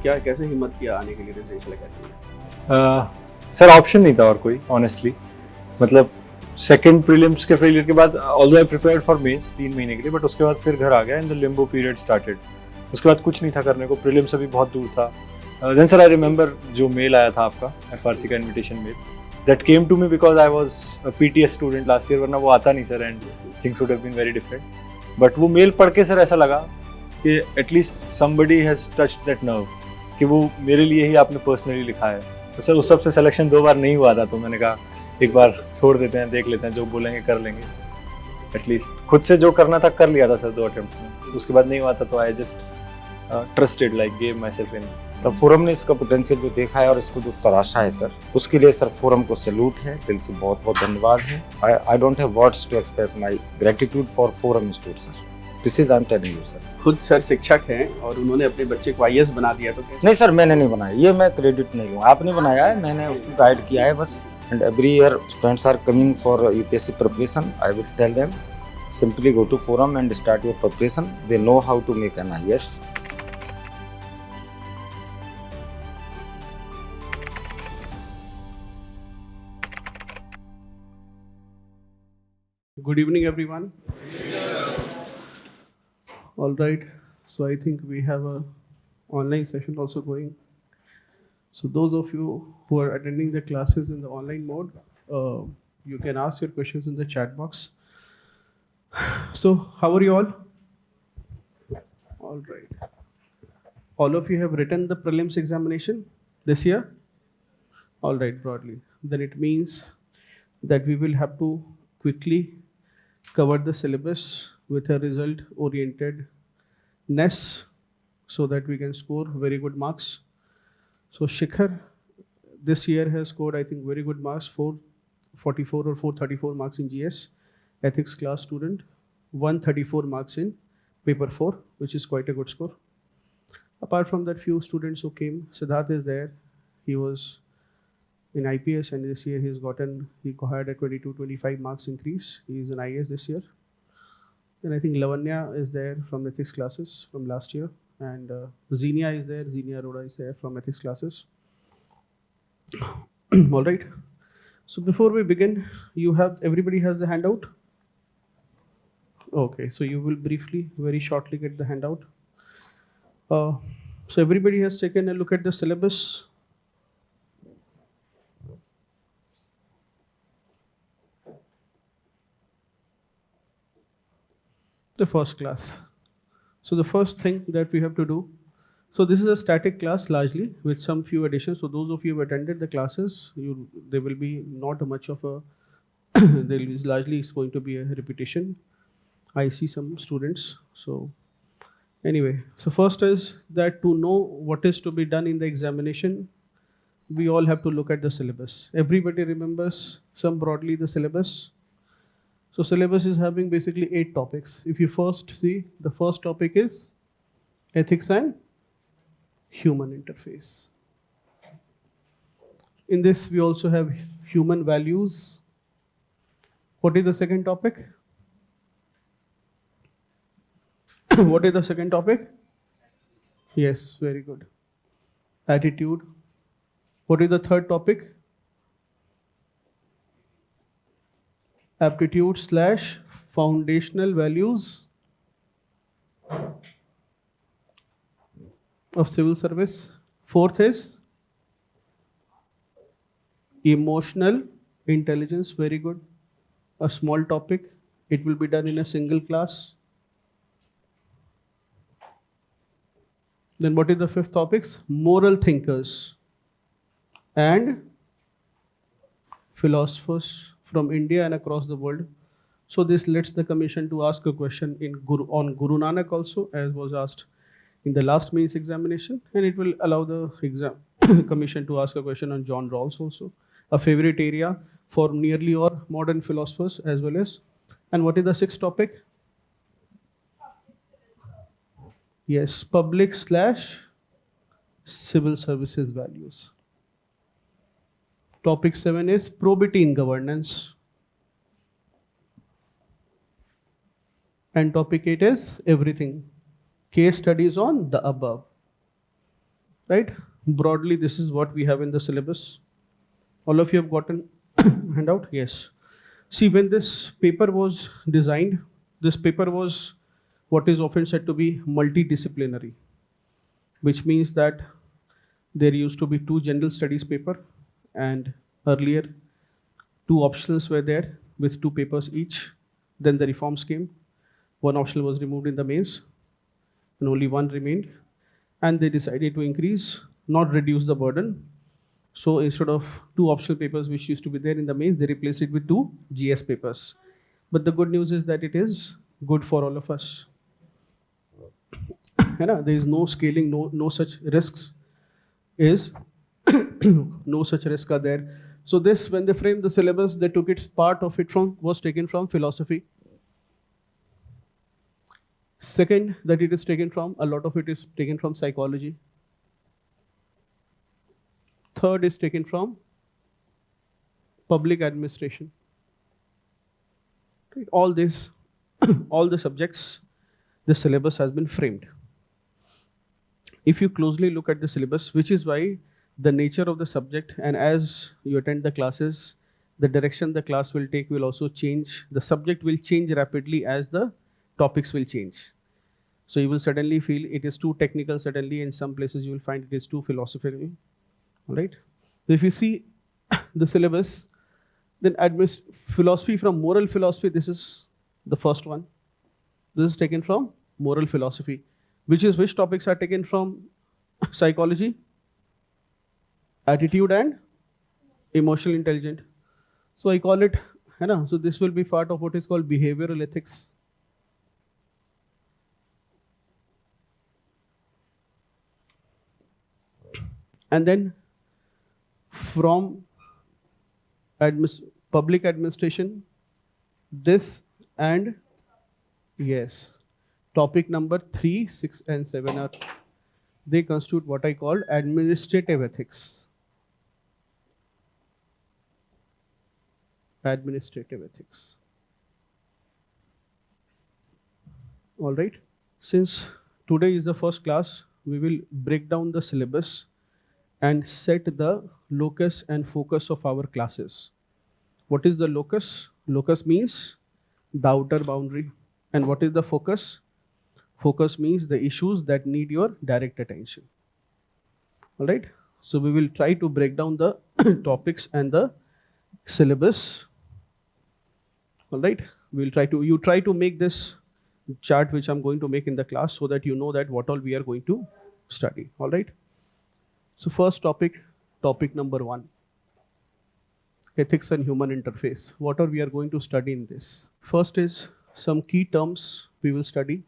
क्या कैसे हिम्मत किया आने के लिए रेजिडेंशियल एकेडमी? सर ऑप्शन नहीं था और कोई, ऑनेस्टली। मतलब सेकंड प्रीलिम्स के फेलियर के बाद although I prepared for mains 3 महीने के लिए, बट उसके बाद फिर घर आ गया and the Limbo period started. उसके बाद कुछ नहीं था करने को, प्रीलिम्स अभी बहुत दूर था। देन सर आई रिमेंबर जो मेल आया था आपका, एफआरसी का invitation mail, that came to me because I was a PTS student last year, वरना वो आता नहीं sir, and things would have been very different. But वो मेल पढ़ के सर ऐसा लगा कि at least somebody has touched that nerve, कि वो मेरे लिए ही आपने पर्सनली लिखा है। तो सर उस सबसे सिलेक्शन 2 बार नहीं हुआ था, तो मैंने कहा एक बार छोड़ देते हैं, देख लेते हैं, जो बोलेंगे कर लेंगे। एटलीस्ट खुद से जो करना था कर लिया था सर 2 अटेम्प्ट्स में, उसके बाद नहीं हुआ था तो I just trusted, like gave my self in. तो फोरम ने इसका पोटेंशियल जो देखा है और इसको जो तराशा है सर, उसके लिए सर फोरम को सैल्यूट है, दिल से बहुत बहुत धन्यवाद है। I don't have words to express my gratitude for forum institute sir. This is I am telling you sir. खुद सर शिक्षक हैं और उन्होंने अपने बच्चे को आईएएस बना दिया, तो कैसे? नहीं सर, मैंने नहीं बनाया, ये मैं क्रेडिट नहीं लूँ, आपने बनाया है, मैंने उसको गाइड किया है बस। And every year students are coming for UPSC preparation, I will tell them simply go to forum and start your preparation. They know how to make an IAS. Good evening, everyone. All right. So I think we have a online session also going. So those of you who are attending the classes in the online mode, you can ask your questions in the chat box. So how are you all? All right. All of you have written the prelims examination this year? All right, broadly. Then it means that we will have to quickly cover the syllabus with a result-orientedness so that we can score very good marks. So Shikhar this year has scored, I think, very good marks, 444 or 434 marks in GS, ethics class student, 134 marks in paper 4, which is quite a good score. Apart from that, few students who came, Siddharth is there, he was in IPS and this year he had a 22-25 marks increase. He is in IAS this year. Then I think Lavanya is there from ethics classes from last year, and Xenia is there, Xenia Arora is there from ethics classes. All right. So before we begin, everybody has the handout? Okay, so you will briefly, very shortly get the handout. So everybody has taken a look at the syllabus. The first class. So the first thing that we have to do, so this is a static class largely with some few additions. So those of you who attended the classes, there will be not much of a, there is largely it's going to be a repetition. I see some students. So anyway, so first is that to know what is to be done in the examination, we all have to look at the syllabus. Everybody remembers some broadly the syllabus. So syllabus is having basically 8 topics. If you first see, the first topic is ethics and human interface. In this, we also have human values. What is the second topic? What is the second topic? Yes, very good. Attitude. What is the third topic? Aptitude/foundational values of civil service. Fourth is emotional intelligence. Very good. A small topic. It will be done in a single class. Then what is the fifth topics? Moral thinkers and philosophers from India and across the world. So this lets the commission to ask a question on Guru Nanak also, as was asked in the last mains examination, and it will allow the commission to ask a question on John Rawls also, a favorite area for nearly all modern philosophers as well as. And what is the sixth topic? Yes, public/civil services values. Topic 7 is probity in governance. And topic 8 is everything. Case studies on the above. right? Broadly, this is what we have in the syllabus. All of you have gotten handout? Yes. See, when this paper was designed, this paper was what is often said to be multidisciplinary, which means that there used to be two general studies paper, and earlier two optionals were there with two papers each. Then the reforms came. One optional was removed in the mains, and only one remained. And they decided to increase, not reduce the burden. So instead of two optional papers which used to be there in the mains, they replaced it with two GS papers. But the good news is that it is good for all of us. There is no scaling, no such risks is no such risk are there. So this, when they framed the syllabus, they took its part of it was taken from philosophy. Second, that it is taken from, a lot of it is taken from psychology. Third is taken from public administration. All this, all the subjects, the syllabus has been framed. If you closely look at the syllabus, which is why the nature of the subject, and as you attend the classes, the direction the class will take will also change. The subject will change rapidly as the topics will change. So you will suddenly feel it is too technical, suddenly in some places you will find it is too philosophical. All right. So if you see the syllabus, then philosophy from moral philosophy, this is the first one. This is taken from moral philosophy, which topics are taken from psychology? Attitude and emotional intelligence. So I call it, so this will be part of what is called behavioral ethics. And then from public administration, this and yes, topic number 3, 6, and 7 are, they constitute what I call administrative ethics. Administrative ethics. All right. Since today is the first class, we will break down the syllabus and set the locus and focus of our classes. What is the locus? Locus means the outer boundary. And what is the focus? Focus means the issues that need your direct attention. All right. So we will try to break down the topics and the syllabus. All right. You try to make this chart which I'm going to make in the class so that you know that what all we are going to study. All right. So first topic number 1, ethics and human interface. What are we are going to study in this? First is some key terms we will study.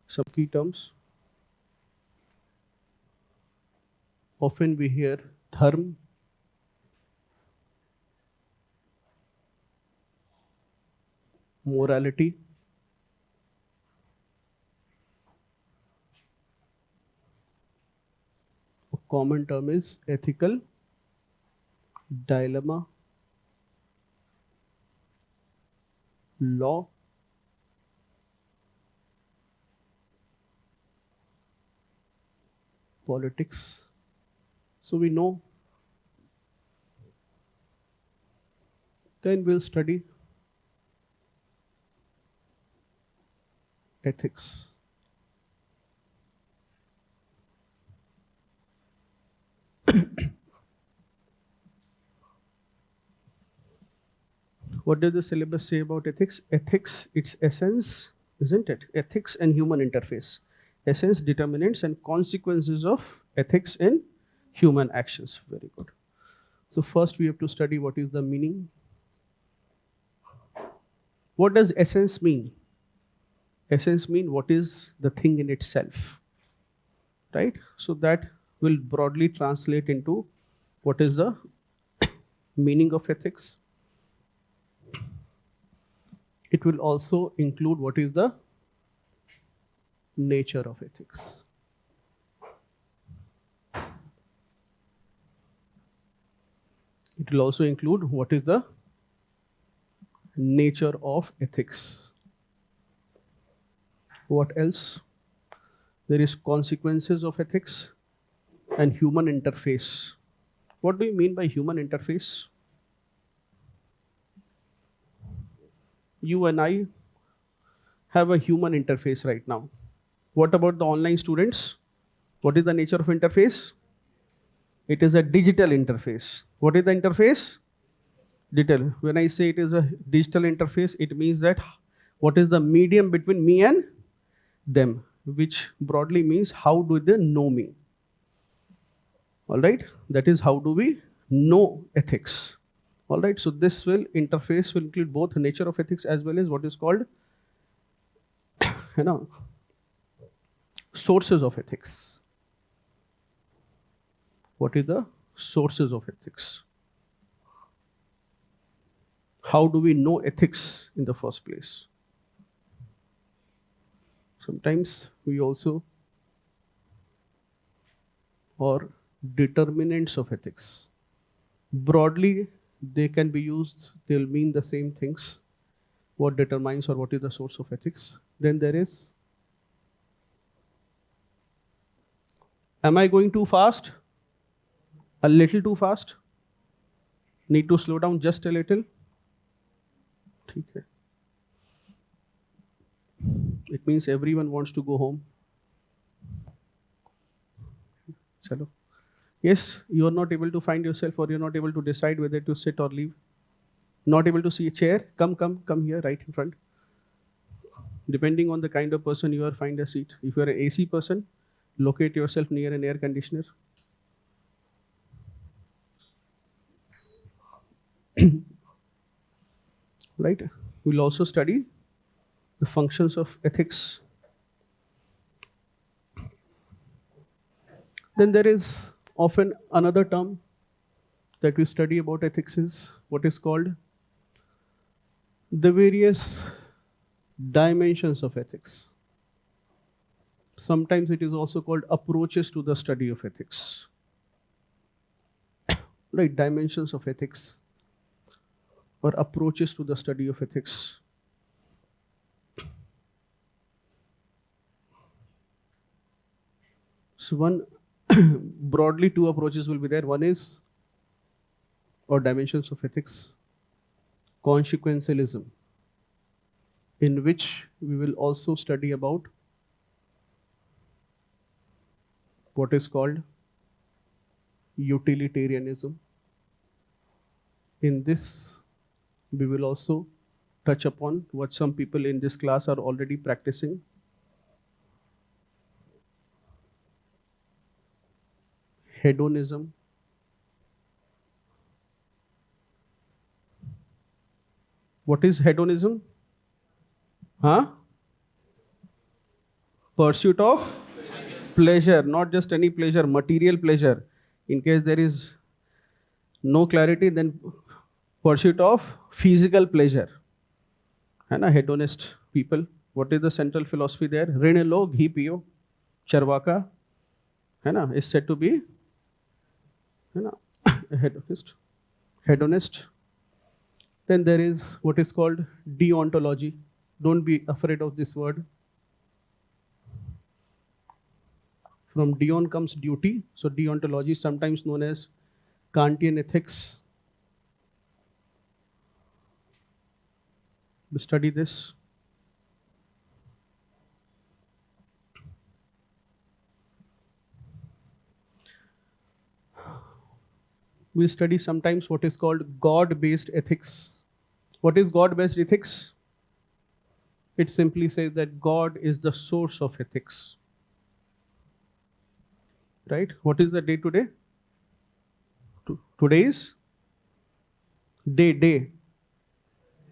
Some key terms. Often we hear dharma, morality, a common term is ethical dilemma, law, politics. So we know. Then we'll study ethics. What does the syllabus say about ethics? Ethics, its essence, isn't it? Ethics and human interface. Essence, determinants, and consequences of ethics in human actions. Very good. So first we have to study what is the meaning. What does essence mean? Essence mean what is the thing in itself, right? So that will broadly translate into what is the meaning of ethics. It will also include what is the nature of ethics. It will also include what is the nature of ethics. What else? There is consequences of ethics and human interface. What do you mean by human interface? You and I have a human interface right now. What about the online students? What is the nature of interface? It is a digital interface. What is the interface? Digital. When I say it is a digital interface, it means that what is the medium between me and them, which broadly means how do they know me? All right, that is how do we know ethics. All right, so this interface will include both nature of ethics as well as what is called sources of ethics. What is the sources of ethics? How do we know ethics in the first place? Sometimes we also, or determinants of ethics. Broadly, they can be used, they'll mean the same things. What determines or what is the source of ethics? Then there is, am I going too fast? A little too fast? Need to slow down just a little? Okay. It means everyone wants to go home. Chalo. Yes, you are not able to find yourself, or you're not able to decide whether to sit or leave. Not able to see a chair? Come here, right in front. Depending on the kind of person you are, find a seat. If you are an AC person, locate yourself near an air conditioner. Right? We'll also study the functions of ethics. Then there is often another term that we study about ethics is what is called the various dimensions of ethics. Sometimes it is also called approaches to the study of ethics. Right, dimensions of ethics or approaches to the study of ethics. So one, broadly two approaches will be there. One is, or dimensions of ethics, consequentialism, in which we will also study about what is called utilitarianism. In this, we will also touch upon what some people in this class are already practicing. Hedonism. What is hedonism? Pursuit of pleasure, not just any pleasure, material pleasure. In case there is no clarity, then pursuit of physical pleasure. Hedonist people. What is the central philosophy there? Rin lo, ghee piyo, charvaka, is said to be a hedonist. Then there is what is called deontology. Don't be afraid of this word. From deon comes duty. So deontology is sometimes known as Kantian ethics. We study this. We study sometimes what is called God-based ethics. What is God-based ethics? It simply says that God is the source of ethics. Right? What is the day today? Today is day.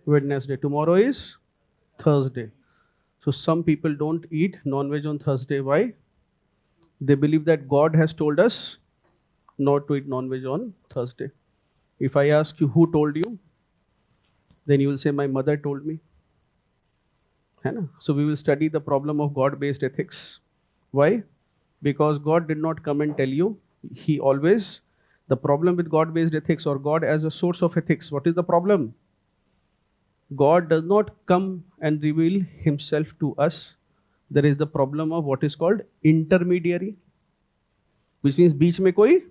Wednesday. Tomorrow is Thursday. So some people don't eat non-veg on Thursday. Why? They believe that God has told us not to eat non-veg on Thursday. If I ask you who told you, then you will say my mother told me. So we will study the problem of God-based ethics. Why? Because God did not come and tell you. He always, the problem with God-based ethics or God as a source of ethics, what is the problem? God does not come and reveal himself to us there is the problem of what is called intermediary, which means बीच में कोई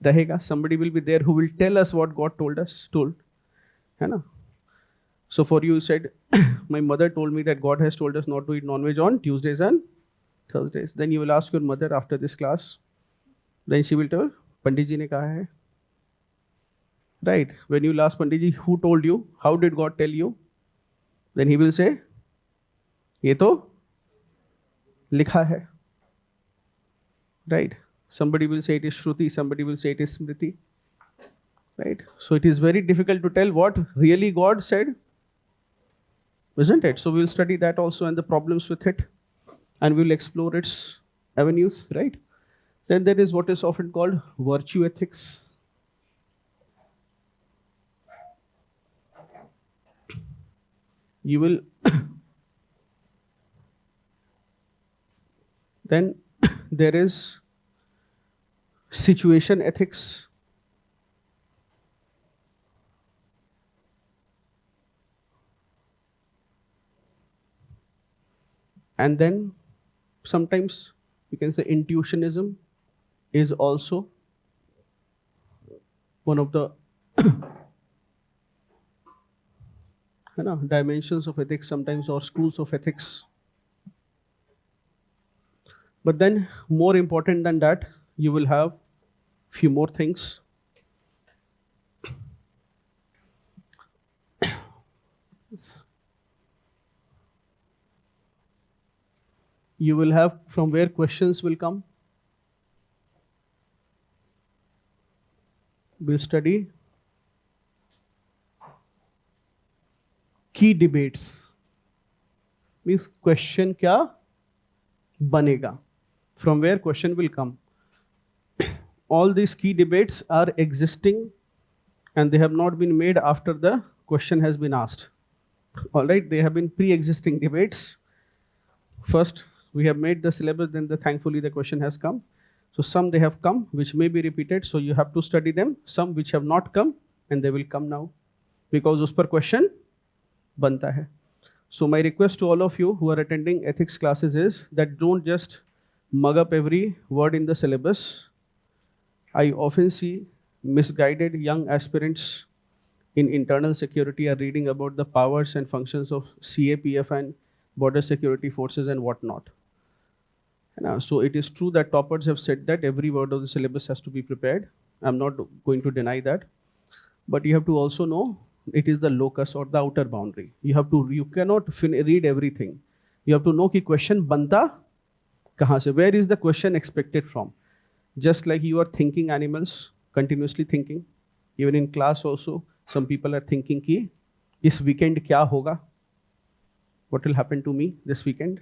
रहेगा, somebody will be there who will tell us what God told, है ना? So for you said, my mother told me that God has told us not to eat non-veg on Tuesdays and Thursdays. Then you will ask your mother after this class. Then she will tell, Pandit ji ने कहा है. Right? When you will ask Pandit ji, who told you? How did God tell you? Then he will say, ये तो लिखा है. Right? Somebody will say it is Shruti, somebody will say it is Smriti. Right? So it is very difficult to tell what really God said, isn't it? So we'll study that also and the problems with it, and we'll explore its avenues, right? Then there is what is often called virtue ethics. You will then there is situation ethics. And then sometimes you can say intuitionism is also one of the dimensions of ethics sometimes, or schools of ethics. But then more important than that, you will have few more things. You will have from where questions will come. We'll study key debates. Means question क्या बनेगा. From where question will come. All these key debates are existing and they have not been made after the question has been asked. All right, they have been pre-existing debates. First, we have made the syllabus, then thankfully the question has come. So some they have come, which may be repeated, so you have to study them. Some which have not come, and they will come now. Because us par question banta hai. So my request to all of you who are attending ethics classes is that don't just mug up every word in the syllabus. I often see misguided young aspirants in internal security are reading about the powers and functions of CAPF and border security forces and whatnot. So it is true that toppers have said that every word of the syllabus has to be prepared. I'm not going to deny that. But you have to also know it is the locus or the outer boundary. You cannot read everything. You have to know ki question banta kahan se, where is the question expected from. Just like you are thinking animals, continuously thinking. Even in class also, some people are thinking ki, is weekend kya hoga? What will happen to me this weekend?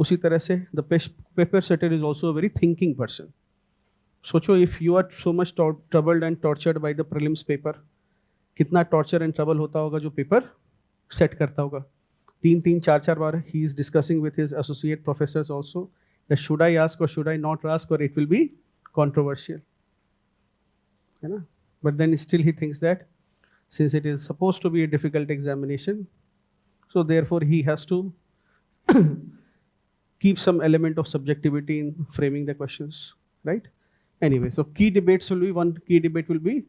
उसी तरह से the paper setter is also a very thinking person. सोचो if you are so much troubled and tortured by the prelims paper, कितना torture and trouble होता होगा जो paper set करता होगा. 3 4 बार he is discussing with his associate professors also that should I ask or should I not ask, or it will be controversial. है ना? But then still he thinks that since it is supposed to be a difficult examination, so therefore he has to keep some element of subjectivity in framing the questions, right? Anyway, so key debates will be, one key debate will be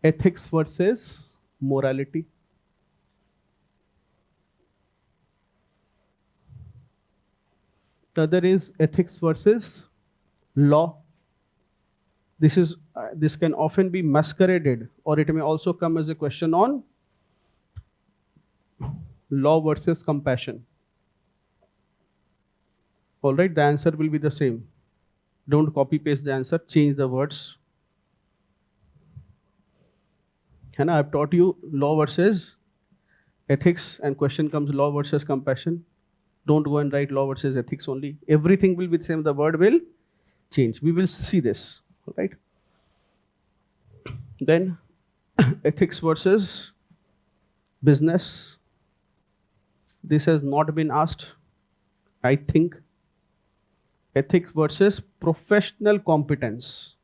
ethics versus morality. The other is ethics versus law. This can often be masqueraded, or it may also come as a question on law versus compassion. All right, the answer will be the same. Don't copy paste the answer, change the words. And I've taught you law versus ethics, and question comes law versus compassion. Don't go and write law versus ethics only. Everything will be the same, the word will change. We will see this, all right? Then ethics versus business. This has not been asked, I think. Ethics versus professional competence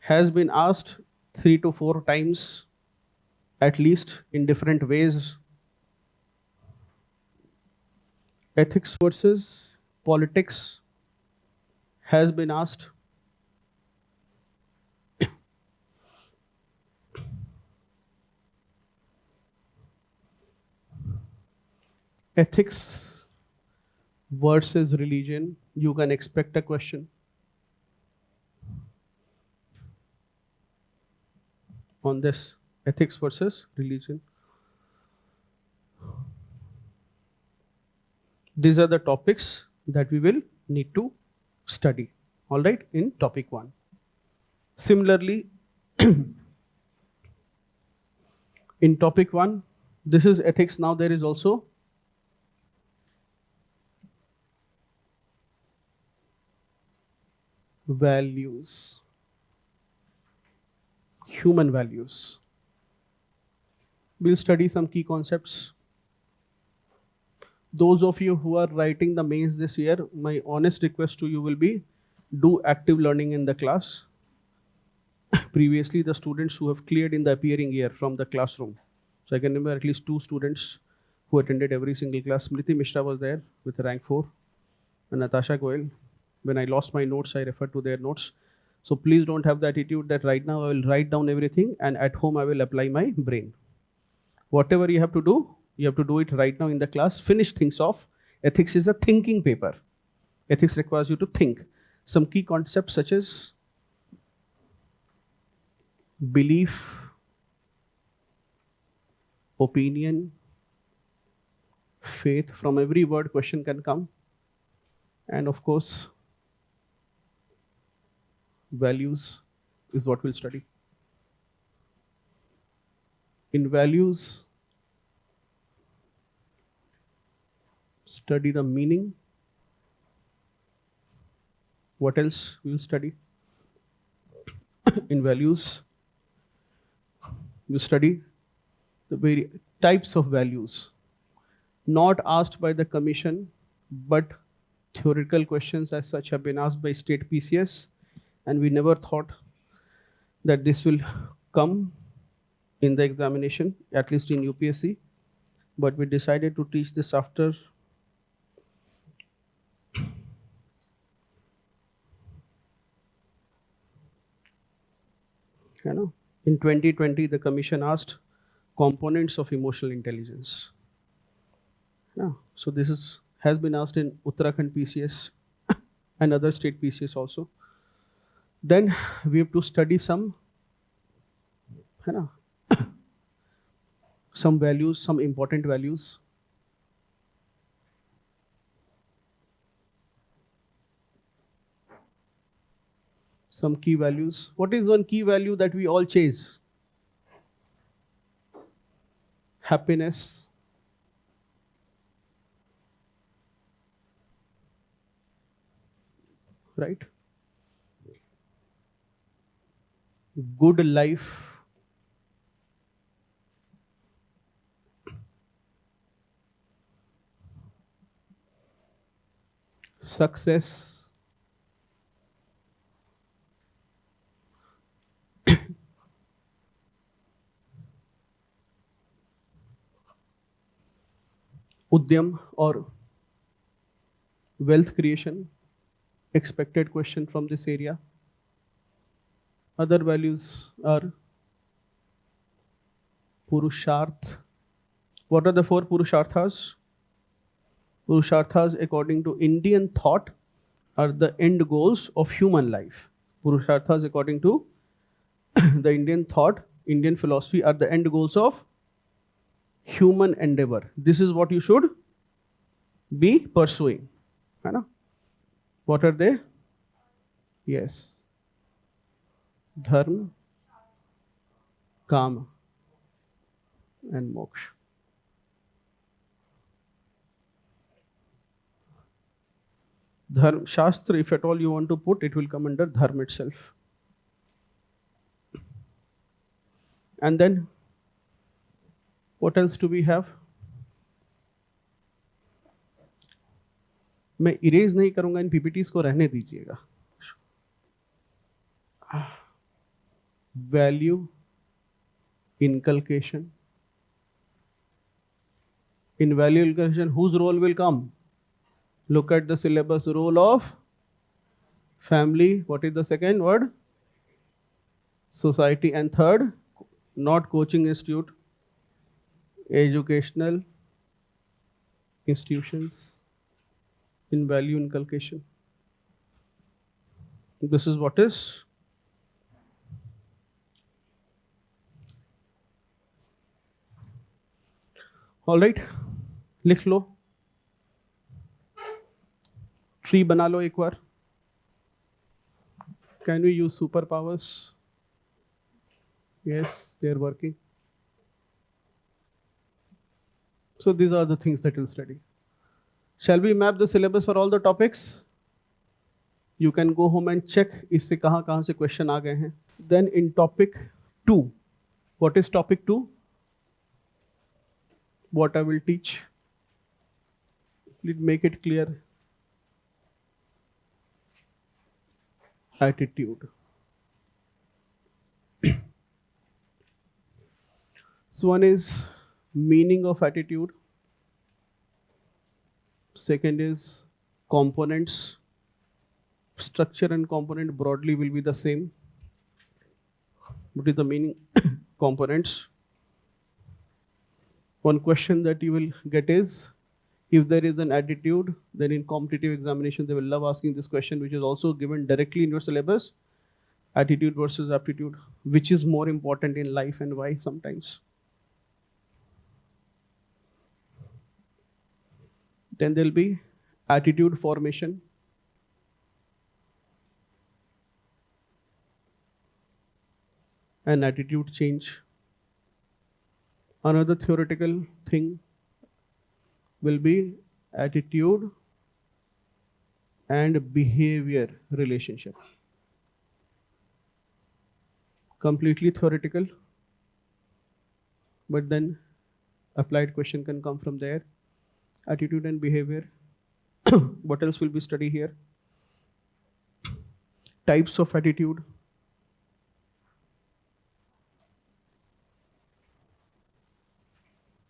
has been asked 3 to 4 times, at least in different ways. Ethics versus politics has been asked. Ethics versus religion, you can expect a question on this. Ethics versus religion. These are the topics that we will need to study, all right, in topic 1. Similarly, in topic 1, this is ethics. Now there is also values, human values. We'll study some key concepts. Those of you who are writing the mains this year, my honest request to you will be, do active learning in the class. Previously, the students who have cleared in the appearing year from the classroom. So I can remember at least 2 students who attended every single class. Smriti Mishra was there with rank 4, and Natasha Goel. When I lost my notes, I referred to their notes. So please don't have the attitude that right now I will write down everything and at home I will apply my brain. Whatever you have to do it right now in the class. Finish things off. Ethics is a thinking paper. Ethics requires you to think. Some key concepts such as belief, opinion, faith. From every word question can come. And of course, values is what we'll study. In values, study the meaning. What else we'll study? In values, we study the very types of values, not asked by the commission, but theoretical questions as such have been asked by state PCS, and we never thought that this will come in the examination, at least in UPSC, but we decided to teach this after in 2020 the commission asked components of emotional intelligence. So this has been asked in Uttarakhand PCS and other state PCS also. Then we have to study some values, some important values. Some key values. What is one key value that we all chase? Happiness. Right? Good life. Success. Udyam or wealth creation, expected question from this area. Other values are Purusharth. What are the 4 Purusharthas? Purusharthas, according to Indian thought, are the end goals of human life. Purusharthas, according to the Indian thought, Indian philosophy, are the end goals of human endeavor. This is what you should be pursuing. What are they? Yes. Dharma, Kama, and Moksha. Dharma, Shastra, if at all you want to put, it will come under Dharma itself. And then, what else do we have? मैं erase नहीं करूंगा इन PPTs को, रहने दीजिएगा. Value inculcation. In value inculcation, whose role will come? Look at the syllabus. Role of family. What is the second word? Society. And third, not coaching institute, educational institutions in value inculcation. This is what is. All right, लिख लो. Tree बना लो एक बार. Can we use superpowers? Yes, they are working. So these are the things that we'll study. Shall we map the syllabus for all the topics? You can go home and check इससे कहाँ से question आ गए हैं. Then in topic 2, what is topic 2? What I will teach. Let's make it clear. Attitude. So one is meaning of attitude. Second is components. Structure and component broadly will be the same. What is the meaning? Components. One question that you will get is, if there is an attitude, then in competitive examination they will love asking this question, which is also given directly in your syllabus. Attitude versus aptitude. Which is more important in life and why sometimes? Then there will be attitude formation. And attitude change. Another theoretical thing will be attitude and behavior relationship. Completely theoretical, but then applied question can come from there. Attitude and behavior. What else will be studied here? Types of attitude.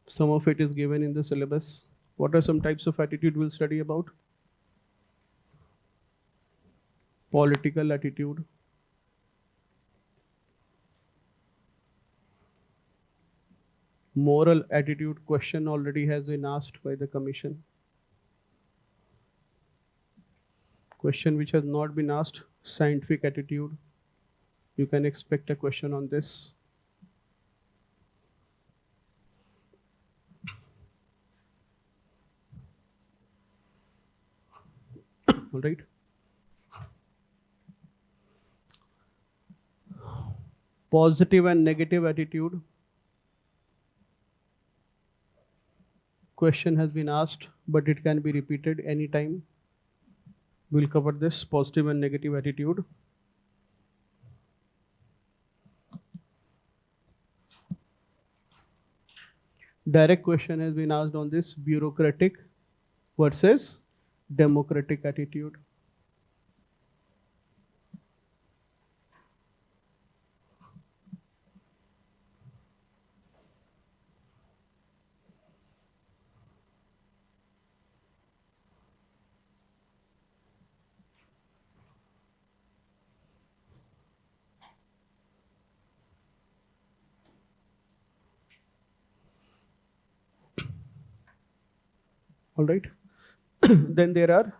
Some of it is given in the syllabus. What are some types of attitude we'll study about? Political attitude. Moral attitude question already has been asked by the commission. Question which has not been asked, scientific attitude. You can expect a question on this. All right. Positive and negative attitude. Question has been asked, but it can be repeated anytime. We'll cover this, positive and negative attitude. Direct question has been asked on this, bureaucratic versus democratic attitude. All right. Then there are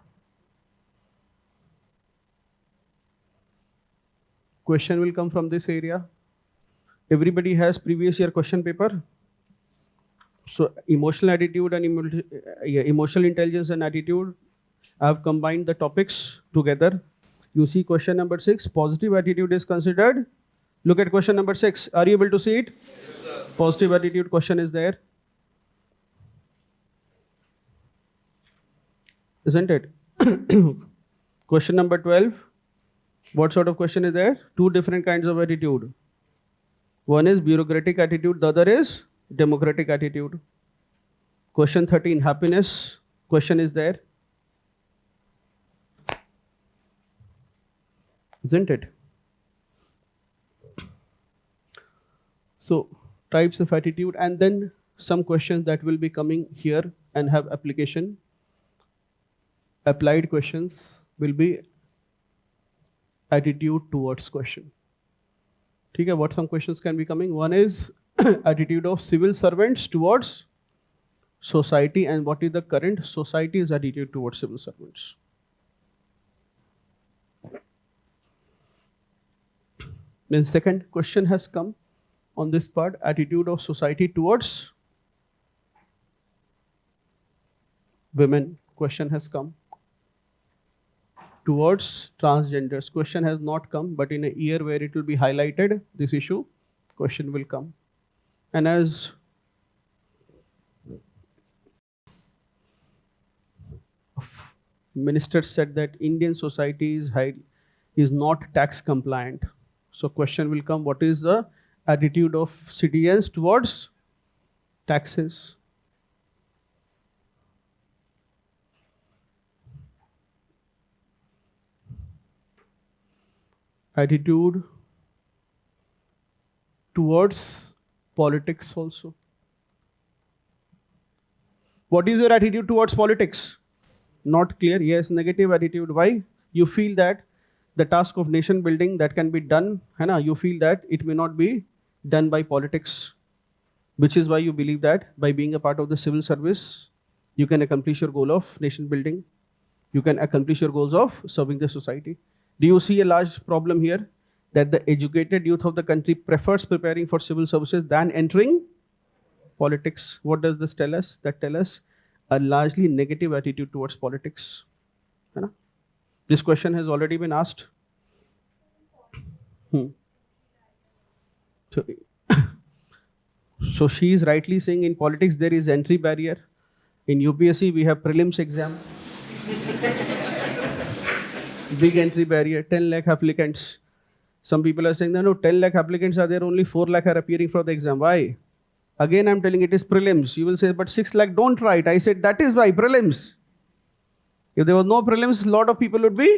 question will come from this area. Everybody has previous year question paper. So emotional attitude and emotional intelligence and attitude, I have combined the topics together. You see question number 6, positive attitude is considered. Look at question number 6. Are you able to see it? Yes, sir. Positive attitude question is there. Isn't it? Question number 12. What sort of question is there? Two different kinds of attitude. One is bureaucratic attitude, the other is democratic attitude. Question 13, happiness question is there. Isn't it? So, types of attitude, and then some questions that will be coming here and have application. applied questions will be attitude towards question. Okay, what some questions can be coming? One is attitude of civil servants towards society, and what is the current society's attitude towards civil servants. Then second question has come on this part, attitude of society towards women. Question has come. Towards transgenders. Question has not come, but in a year where it will be highlighted, this issue, question will come. And as minister said that Indian society is not tax compliant. So question will come, what is the attitude of citizens towards taxes? Attitude towards politics also. What is your attitude towards politics? Not clear. Yes, negative attitude. Why? You feel that the task of nation building that can be done, you feel that it may not be done by politics, which is why you believe that by being a part of the civil service, you can accomplish your goal of nation building. You can accomplish your goals of serving the society. Do you see a large problem here that the educated youth of the country prefers preparing for civil services than entering politics? What does this tell us? That tells us a largely negative attitude towards politics. This question has already been asked. So she is rightly saying in politics there is entry barrier. In UPSC we have prelims exam. Big entry barrier, 10 lakh applicants. Some people are saying that no, 10 lakh applicants are there, only 4 lakh are appearing for the exam. Why? Again, I'm telling it is prelims. You will say, but 6 lakh don't write. I said, that is why, prelims. If there was no prelims, a lot of people would be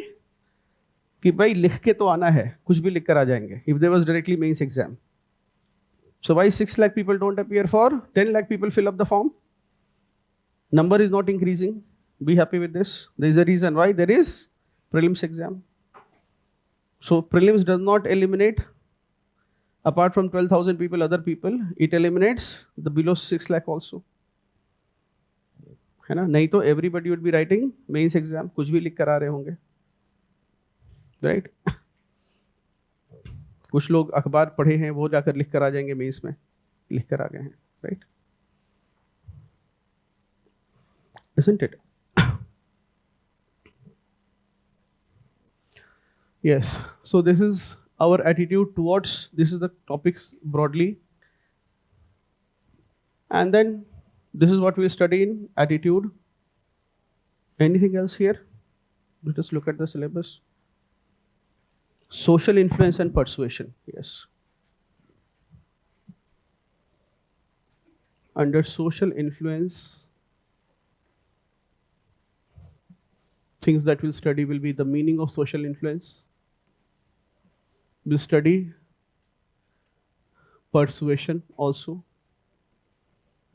कि भाई लिख के तो आना है, कुछ भी लिख कर आ जाएंगे. If there was directly mains exam. So why 6 lakh people don't appear for 10 lakh people fill up the form? Number is not increasing. Be happy with this. There is a reason why there is prelims exam. So prelims does not eliminate, apart from 12,000 people, other people, it eliminates the below 6 lakh also. है ना? नहीं तो everybody would be writing mains exam, कुछ भी लिख कर आ रहे होंगे, right? कुछ लोग अखबार पढ़े हैं, वो जाकर लिख कर आ जाएंगे मेंस में, लिख कर आ गए हैं, right? Isn't it? Yes, so this is our attitude towards, this is the topics broadly. And then this is what we study in attitude. Anything else here? Let us look at the syllabus. Social influence and persuasion, yes. Under social influence, things that we'll study will be the meaning of social influence. We'll study persuasion also.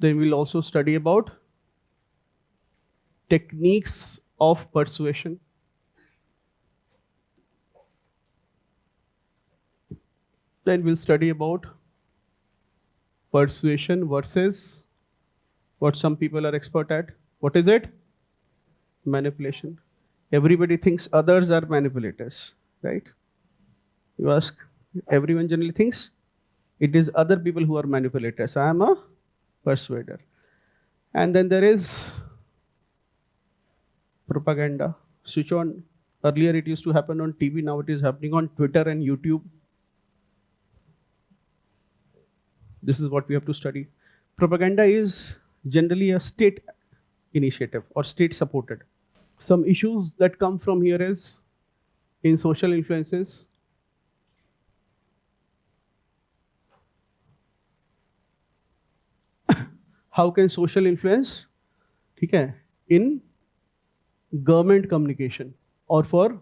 Then we'll also study about techniques of persuasion. Then we'll study about persuasion versus what some people are expert at. What is it? Manipulation. Everybody thinks others are manipulators, right? You ask, everyone generally thinks it is other people who are manipulators. I am a persuader. And then there is propaganda. Switch on. Earlier it used to happen on TV, now it is happening on Twitter and YouTube. This is what we have to study. Propaganda is generally a state initiative or state supported. Some issues that come from here is in social influences. How can social influence, in government communication or for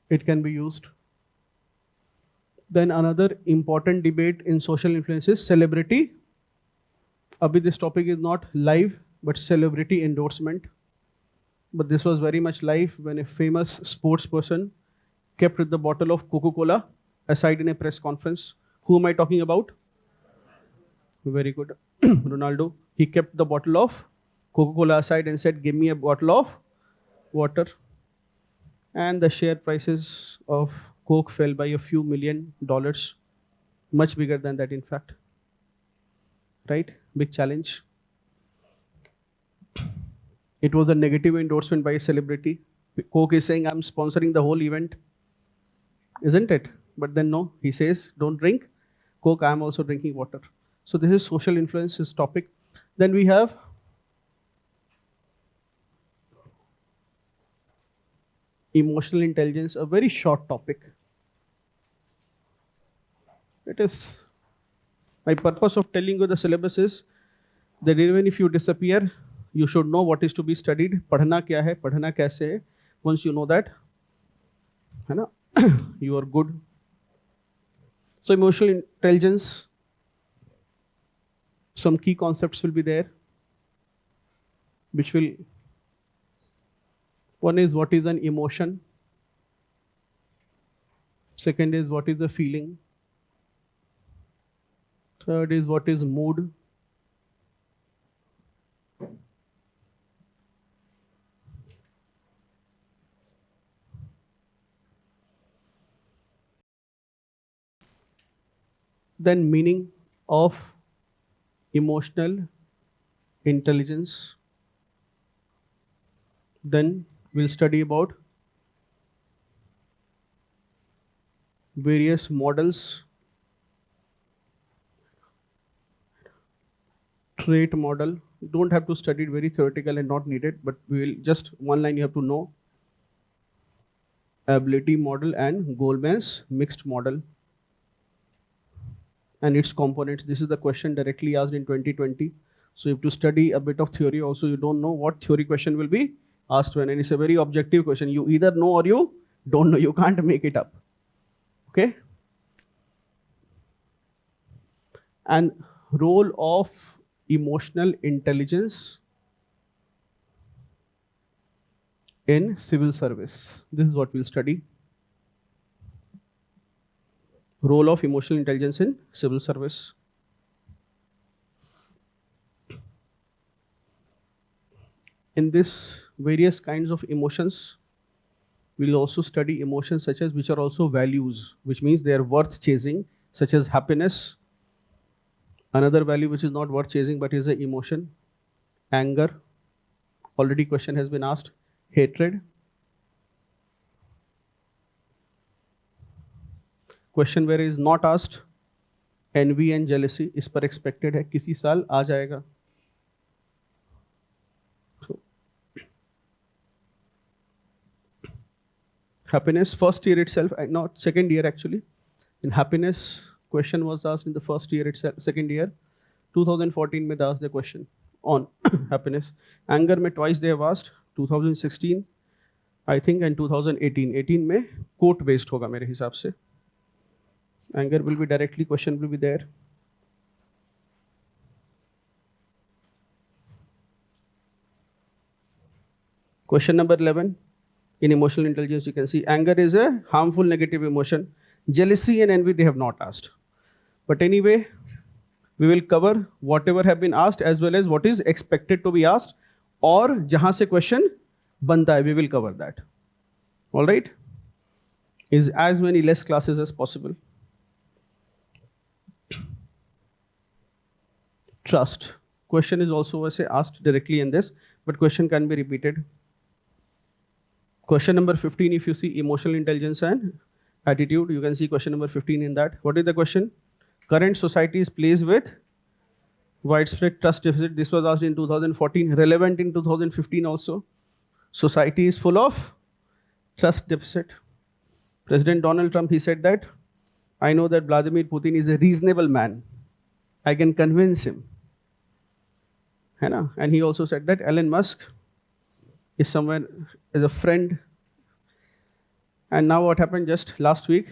it can be used. Then another important debate in social influence is celebrity. Abhi this topic is not live, but celebrity endorsement. but this was very much live when a famous sports person kept the bottle of Coca-Cola aside in a press conference. Who am I talking about? Very good. Ronaldo. He kept the bottle of Coca-Cola aside and said, give me a bottle of water. And the share prices of Coke fell by a few $1,000,000, much bigger than that, in fact. Right? Big challenge. It was a negative endorsement by a celebrity. Coke is saying, I'm sponsoring the whole event. Isn't it? But then no, he says, don't drink Coke, I'm also drinking water. So this is social influence, this topic. Then we have emotional intelligence, a very short topic. It is, my purpose of telling you the syllabus is that even if you disappear, you should know what is to be studied. पढ़ना क्या है, पढ़ना कैसे है. Once you know that, है ना, you are good. So emotional intelligence, some key concepts will be there, which will, one is what is an emotion, second is what is a feeling, third is what is mood, then meaning of emotional intelligence. Then we'll study about various models, trait model. You don't have to study it, very theoretical and not needed, but we will just one line you have to know. Ability model and Goldman's mixed model and its components. This is the question directly asked in 2020. So you have to study a bit of theory also. You don't know what theory question will be asked when, and it's a very objective question. You either know or you don't know. You can't make it up. Okay? And role of emotional intelligence in civil service. This is what we'll study. Role of emotional intelligence in civil service. In this various kinds of emotions, we'll also study emotions such as which are also values, which means they are worth chasing, such as happiness. Another value which is not worth chasing but is an emotion. Anger. Already question has been asked. Hatred. Question where is not asked. Envy and jealousy. इस पर expected है किसी साल आ जाएगा. So, happiness first year itself, not second year actually. In happiness, question was asked in the first year itself, second year. 2014 में they asked the question on happiness. Anger में twice they have asked. 2016 I think and 2018. 18 में quote based होगा मेरे हिसाब से. Anger will be directly, question will be there. Question number 11. In emotional intelligence, you can see anger is a harmful negative emotion. Jealousy and envy, they have not asked. But anyway, we will cover whatever have been asked as well as what is expected to be asked. Or jahan se question banta hai, we will cover that. All right? Is as many less classes as possible. Trust. Question is also asked directly in this, but question can be repeated. Question number 15, if you see emotional intelligence and attitude, you can see question number 15 in that. What is the question? Current society is placed with widespread trust deficit. This was asked in 2014, relevant in 2015 also. Society is full of trust deficit. President Donald Trump, he said that, I know that Vladimir Putin is a reasonable man. I can convince him. And he also said that Elon Musk is somewhere as a friend. And now what happened just last week?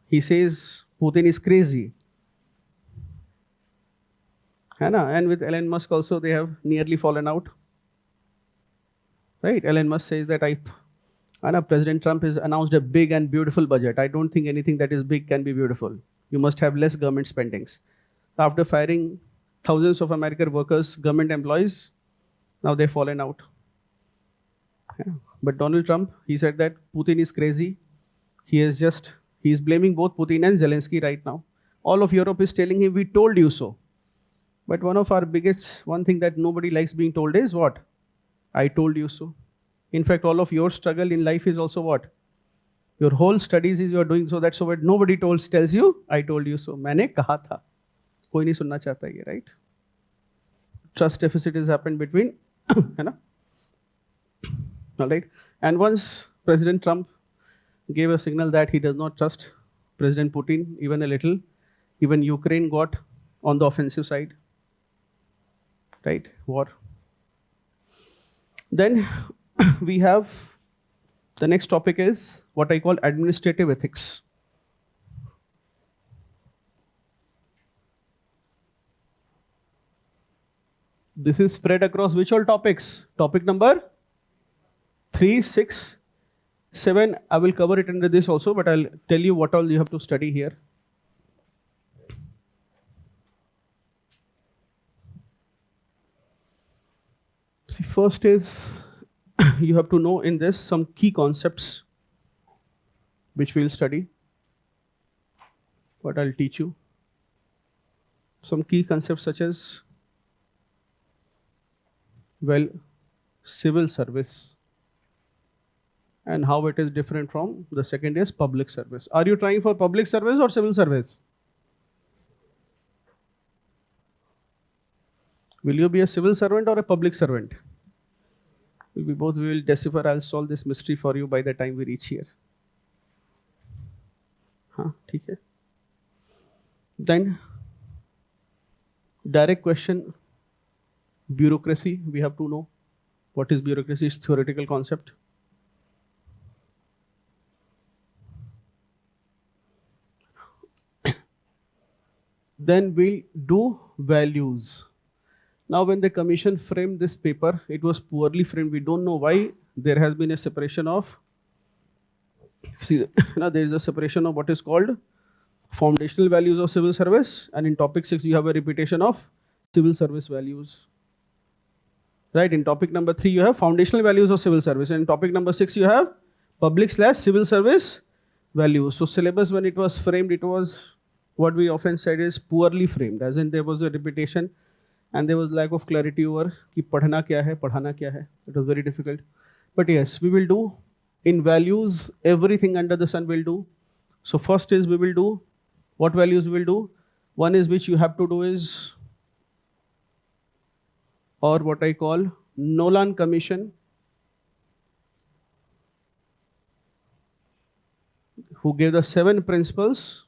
He says Putin is crazy. And with Elon Musk also they have nearly fallen out. right? Elon Musk says that I know President Trump has announced a big and beautiful budget. I don't think anything that is big can be beautiful. You must have less government spendings. After firing thousands of American workers, government employees, now they've fallen out. Yeah. But Donald Trump, he said that Putin is crazy. He's blaming both Putin and Zelensky right now. All of Europe is telling him, we told you so. But one thing that nobody likes being told is what? I told you so. In fact, all of your struggle in life is also what? Your whole studies is you're doing so. That's what nobody tells you, I told you so. मैंने कहा था. कोई नहीं सुनना चाहता ये, right? Trust deficit has happened between, है ना? All right. And once President Trump gave a signal that he does not trust President Putin even a little, even Ukraine got on the offensive side, right? War. Then we have the next topic is what I call administrative ethics. This is spread across which all topics? Topic number 3, 6, 7. I will cover it under this also, but I'll tell you what all you have to study here. See, first is you have to know in this some key concepts which we'll study. What I'll teach you. Some key concepts such as, well, civil service and how it is different from the second is public service. Are you trying for public service or civil service? Will you be a civil servant or a public servant? We'll be both. We will decipher. I'll solve this mystery for you by the time we reach here. ठीक है. Then, direct question, bureaucracy. We have to know what is bureaucracy. It's theoretical concept. Then we'll do values. Now, when the commission framed this paper, it was poorly framed. We don't know why there has been a separation of. See, now there is a separation of what is called foundational values of civil service, and in topic 6 you have a repetition of civil service values. Right? In topic number 3 you have foundational values of civil service, and in topic number 6 you have public/civil service values. So syllabus when it was framed, it was what we often said is poorly framed, as in there was a repetition and there was lack of clarity over कि पढ़ना क्या है, पढ़ाना क्या है. It was very difficult. But yes, we will do in values everything under the sun we'll do. So first is we will do what values we will do. One is which you have to do is, or what I call Nolan Commission, who gave the 7 principles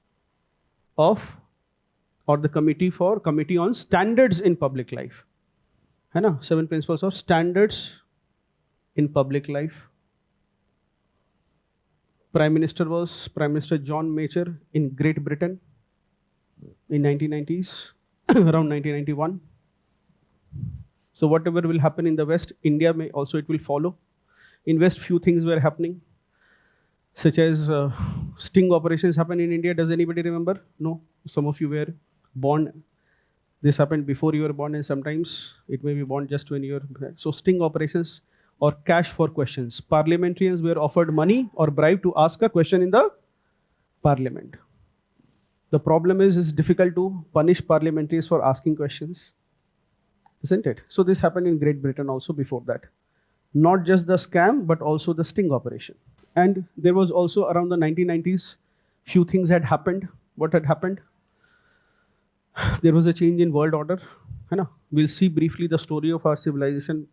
of, or the committee on standards in public life. है ना? 7 principles of standards in public life. Prime Minister was Prime Minister John Major in Great Britain in 1990s, around 1991. So whatever will happen in the West, India may also it will follow. In West, few things were happening, such as sting operations happen in India. Does anybody remember? No. Some of you were born. This happened before you were born, and sometimes it may be born just when you were. So sting operations or cash for questions. Parliamentarians were offered money or bribe to ask a question in the parliament. The problem is it's difficult to punish parliamentarians for asking questions, isn't it? So this happened in Great Britain also before that. Not just the scam, but also the sting operation. And there was also around the 1990s, few things had happened. What had happened? There was a change in world order. We'll see briefly the story of our civilization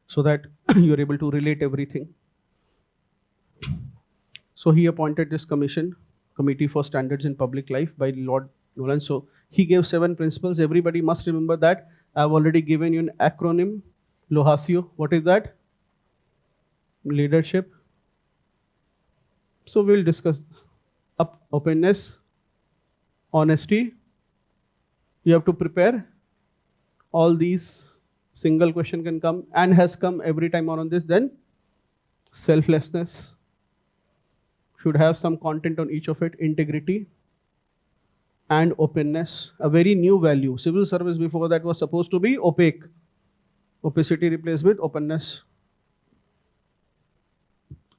so that you're able to relate everything. So he appointed this Committee for Standards in Public Life by Lord Nolan. So he gave 7 principles. Everybody must remember that. I've already given you an acronym, LOHASIO. What is that? Leadership. So we'll discuss openness, honesty. You have to prepare. All these single question can come and has come every time on this. Then selflessness, should have some content on each of it, integrity, and openness, a very new value. Civil service before that was supposed to be opaque. Opacity replaced with openness.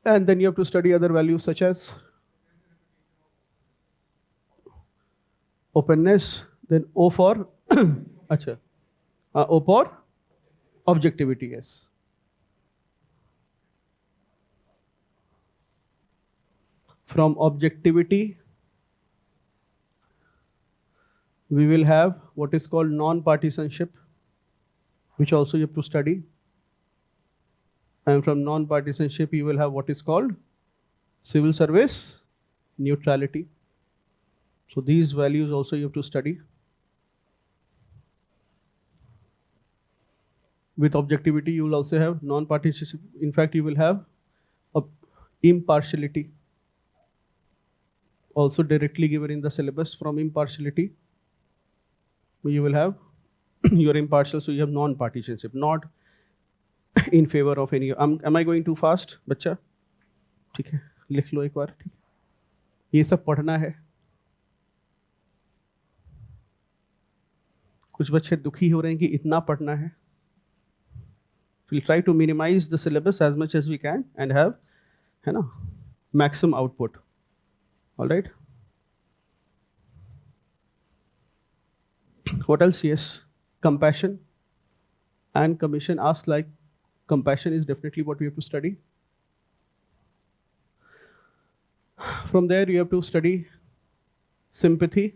And then you have to study other values such as openness, then O for acha, O for objectivity, yes. From objectivity, we will have what is called non-partisanship, which also you have to study. And from non-partisanship, you will have what is called civil service neutrality. So these values also you have to study. With objectivity, you will also have non-partisanship. In fact, you will have impartiality, also directly given in the syllabus. From impartiality, you will have you're impartial, so you have non-partisanship, not in favor of any. Am I going too fast, बच्चा? ठीक है, लिख लो एक बार, ठीक है? ये सब पढ़ना है. कुछ बच्चे दुखी हो रहे हैं कि इतना पढ़ना है. We'll try to minimize the syllabus as much as we can and have, है ना, maximum output. All right. What else? Yes, compassion and commission. Asked like compassion is definitely what we have to study. From there, you have to study sympathy,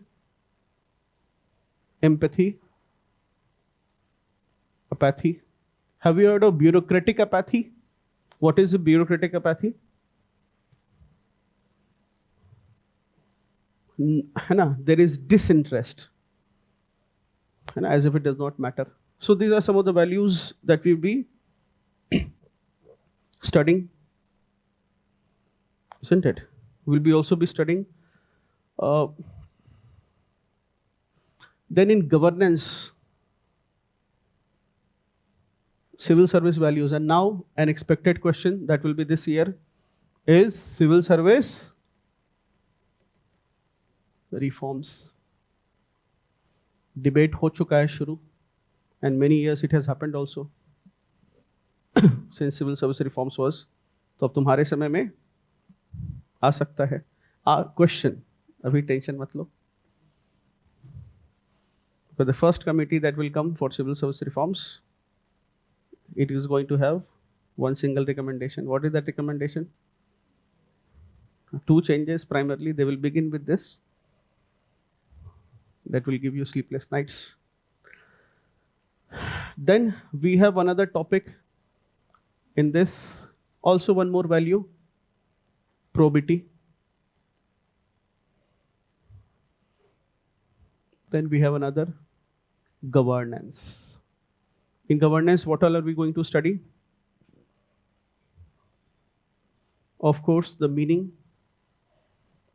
empathy, apathy. Have you heard of bureaucratic apathy? What is bureaucratic apathy? है ना, there is disinterest, है ना, as if it does not matter. So these are some of the values that we'll be studying, isn't it? We'll be also be studying. Then in governance, civil service values. And now an expected question that will be this year is civil service reforms. Debate ho chuka hai shuru, and many years it has happened also since civil service reforms was. तो अब तुम्हारे समय में आ सकता है question. अभी tension मत लो. But the first committee that will come for civil service reforms, it is going to have one single recommendation. What is that recommendation? 2 changes primarily. They will begin with this. That will give you sleepless nights. Then we have another topic in this. Also one more value, probity. Then we have another, governance. In governance, what all are we going to study? Of course, the meaning.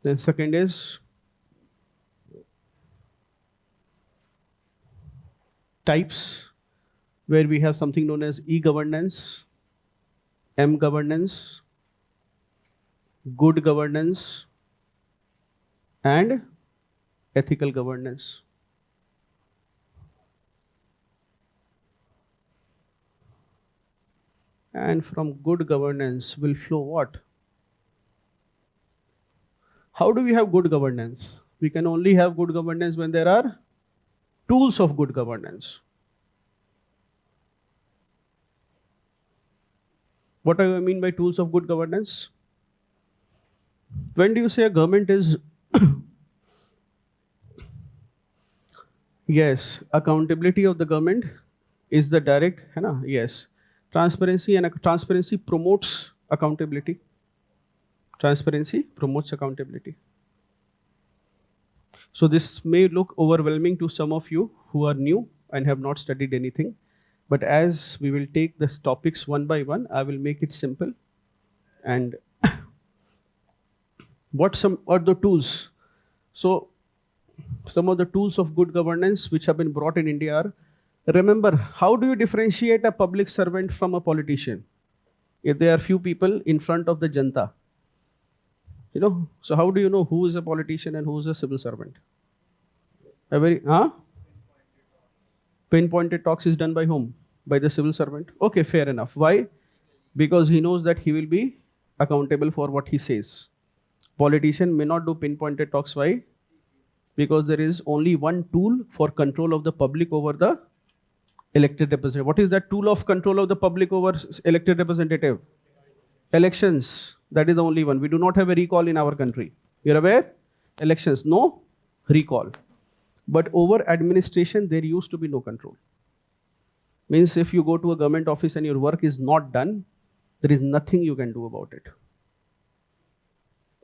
Then second is types, where we have something known as e-governance, m-governance, good governance, and ethical governance. And from good governance will flow what? How do we have good governance? We can only have good governance when there are tools of good governance. What do I mean by tools of good governance? When do you say a government is yes, accountability of the government is the direct, है ना? Yes. Transparency, and transparency promotes accountability. Transparency promotes accountability. So this may look overwhelming to some of you who are new and have not studied anything. But as we will take these topics one by one, I will make it simple. And what are the tools? So some of the tools of good governance which have been brought in India are, remember, how do you differentiate a public servant from a politician? if there are few people in front of the janta, you know, so how do you know who is a politician and who is a civil servant? A very, pinpointed talks is done by whom? By the civil servant. Okay, fair enough. Why? Because he knows that he will be accountable for what he says. Politician may not do pinpointed talks. Why? Because there is only one tool for control of the public over the elected representative. What is that tool of control of the public over elected representative? Elections. That is the only one. We do not have a recall in our country. You're aware? Elections, no recall. But over administration, there used to be no control. Means if you go to a government office and your work is not done, there is nothing you can do about it.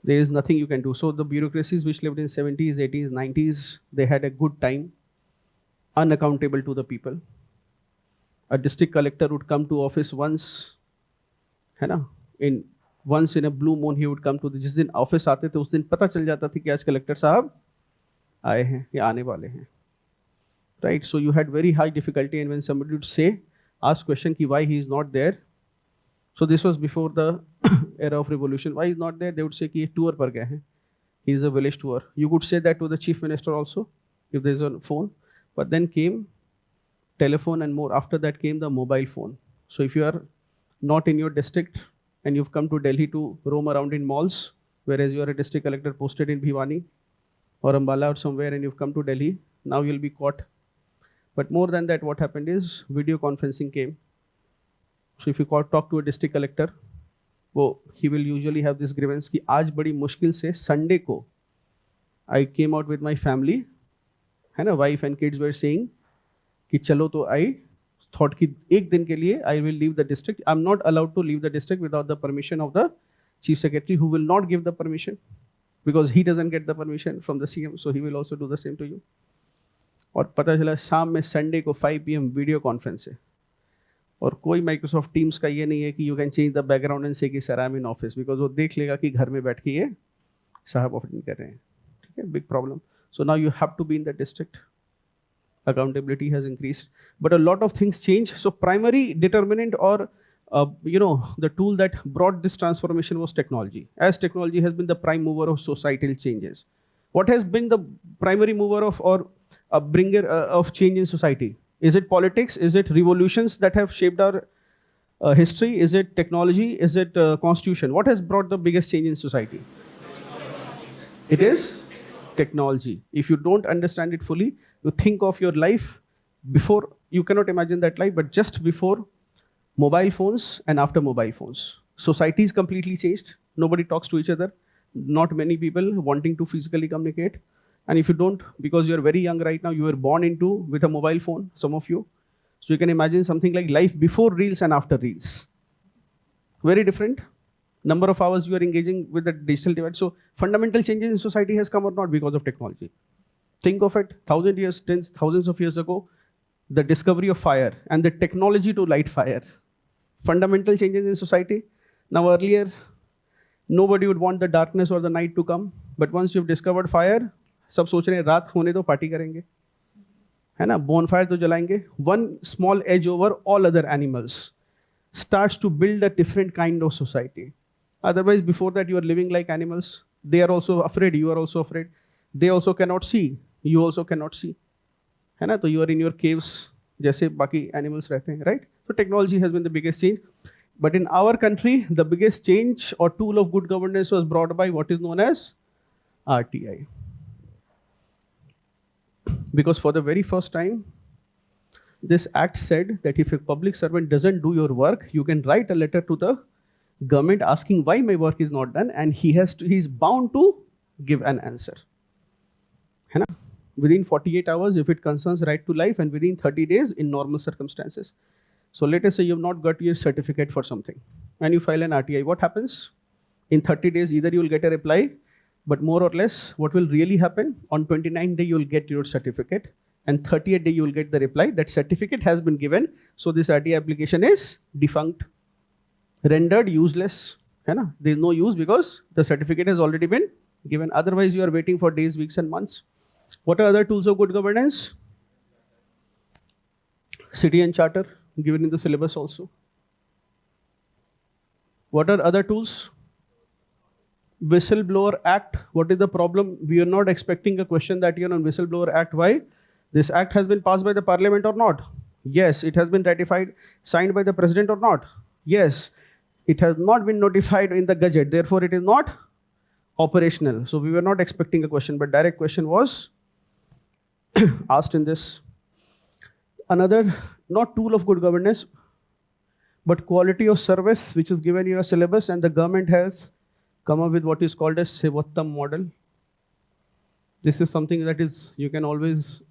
There is nothing you can do. So the bureaucracies which lived in 70s, 80s, 90s, they had a good time, unaccountable to the people. A district collector would come to office once, है ना? Once in a blue moon he would come to जिस दिन office आते थे उस दिन पता चल जाता था कि आज collector साहब आए हैं या आने वाले हैं. Right? So you had very high difficulty, and when somebody would say, ask question ki why he is not there. So this was before the era of revolution. Why he is not there? They would say कि tour पर गए हैं. He is a village tour. You could say that to the chief minister also, if there is a phone. But then came telephone, and more after that came the mobile phone. So if you are not in your district and you've come to Delhi to roam around in malls, whereas you are a district collector posted in Bhiwani or Ambala or somewhere, and you've come to Delhi, now you'll be caught. But more than that, what happened is video conferencing came. So if you talk to a district collector, he will usually have this grievance कि आज बड़ी मुश्किल से Sunday को I came out with my family, है ना, wife and kids were saying कि चलो तो I thought कि एक दिन के लिए I will leave the district. I'm not allowed to leave the district without the permission of the chief secretary, who will not give the permission because he doesn't get the permission from the CM, so he will also do the same to you. और पता चला शाम में Sunday को 5 PM video conference है, और कोई Microsoft teams का ये नहीं है कि you can change the background and से कि sir I am in office, because वो देख लेगा कि घर में बैठ के ये साहब अटेंड कर रहे हैं. ठीक है, big problem. So now you have to be in the district. Accountability has increased, but a lot of things change. So primary determinant or the tool that brought this transformation was technology. As technology has been the prime mover of societal changes. What has been the primary mover of or a bringer of change in society? Is it politics? Is it revolutions that have shaped our history? Is it technology? Is it constitution? What has brought the biggest change in society? It is technology. If you don't understand it fully, you think of your life before, you cannot imagine that life, but just before mobile phones and after mobile phones. Society is completely changed. Nobody talks to each other. Not many people wanting to physically communicate. And if you don't, because you're very young right now, you were born with a mobile phone, some of you. So you can imagine something like life before reels and after reels. Very different. Number of hours you are engaging with the digital device. So fundamental changes in society has come or not because of technology. Think of it, thousands of years ago, the discovery of fire and the technology to light fire. Fundamental changes in society. Now earlier, nobody would want the darkness or the night to come. But once you've discovered fire, सब सोच रहे हैं रात होने दो party करेंगे, है ना, bonfire तो जलाएंगे. One small edge over all other animals starts to build a different kind of society. Otherwise, before that, you are living like animals. They are also afraid. You are also afraid. They also cannot see. You also cannot see. है ना, तो you are in your caves जैसे बाकी animals रहते हैं, right? So technology has been the biggest change. But in our country, the biggest change or tool of good governance was brought by what is known as RTI. Because for the very first time, this act said that if a public servant doesn't do your work, you can write a letter to the government asking why my work is not done, and he's bound to give an answer. है ना? Within 48 hours if it concerns right to life, and within 30 days in normal circumstances. So let us say you have not got your certificate for something and you file an RTI. What happens? In 30 days, either you will get a reply, but more or less what will really happen, on 29th day you will get your certificate, and 30th day you will get the reply that certificate has been given, so this RTI application is defunct, rendered useless. है ना? There is no use because the certificate has already been given. Otherwise you are waiting for days, weeks and months. What are other tools of good governance? City and charter, given in the syllabus also. What are other tools? Whistleblower Act. What is the problem? We are not expecting a question that on Whistleblower Act. Why? This act has been passed by the parliament or not? Yes. It has been ratified, signed by the president or not? Yes. It has not been notified in the Gazette. Therefore, it is not operational. So we were not expecting a question, but direct question was asked in this. Another, not tool of good governance, but quality of service, which is given in your syllabus, and the government has come up with what is called a Sevattam model. This is something that is, you can always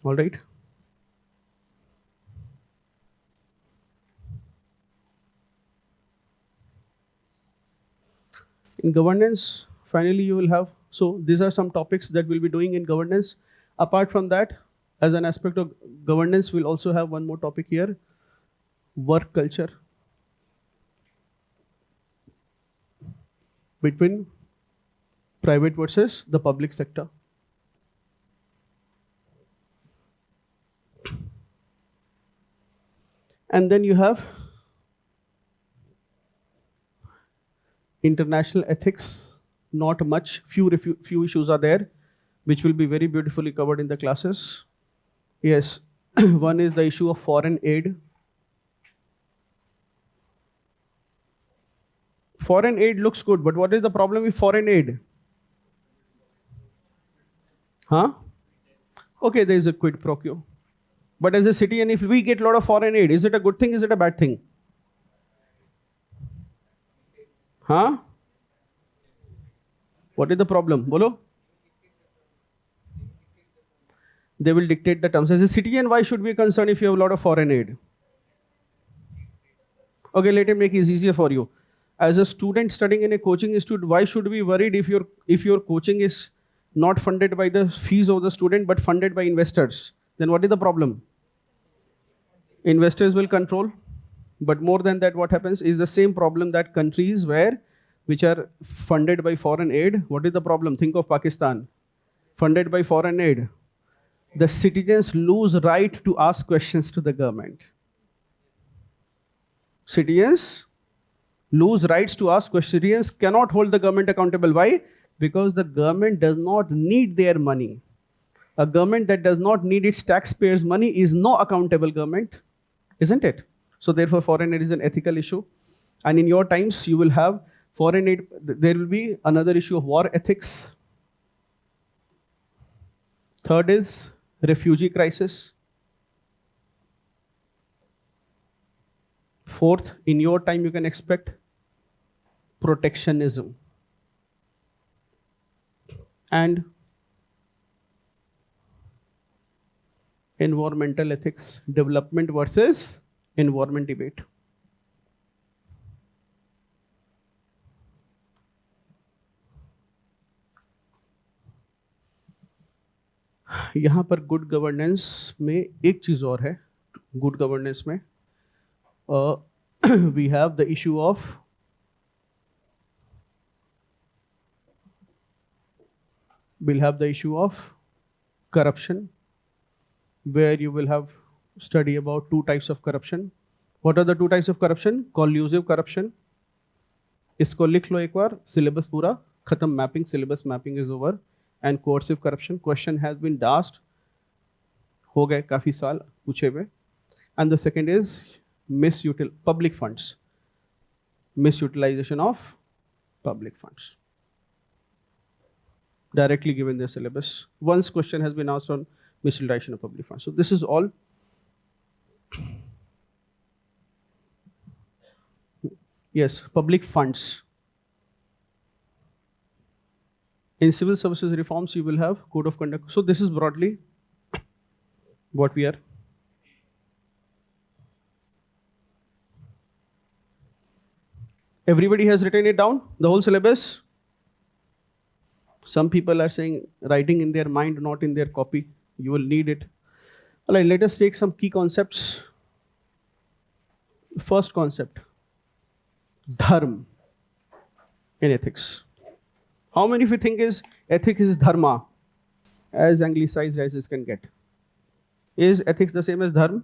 all right. In governance, finally you will have, so these are some topics that we'll be doing in governance. Apart from that, as an aspect of governance, we'll also have one more topic here, work culture between private versus the public sector. And then you have international ethics. Not much, few issues are there, which will be very beautifully covered in the classes. Yes, one is the issue of foreign aid. Foreign aid looks good, but what is the problem with foreign aid? Huh? Okay, there is a quid pro quo. But as a citizen, if we get a lot of foreign aid, is it a good thing? Is it a bad thing? Huh? What is the problem? Bolo? They will dictate the terms. As a citizen, why should we be concerned if you have a lot of foreign aid? Okay, let me make it easier for you. As a student studying in a coaching institute, why should we be worried if your coaching is not funded by the fees of the student but funded by investors? Then what is the problem? Investors will control. But more than that, what happens is the same problem that countries which are funded by foreign aid. What is the problem? Think of Pakistan. Funded by foreign aid. The citizens lose right to ask questions to the government. Citizens lose rights to ask questions. Citizens cannot hold the government accountable. Why? Because the government does not need their money. A government that does not need its taxpayers' money is no accountable government, isn't it? So therefore, foreign aid is an ethical issue. And in your times, you will have foreign aid. There will be another issue of war ethics. Third is refugee crisis. Fourth, in your time, you can expect protectionism. And environmental ethics, development versus environment debate. यहाँ पर good governance में एक चीज और है. Good governance में we have the issue of corruption, where you will have study about two types of corruption. What are the two types of corruption? Collusive corruption. इसको लिख लो एक बार, syllabus पूरा खत्म, mapping, syllabus mapping is over. And coercive corruption, question has been asked, हो गए काफी साल पूछे हुए. And the second is public funds, misutilization of public funds. Directly given their syllabus. Once question has been asked on misutilization of public funds. So this is all. Yes, public funds. In civil services reforms, you will have code of conduct. So this is broadly what we are. Everybody has written it down, the whole syllabus. Some people are saying writing in their mind, not in their copy. You will need it. All right, let us take some key concepts. First concept, dharma in ethics. How many of you think ethics is dharma? As anglicized as it can get. Is ethics the same as dharma?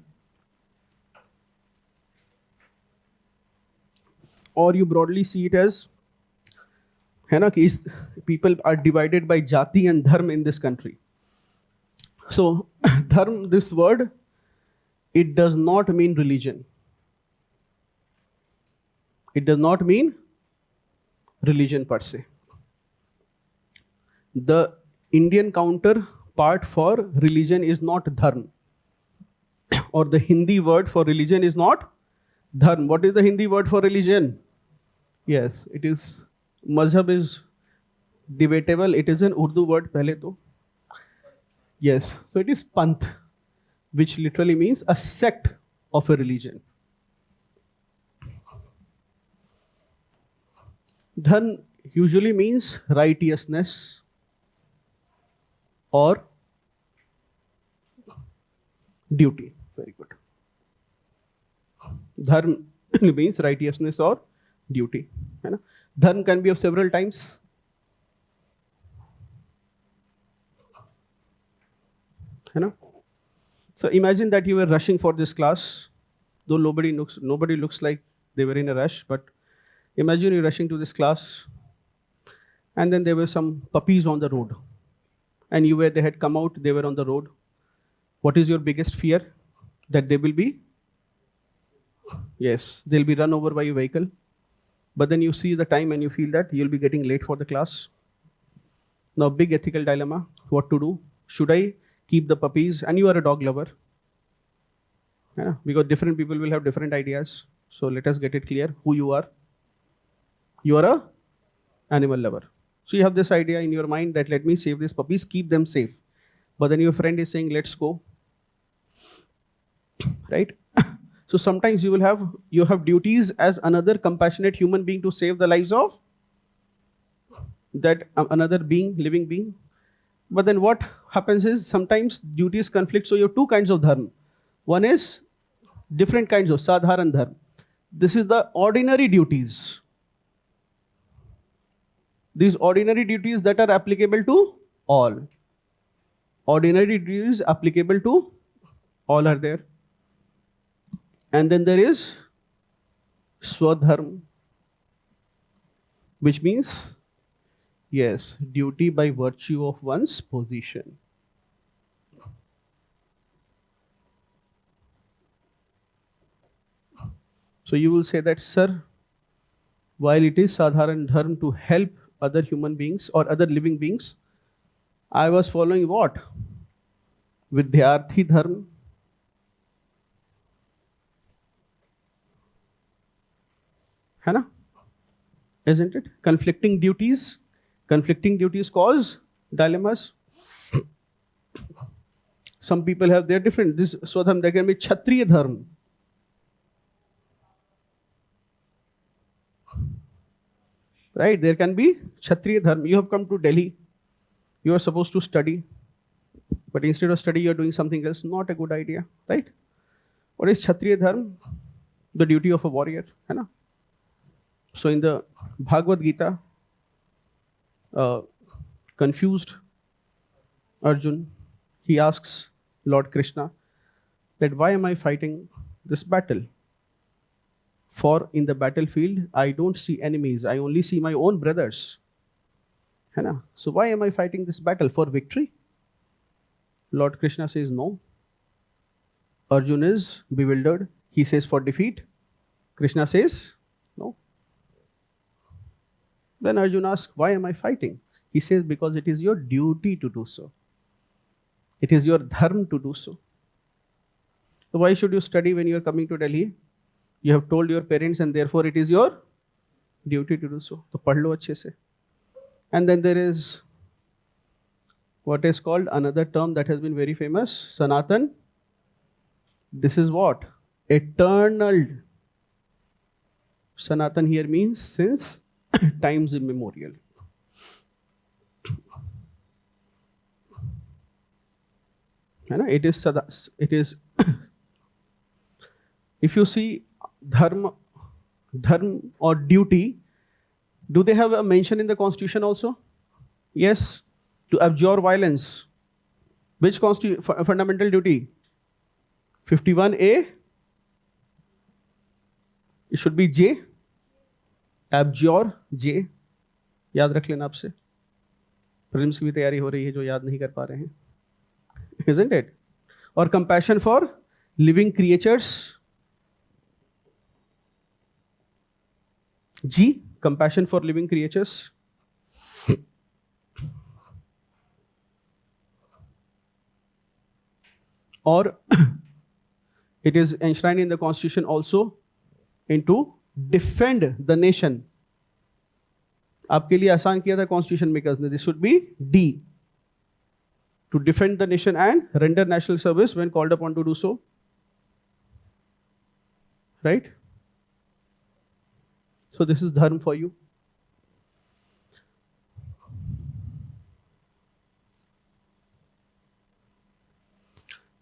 Or you broadly see it as, है ना, कि people are divided by jati and dharma in this country. So dharma, this word, it does not mean religion. It does not mean religion per se. The Indian counterpart for religion is not dharma, or the Hindi word for religion is not dharma. What is the Hindi word for religion? Yes, it is, mazhab is debatable. It is an Urdu word pehle to. Yes, so it is panth, which literally means a sect of a religion. Dharma usually means righteousness or duty. Very good. Dharma means righteousness or duty. है ना? Dharma can be of several types. है ना? So imagine that you were rushing for this class, though nobody looks like they were in a rush, but imagine you're rushing to this class, and then there were some puppies on the road, and they had come out, they were on the road. What is your biggest fear? That they will be, yes, they'll be run over by a vehicle. But then you see the time and you feel that you'll be getting late for the class. Now, big ethical dilemma, what to do? Should I keep the puppies? And you are a dog lover. Yeah, because different people will have different ideas. So let us get it clear who you are. You are a animal lover. So you have this idea in your mind that let me save these puppies, keep them safe. But then your friend is saying, let's go. Right? So sometimes you have duties as another compassionate human being to save the lives of that another being, living being. But then what happens is sometimes duties conflict. So you have two kinds of dharma. One is different kinds of sadharan dharma. This is the ordinary duties. These ordinary duties that are applicable to all. Ordinary duties applicable to all are there. And then there is swadharma, which means, yes, duty by virtue of one's position. So you will say that, sir, while it is sadharan dharma to help other human beings or other living beings, I was following what? Vidyarthi dharma. है ना? Isn't it? Conflicting duties cause dilemmas. Some people have their different. This swadharma, there can be kshatriya dharma. Right? There can be kshatriya dharma. You have come to Delhi. You are supposed to study. But instead of study, you are doing something else. Not a good idea. Right? What is kshatriya dharma? The duty of a warrior. है ना? So in the Bhagavad Gita, confused Arjun, he asks Lord Krishna that why am I fighting this battle? For in the battlefield, I don't see enemies. I only see my own brothers. है ना? So why am I fighting this battle? For victory? Lord Krishna says no. Arjun is bewildered. He says for defeat. Krishna says no. Then Arjun asks, why am I fighting? He says, because it is your duty to do so. It is your dharma to do so. So why should you study when you are coming to Delhi? You have told your parents and therefore it is your duty to do so. So padh lo achhe se. And then there is what is called another term that has been very famous, Sanatan. This is what? Eternal. Sanatan here means since times immemorial. It is if you see dharma or duty, do they have a mention in the constitution also? Yes, to abjure violence. Which fundamental duty? 51A, it should be J, abjure J, याद रख लेना आपसे, prelims की भी तैयारी हो रही है जो याद नहीं कर पा रहे हैं, isn't it? और compassion for living creatures, G, compassion for living creatures. Or it is enshrined in the constitution also into defend the nation. आपके लिए आसान किया था कॉन्स्टिट्यूशन मेकर्स ने. This should be D, to defend the nation and render national service when called upon to do so, right? So this is dharma for you.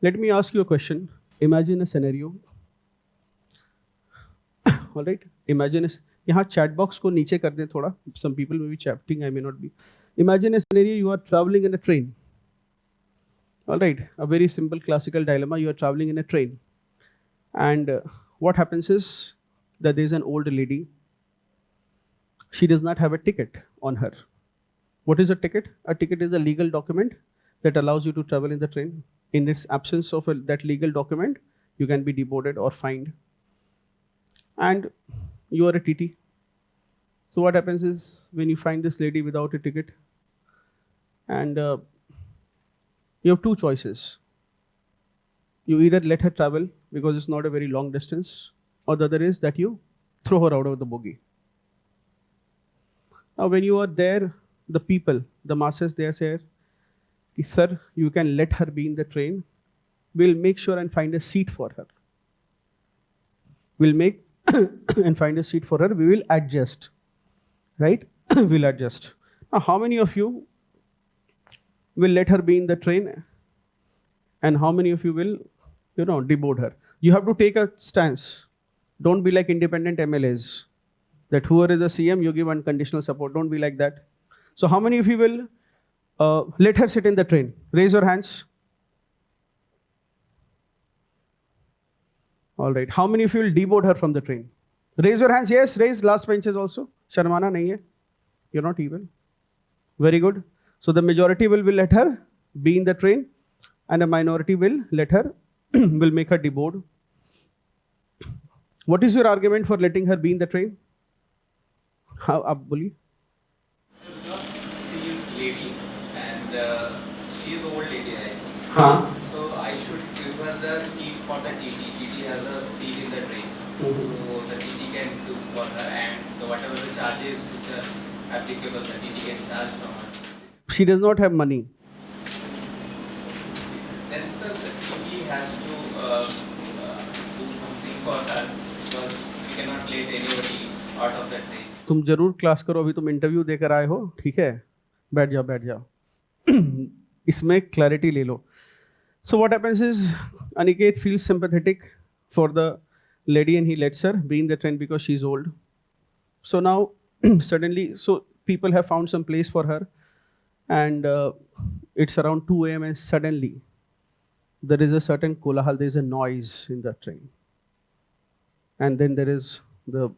Let me ask you a question. Imagine a scenario. All right. Imagine यहाँ chat box को नीचे कर दें थोड़ा. Some people may be chatting, I may not be. Imagine a scenario, you are traveling in a train. All right. A very simple classical dilemma. You are traveling in a train, and what happens is that there is an old lady. She does not have a ticket on her. What is a ticket? A ticket is a legal document that allows you to travel in the train. In its absence of that legal document, you can be deboarded or fined. And you are a TT. So what happens is, when you find this lady without a ticket, and you have two choices. You either let her travel because it's not a very long distance, or the other is that you throw her out of the bogie. Now when you are there, the people, the masses, they are saying, sir, you can let her be in the train. We'll make sure and find a seat for her. We'll make and find a seat for her. We will adjust, right? We'll adjust. Now, how many of you will let her be in the train, and how many of you will, deboard her? You have to take a stance. Don't be like independent MLAs, that whoever is a CM, you give unconditional support. Don't be like that. So how many of you will let her sit in the train? Raise your hands. All right. How many of you will deboard her from the train? Raise your hands. Yes, raise. Last benches also. Sharmana nahi hai. You're not evil. Very good. So the majority will let her be in the train, and a minority will let her, will make her deboard. What is your argument for letting her be in the train? How, ab boli? She is lady and she is old lady, right? हाँ. So I should give her the seat for the TT. TT has a seat in the train. So the TT can do for her, and whatever the charges which are applicable, the TT can charge from her. She does not have money. Then sir, the TT has to do something for her, because we cannot let anybody out of the train. तुम जरूर class करो, अभी तुम interview देकर आए हो, ठीक है? बैठ जाओ बैठ जाओ. इसमें क्लैरिटी ले लो. So what happens is, Aniket feels sympathetic for the lady and he lets her be in the train because she's old. So now suddenly, so people have found some place for her, and it's around 2 a.m. and suddenly there is a certain kolahal, there is a noise in the train, and then there is the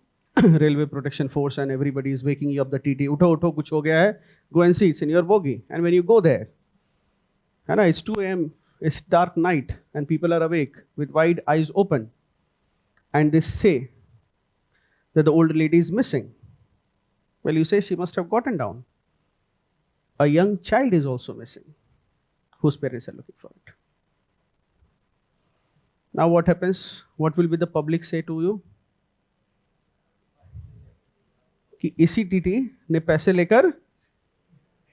railway protection force and everybody is waking you up, the TT, utho utho kuch ho gaya hai, go and see, it's in your bogie. And when you go there, and it's 2 a.m., it's dark night, and people are awake with wide eyes open, and they say that the old lady is missing. Well, you say she must have gotten down. A young child is also missing, whose parents are looking for it. Now what happens? What will be the public say to you? कि इसी TT ने पैसे लेकर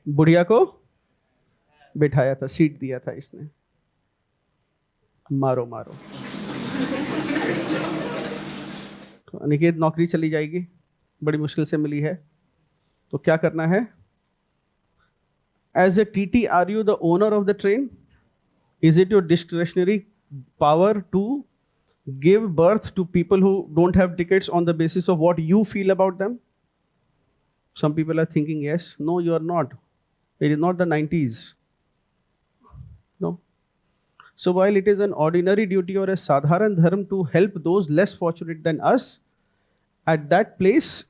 बुढ़िया को बिठाया था, seat दिया था इसने. मारो मारो. तो अनिकेत नौकरी चली जाएगी, बड़ी मुश्किल से मिली है, तो क्या करना है? As a TT, are you the owner of the train? Is it your discretionary power to give birth to people who don't have tickets on the basis of what you feel about them? Some people are thinking, yes. No, you are not. It is not the 90s. No. So while it is an ordinary duty or a sadharan dharma to help those less fortunate than us, at that place,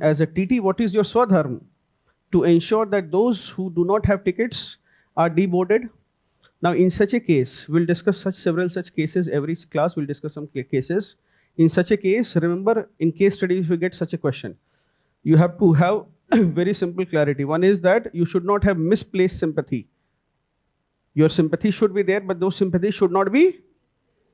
as a TT, what is your swadharma? To ensure that those who do not have tickets are deboarded. Now, in such a case, we'll discuss several such cases. Every class will discuss some cases. In such a case, remember, in case studies, if you get such a question, you have to have very simple clarity. One is that you should not have misplaced sympathy. Your sympathy should be there, but those sympathies should not be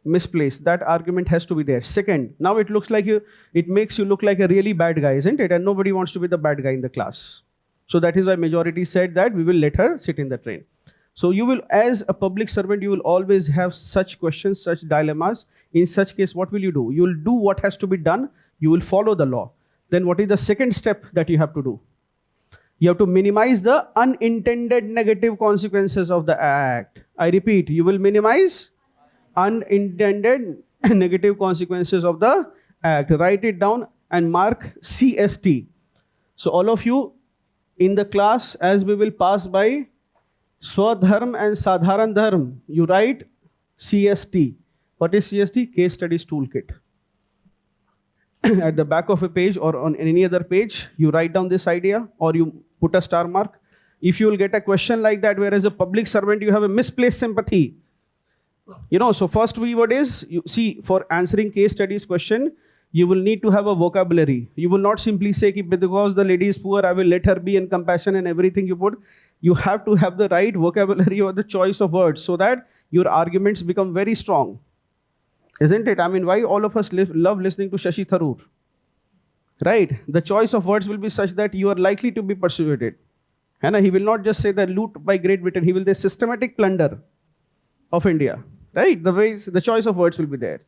misplaced. That argument has to be there. Second, now it looks like it makes you look like a really bad guy, isn't it? And nobody wants to be the bad guy in the class. So that is why majority said that we will let her sit in the train. So you will, as a public servant, you will always have such questions, such dilemmas. In such case, what will you do? You will do what has to be done. You will follow the law. Then what is the second step that you have to do? You have to minimize the unintended negative consequences of the act. I repeat, you will minimize unintended negative consequences of the act. Write it down and mark CST. So all of you in the class, as we will pass by Swadharm and Sadharan Dharm, you write CST. What is CST? Case Studies Toolkit. At the back of a page or on any other page, you write down this idea or you put a star mark. If you will get a question like that, whereas a public servant, you have a misplaced sympathy. So first keyword is, you see, for answering case studies question, you will need to have a vocabulary. You will not simply say, because the lady is poor, I will let her be, in compassion and everything you put. You have to have the right vocabulary or the choice of words so that your arguments become very strong. Isn't it? I mean, why all of us love listening to Shashi Tharoor? Right? The choice of words will be such that you are likely to be persuaded. And he will not just say the loot by Great Britain. He will say systematic plunder of India. Right? The choice of words will be there.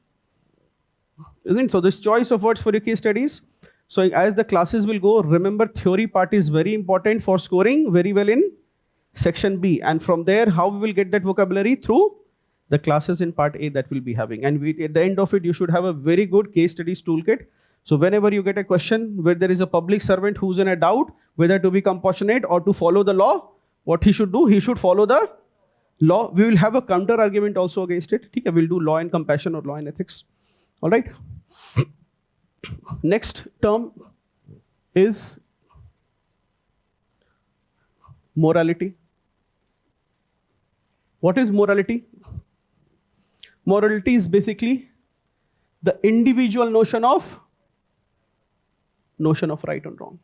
Isn't it? So this choice of words for your case studies. So as the classes will go, remember theory part is very important for scoring very well in section B. And from there, how we will get that vocabulary? Through the classes in part A that we'll be having. And at the end of it, you should have a very good case studies toolkit. So whenever you get a question where there is a public servant who's in a doubt whether to be compassionate or to follow the law, what he should do? He should follow the law. We will have a counter argument also against it. Okay, we'll do law and compassion or law and ethics. All right. Next term is morality. What is morality? Morality is basically the individual notion of right and wrong.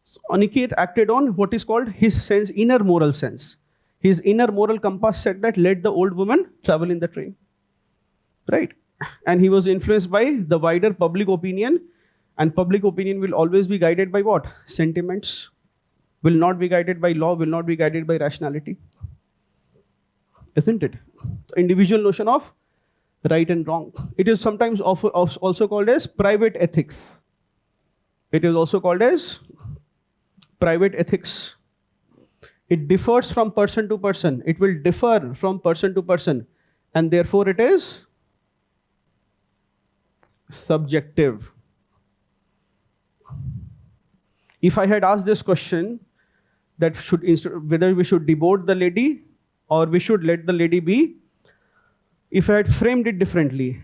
So Aniket acted on what is called his sense, inner moral sense. His inner moral compass said that let the old woman travel in the train. Right? And he was influenced by the wider public opinion, and public opinion will always be guided by what? Sentiments. Will not be guided by law, will not be guided by rationality. Isn't it? The individual notion of right and wrong. It is sometimes also called as private ethics. It is also called as private ethics. It differs from person to person. It will differ from person to person. And therefore it is subjective. If I had asked this question, that whether we should deboard the lady or we should let the lady be, if I had framed it differently.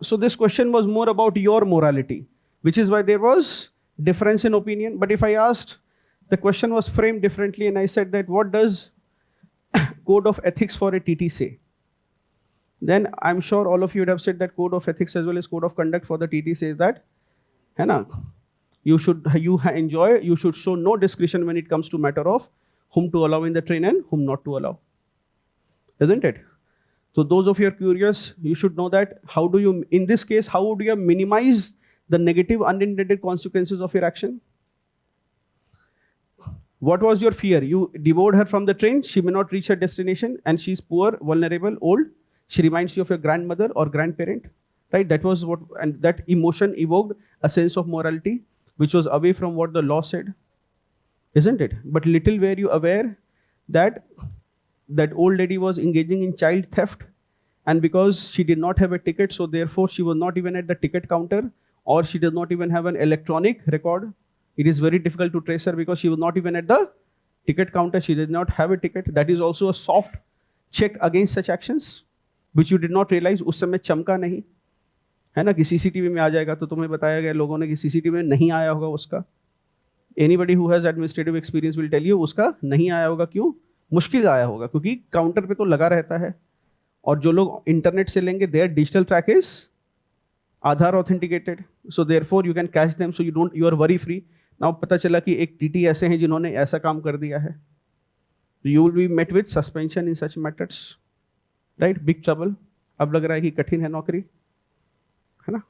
So this question was more about your morality, which is why there was difference in opinion. But if I asked, the question was framed differently and I said that what does code of ethics for a TT say? Then I'm sure all of you would have said that code of ethics as well as code of conduct for the TT says that, you should show no discretion when it comes to matter of whom to allow in the train and whom not to allow. Isn't it? So those of you are curious, you should know that in this case, how would you minimize the negative unintended consequences of your action? What was your fear? You deboard her from the train, she may not reach her destination, and she's poor, vulnerable, old. She reminds you of your grandmother or grandparent, right? That was what, and that emotion evoked a sense of morality, which was away from what the law said, isn't it? But little were you aware that that old lady was engaging in child theft, and because she did not have a ticket, so therefore she was not even at the ticket counter, or she does not even have an electronic record. It is very difficult to trace her because she was not even at the ticket counter, she did not have a ticket. That is also a soft check against such actions which you did not realize. उस समय चमका नहीं है ना कि CCTV में आ जाएगा, तो तुम्हें बताया गया लोगों ने कि सीसीटीवी में नहीं आया होगा उसका. Anybody who has administrative experience will tell you उसका नहीं आया होगा. क्यों? मुश्किल आया होगा क्योंकि काउंटर पे तो लगा रहता है, और जो लोग इंटरनेट से लेंगे their digital track is Aadhaar authenticated, so therefore you can catch them, so you are worry free. Now पता चला कि एक टीटी ऐसे हैं जिन्होंने ऐसा काम कर दिया है, you will be met with suspension in such matters, right? Big trouble. अब लग रहा है कि कठिन है नौकरी, है ना?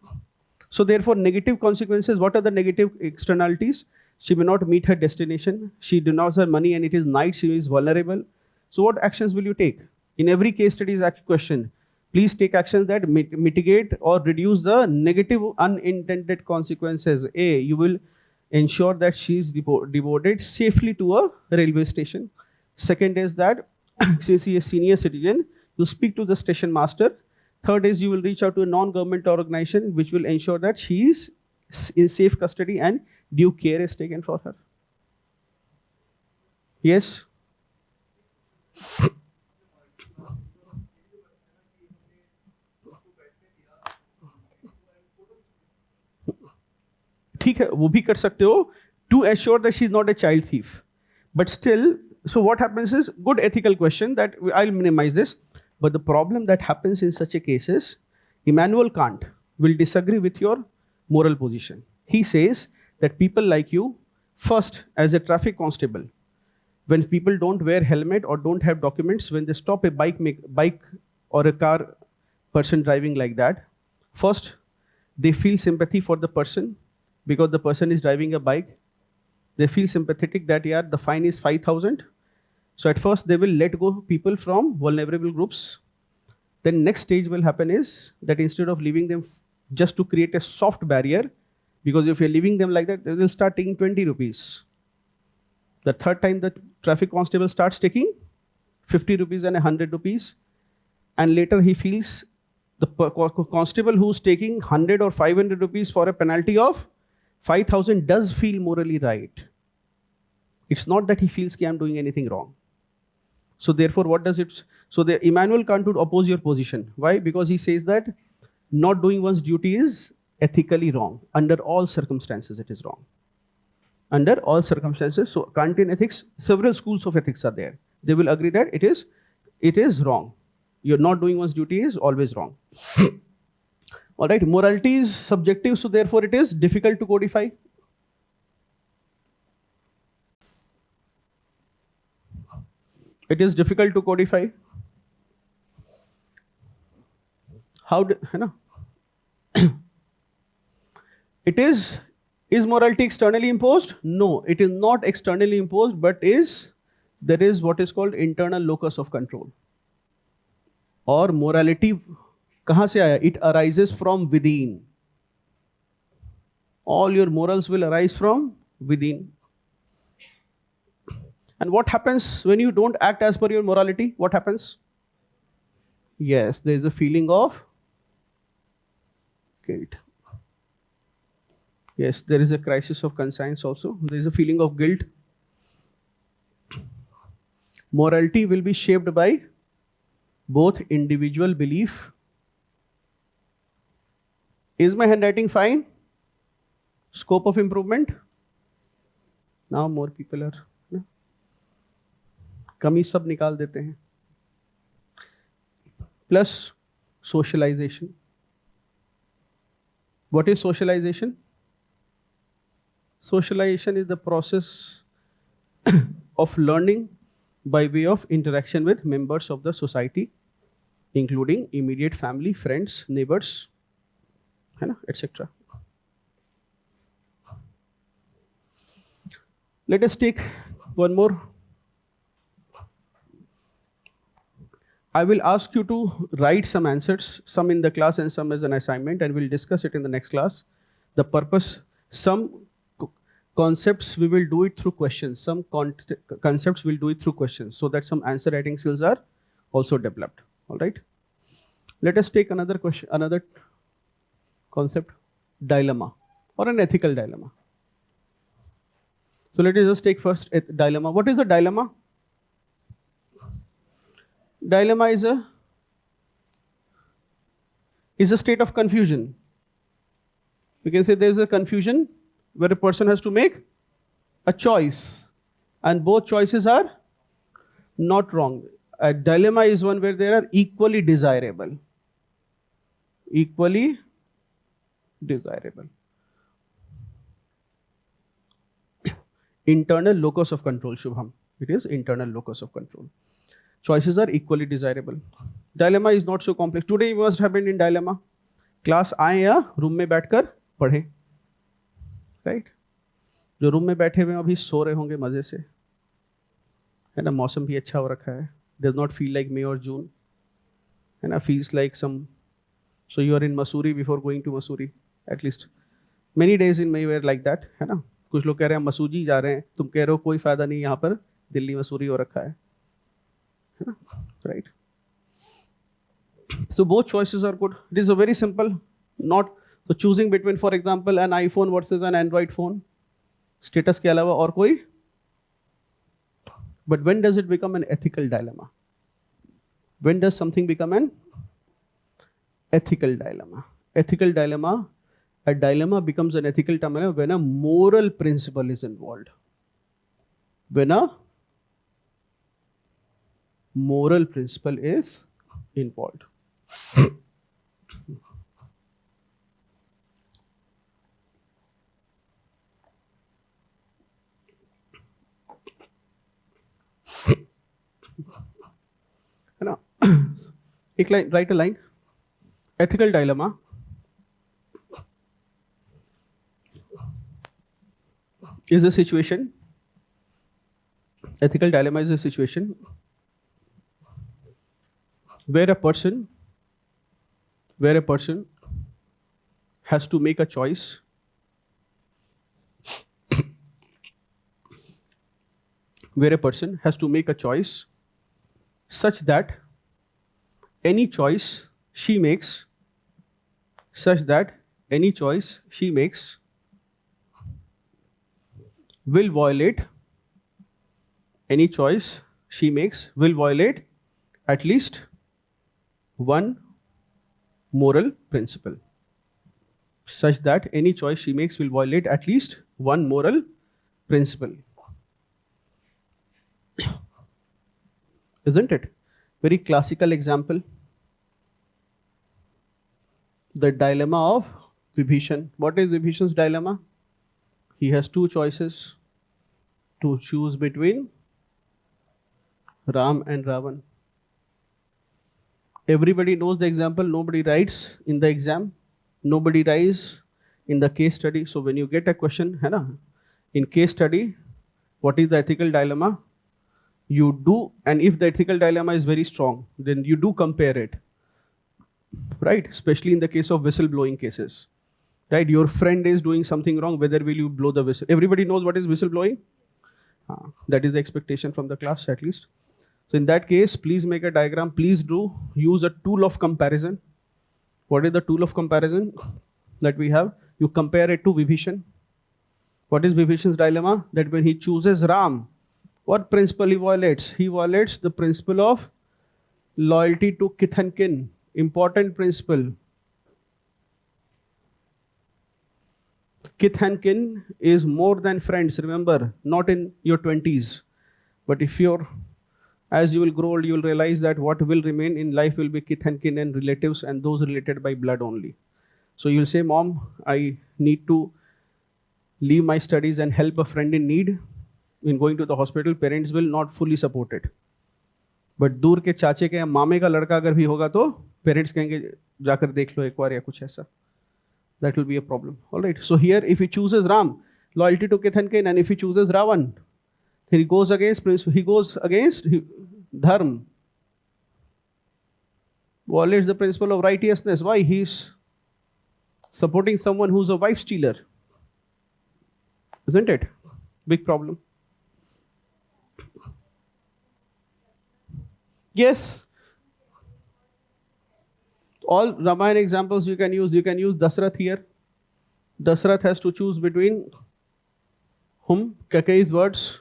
So therefore negative consequences, what are the negative externalities? She may not meet her destination, she did not have money and it is night, she is vulnerable. So what actions will you take? In every case study is asked question, please take actions that mitigate or reduce the negative unintended consequences. A, you will ensure that she is deported safely to a railway station. Second is that since he is senior citizen, you speak to the station master. Third is you will reach out to a non-government organization which will ensure that she is in safe custody and due care is taken for her. Yes? ठीक है, वो भी कर सकते हो to assure that she is not a child thief. But still, so what happens is, good ethical question that I'll minimize this. But the problem that happens in such a case is, Immanuel Kant will disagree with your moral position. He says that people like you, first as a traffic constable, when people don't wear helmet or don't have documents, when they stop a bike or a car person driving like that, first they feel sympathy for the person because the person is driving a bike. They feel sympathetic that yeah, the fine is 5,000. So at first they will let go people from vulnerable groups. Then next stage will happen is that instead of leaving them just to create a soft barrier, because if you're leaving them like that, they will start taking 20 rupees. The third time the traffic constable starts taking 50 rupees and 100 rupees. And later he feels the constable who's taking 100 or 500 rupees for a penalty of 5,000 does feel morally right. It's not that he feels that I'm doing anything wrong. So therefore, what does it? So the Immanuel Kant would oppose your position. Why? Because he says that not doing one's duty is ethically wrong. Under all circumstances, it is wrong. Under all circumstances. So Kantian ethics, several schools of ethics are there. They will agree that it is wrong. You're not doing one's duty is always wrong. All right, morality is subjective, so therefore it is difficult to codify. It is difficult to codify. How do, है ना? It is morality externally imposed? No, it is not externally imposed, but there is what is called internal locus of control. और morality कहाँ से आया? It arises from within. All your morals will arise from within. And what happens when you don't act as per your morality? What happens? Yes, there is a feeling of guilt. Yes, there is a crisis of conscience also. There is a feeling of guilt. Morality will be shaped by both individual belief. Is my handwriting fine? Scope of improvement? Now more people are. कमी सब निकाल देते हैं. Plus socialization. What is socialization? Socialization is the process of learning by way of interaction with members of the society, including immediate family, friends, neighbors, etc. Let us take one more. I will ask you to write some answers, some in the class and some as an assignment, and we'll discuss it in the next class. The purpose, some concepts we will do it through questions, some concepts we'll do it through questions, so that some answer writing skills are also developed. All right. Let us take another question, another concept, dilemma or an ethical dilemma. So let us just take first a dilemma. What is a dilemma? Dilemma is a state of confusion. We can say there is a confusion where a person has to make a choice, and both choices are not wrong. A dilemma is one where they are equally desirable. Equally desirable. Internal locus of control, Shubham. It is internal locus of control. Choices are equally desirable. Dilemma is not so complex. Today you must have been in dilemma. Class आए या room में बैठकर पढ़े, right? जो room में बैठे हुए अभी सो रहे होंगे मजे से, है ना? मौसम भी अच्छा हो रखा है. Does not feel like May or June, है ना? Feels like some. So you are in Mussoorie before going to Mussoorie. At least many days in May were like that, है ना? कुछ लोग कह रहे हैं मसूरी जा रहे हैं, तुम कह रहे हो कोई फायदा नहीं, यहाँ पर दिल्ली मसूरी हो रखा है ना? Right? So both choices are good. It is a very simple, not so choosing between, for example, an iPhone versus an Android phone. Status के अलावा और कोई? But when does it become an ethical dilemma? When does something become an ethical dilemma? Ethical dilemma. A dilemma becomes an ethical dilemma when a moral principle is involved. When a moral principle is involved. Now, write a line. Ethical dilemma is a situation. Ethical dilemma is a situation where a person has to make a choice such that any choice she makes will violate at least one moral principle. Such that any choice she makes will violate at least one moral principle. Isn't it? Very classical example. The dilemma of Vibhishan. What is Vibhishan's dilemma? He has two choices to choose between Ram and Ravan. Everybody knows the example. Nobody writes in the exam. Nobody writes in the case study. So when you get a question, है ना, in case study, what is the ethical dilemma? You do, and if the ethical dilemma is very strong, then you do compare it, right? Especially in the case of whistleblowing cases, right? Your friend is doing something wrong. Whether will you blow the whistle? Everybody knows what is whistleblowing. That is the expectation from the class, at least. So in that case, please make a diagram. Please do use a tool of comparison. What is the tool of comparison that we have? You compare it to Vibhishan. What is Vibhishan's dilemma? That when he chooses Ram, what principle he violates? He violates the principle of loyalty to kith and kin. Important principle. Kith and kin is more than friends. Remember, not in your 20s. But if you're, as you will grow old, you will realize that what will remain in life will be kith and kin and relatives, and those related by blood only. So you'll say, Mom, I need to leave my studies and help a friend in need. In going to the hospital, parents will not fully support it. But दूर के चाचे के या मामे का लड़का अगर भी होगा तो parents कहेंगे जाकर देख लो एक बार या कुछ ऐसा. That will be a problem. All right. So here, if he chooses Ram, loyalty to kith and kin, and if he chooses Ravan, then he goes against dharma, violates the principle of righteousness. Why? He's supporting someone who's a wife stealer. Isn't it? Big problem. Yes. All Ramayana examples you can use. You can use Dasrath here. Dasrath has to choose between whom? Kakei's words.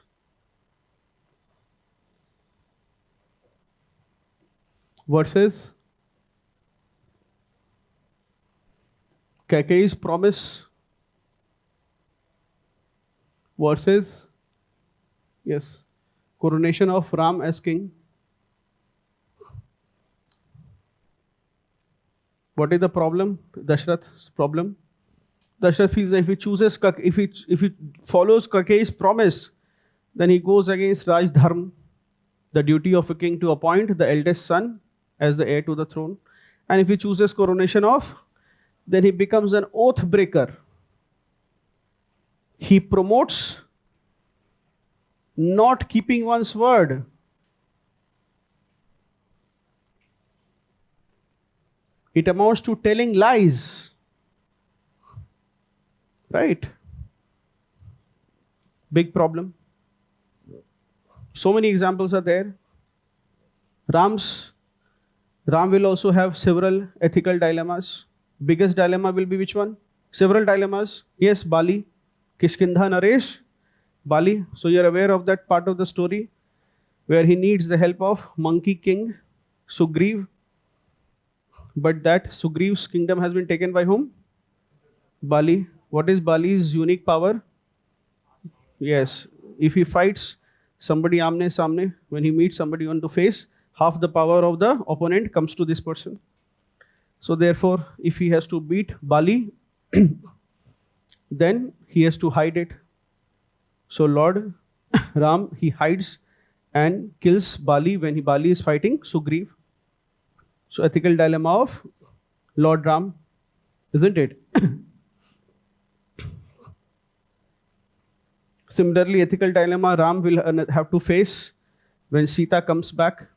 Versus Kakei's promise. Versus, yes, coronation of Ram as king. What is the problem? Dashrath's problem. Dashrath feels that if he chooses, if he follows Kakei's promise, then he goes against Raj Dharma, the duty of a king to appoint the eldest son as the heir to the throne. And if he chooses coronation of, then he becomes an oath breaker. He promotes not keeping one's word. It amounts to telling lies. Right? Big problem. So many examples are there. Ram will also have several ethical dilemmas. Biggest dilemma will be which one? Several dilemmas. Yes, Bali. Kishkindha Naresh. Bali. So you're aware of that part of the story where he needs the help of Monkey King Sugriv. But that Sugriv's kingdom has been taken by whom? Bali. What is Bali's unique power? Yes. If he fights somebody amne samne, when he meets somebody on the face, half the power of the opponent comes to this person. So therefore, if he has to beat Bali, then he has to hide it. So Lord Ram, he hides and kills Bali when Bali is fighting Sugriv. So ethical dilemma of Lord Ram, isn't it? Similarly, ethical dilemma Ram will have to face when Sita comes back.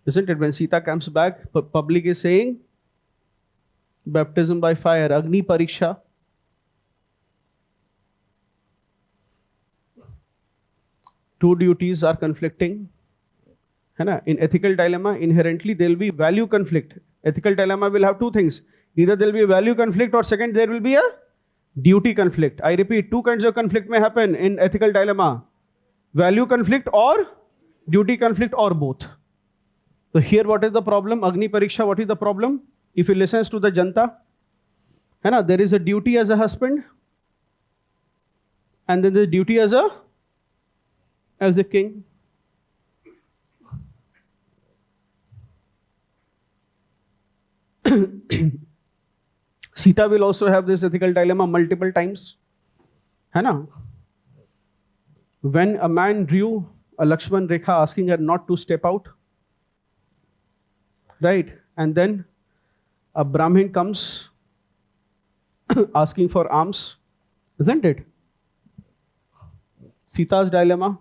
Isn't it? When Sita comes back, public is saying, baptism by fire, Agni Pariksha. Two duties are conflicting. In ethical dilemma, inherently there will be value conflict. Ethical dilemma will have two things. Either there will be a value conflict or second, there will be a duty conflict. I repeat, two kinds of conflict may happen in ethical dilemma. Value conflict or duty conflict or both. So here what is the problem? Agni Pariksha, what is the problem? If he listens to the Janta, there is a duty as a husband and then the duty as a king. Sita will also have this ethical dilemma multiple times. When a man drew a Lakshman Rekha asking her not to step out, right? And then a Brahmin comes asking for alms, isn't it? Sita's dilemma.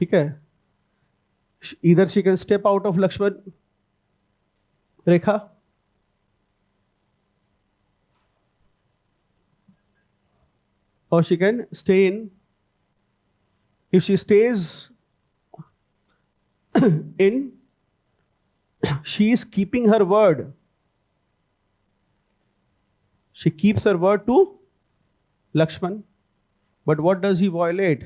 Okay. Either she can step out of Lakshman Rekha, or she can stay in. If she stays in, she is keeping her word. She keeps her word to Lakshman. But what does he violate?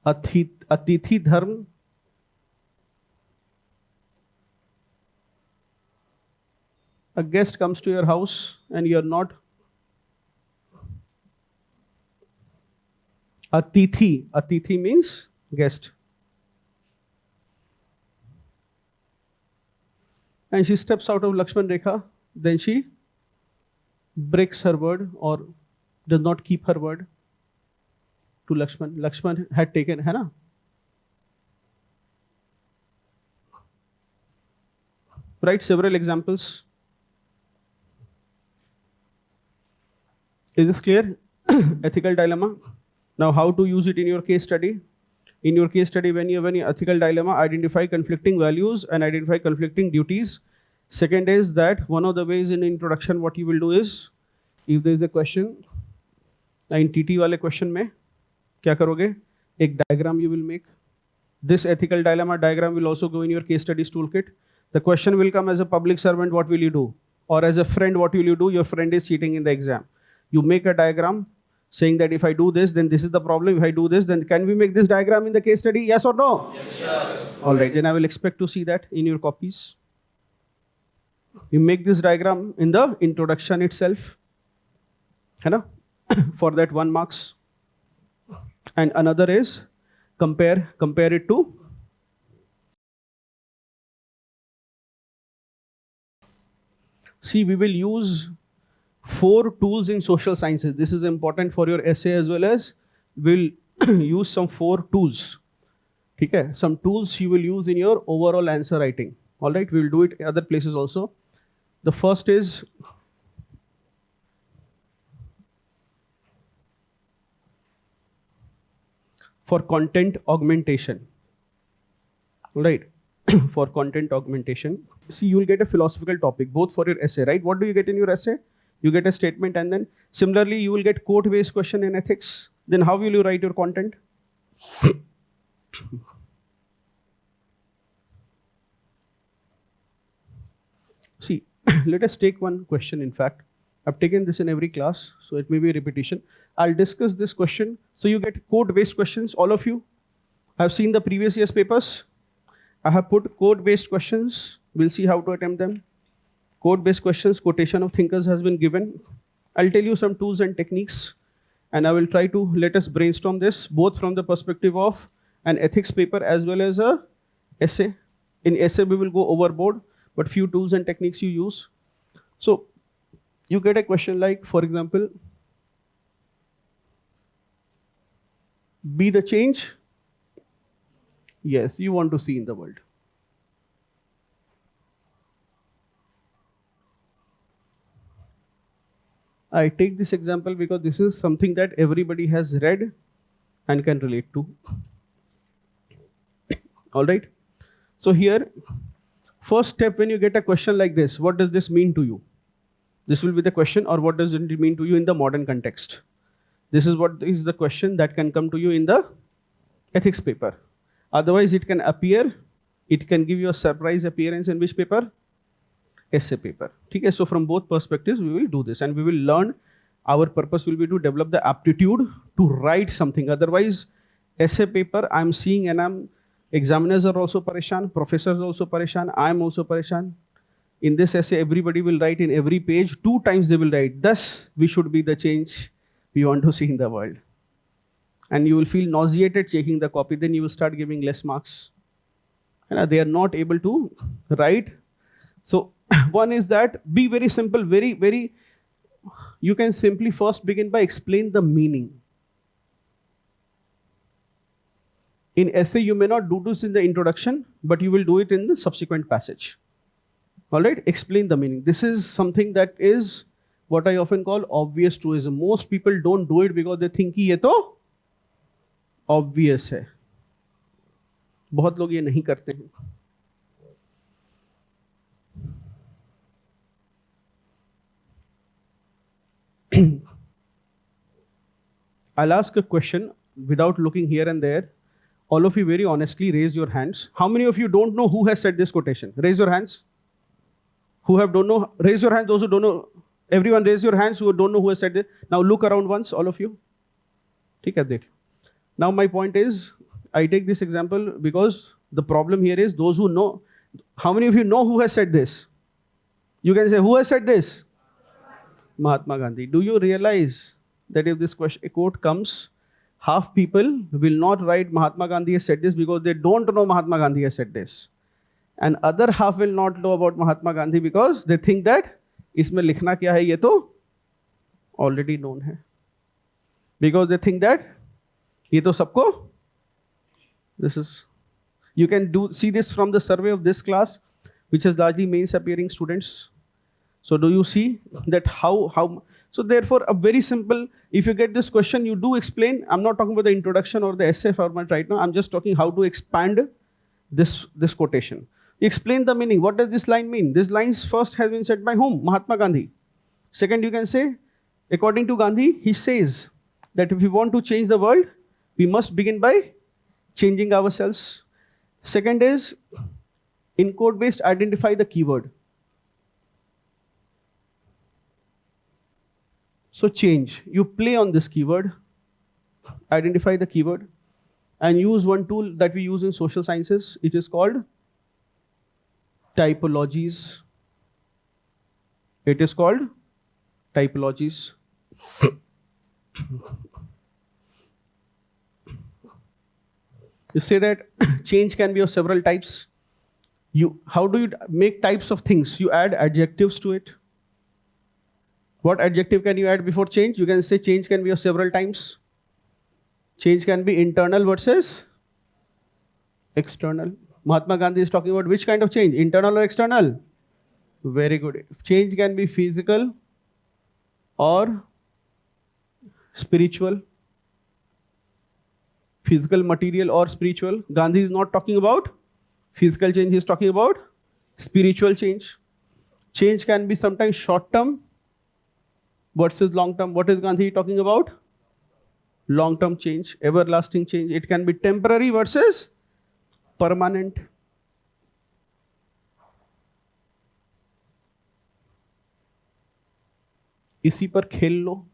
Atithi dharma. A guest comes to your house and you're not. Atithi. Atithi means guest. And she steps out of Lakshman Rekha, then she breaks her word or does not keep her word to Lakshman. Lakshman had taken, Right, several examples. Is this clear? Ethical dilemma. Now, how to use it in your case study? In your case study, when you have any ethical dilemma, identify conflicting values and identify conflicting duties. Second is that one of the ways in introduction, what you will do is, if there is a question, in TT wale question mein, kya karoge? Ek diagram you will make. This ethical dilemma diagram will also go in your case studies toolkit. The question will come as a public servant, what will you do? Or as a friend, what will you do? Your friend is cheating in the exam. You make a diagram saying that if I do this, then this is the problem. If I do this, then can we make this diagram in the case study? Yes or no? Yes, sir. All right, then I will expect to see that in your copies. You make this diagram in the introduction itself, for that 1 marks. And another is compare it to see, we will use 4 tools in social sciences. This is important for your essay as well as we'll use some 4 tools. Okay? Some tools you will use in your overall answer writing. All right, we will do it in other places also. The first is for content augmentation. All right, for content augmentation. See, you will get a philosophical topic both for your essay, right? What do you get in your essay? You get a statement, and then similarly you will get quote-based question in ethics. Then how will you write your content? See, let us take one question. In fact, I've taken this in every class, so it may be a repetition. I'll discuss this question. So you get quote-based questions, all of you. I've seen the previous year's papers. I have put quote-based questions. We'll see how to attempt them. Quote-based questions, quotation of thinkers has been given. I'll tell you some tools and techniques, and I will try to let us brainstorm this, both from the perspective of an ethics paper as well as a essay. In essay, we will go overboard, but few tools and techniques you use. So you get a question like, for example, be the change. Yes, you want to see in the world. I take this example because this is something that everybody has read and can relate to. All right. So here, first step, when you get a question like this, what does this mean to you? This will be the question, or what does it mean to you in the modern context? This is what is the question that can come to you in the ethics paper. Otherwise, it can appear, it can give you a surprise appearance in which paper? Essay paper. Okay, so from both perspectives, we will do this and we will learn. Our purpose will be to develop the aptitude to write something. Otherwise, essay paper, I'm seeing, and examiners are also pareshan, professors are also pareshan, I am also pareshan. In this essay, everybody will write in every page, 2 times they will write, thus we should be the change we want to see in the world. And you will feel nauseated checking the copy, then you will start giving less marks. And they are not able to write. So one is that, be very simple, very, you can simply first begin by explain the meaning. In essay, you may not do this in the introduction, but you will do it in the subsequent passage. All right, explain the meaning. This is something that is what I often call obvious truism. Most people don't do it because they think कि ये तो obvious है. बहुत लोग ये नहीं करते हैं. I'll ask a question without looking here and there. All of you very honestly raise your hands. How many of you don't know who has said this quotation? Raise your hands. Who don't know? Raise your hands. Those who don't know. Everyone raise your hands who don't know who has said this. Now look around once, all of you. ठीक है, देख. Now my point is, I take this example because the problem here is those who know. How many of you know who has said this? You can say, who has said this? Mahatma Gandhi. Do you realize that if this quote comes, half people will not write Mahatma Gandhi has said this because they don't know Mahatma Gandhi has said this. And other half will not know about Mahatma Gandhi because they think that इसमें लिखना क्या है ये तो already known है. Because they think that ये तो सबको, this is, you can see this from the survey of this class, which is largely mains appearing students. So do you see that how, so therefore a very simple, if you get this question, you do explain. I'm not talking about the introduction or the essay format right now. I'm just talking how to expand this quotation. You explain the meaning. What does this line mean? This lines first has been said by whom? Mahatma Gandhi. Second, you can say, according to Gandhi, he says that if we want to change the world, we must begin by changing ourselves. Second is, in code-based, identify the keyword. So change, you play on this keyword, identify the keyword, and use one tool that we use in social sciences. It is called typologies. It is called typologies. You say that change can be of several types. How do you make types of things? You add adjectives to it. What adjective can you add before change? You can say change can be of several types. Change can be internal versus external. Mahatma Gandhi is talking about which kind of change? Internal or external? Very good. Change can be physical or spiritual. Physical, material, or spiritual. Gandhi is not talking about physical change, he is talking about spiritual change. Change can be sometimes short term versus long term. What is Gandhi talking about? Long term change, everlasting change. It can be temporary versus permanent. इसी पर खेल लो,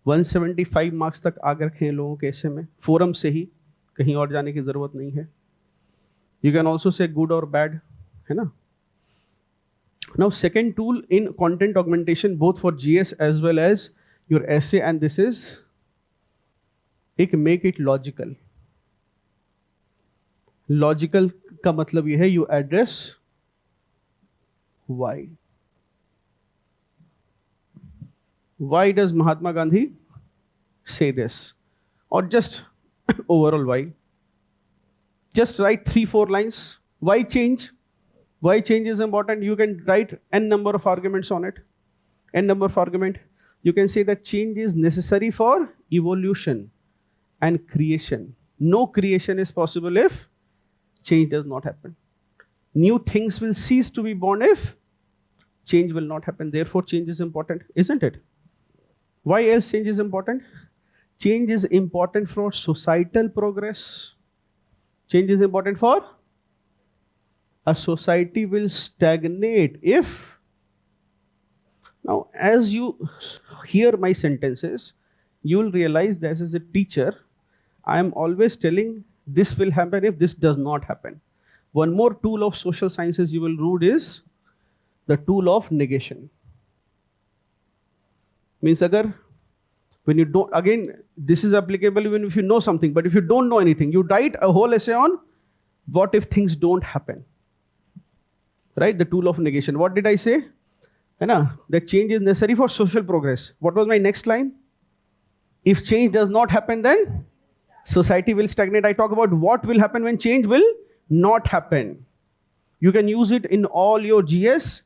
175 marks तक आ गए हैं लोगों के ऐसे में, फोरम से ही, कहीं और जाने की जरूरत नहीं है. You can also say good or bad, है ना? Now second tool in content augmentation both for GS as well as your essay, and this is एक make it logical. Logical का मतलब ये है you address why. Why does Mahatma Gandhi say this? Or just overall why? Just write 3-4 lines. Why change? Why change is important? You can write n number of arguments on it. N number of argument. You can say that change is necessary for evolution and creation. No creation is possible if change does not happen. New things will cease to be born if change will not happen. Therefore, change is important, isn't it? Why else change is important? Change is important for societal progress. Change is important for a society will stagnate if. Now, as you hear my sentences, you will realize that as a teacher, I am always telling this will happen if this does not happen. One more tool of social sciences you will read is the tool of negation. Means when you don't, again, this is applicable even if you know something, but if you don't know anything, you write a whole essay on what if things don't happen. Right? The tool of negation. What did I say? That change is necessary for social progress. What was my next line? If change does not happen, then society will stagnate. I talk about what will happen when change will not happen. You can use it in all your GS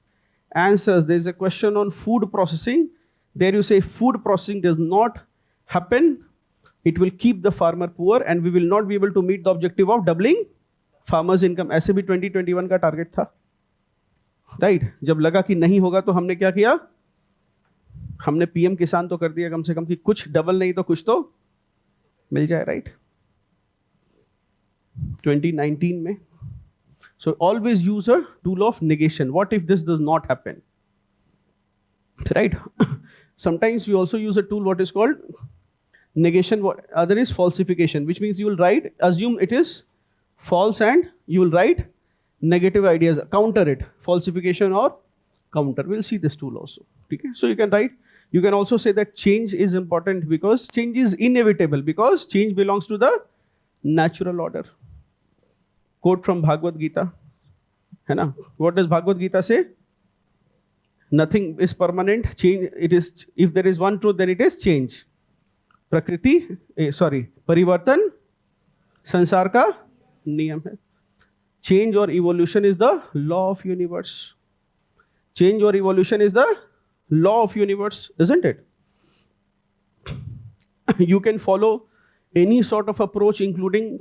answers. There is a question on food processing. There you say food processing does not happen. It will keep the farmer poor and we will not be able to meet the objective of doubling farmers income. ऐसे भी 2021 का target था. Right जब लगा कि नहीं होगा तो हमने क्या किया? हमने पीएम किसान तो कर दिया कम से कम कि कुछ डबल नहीं तो कुछ तो मिल जाए. राइट 2019 में. So always use a tool of negation. What if this does not happen? Right? Sometimes we also use a tool what is called negation. Other is falsification, which means you will write, assume it is false and you will write negative ideas, counter it, falsification or counter. We'll see this tool also. Okay? So you can write, you can also say that change is important because change is inevitable because change belongs to the natural order. Quote from Bhagavad Gita. What does Bhagavad Gita say? Nothing is permanent. Change, it is, if there is one truth, then it is change. Parivartan संसार का नियम है. Change or evolution is the law of universe. Change or evolution is the law of universe, isn't it? You can follow any sort of approach, including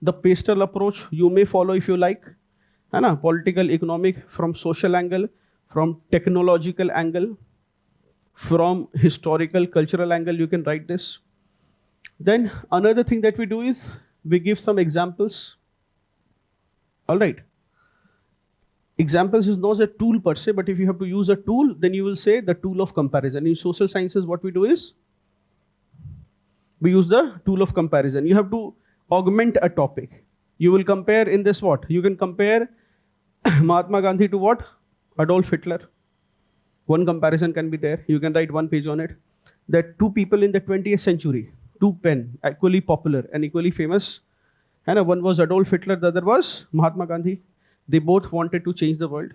the pastel approach. You may follow if you like. Political, economic, from social angle, from technological angle, from historical, cultural angle, you can write this. Then another thing that we do is we give some examples. All right. Examples is not a tool per se, but if you have to use a tool, then you will say the tool of comparison. In social sciences, what we do is we use the tool of comparison. You have to augment a topic. You will compare in this what? You can compare Mahatma Gandhi to what? Adolf Hitler. One comparison can be there. You can write one page on it. That two people in the 20th century, two pen, equally popular and equally famous. And one was Adolf Hitler, the other was Mahatma Gandhi. They both wanted to change the world.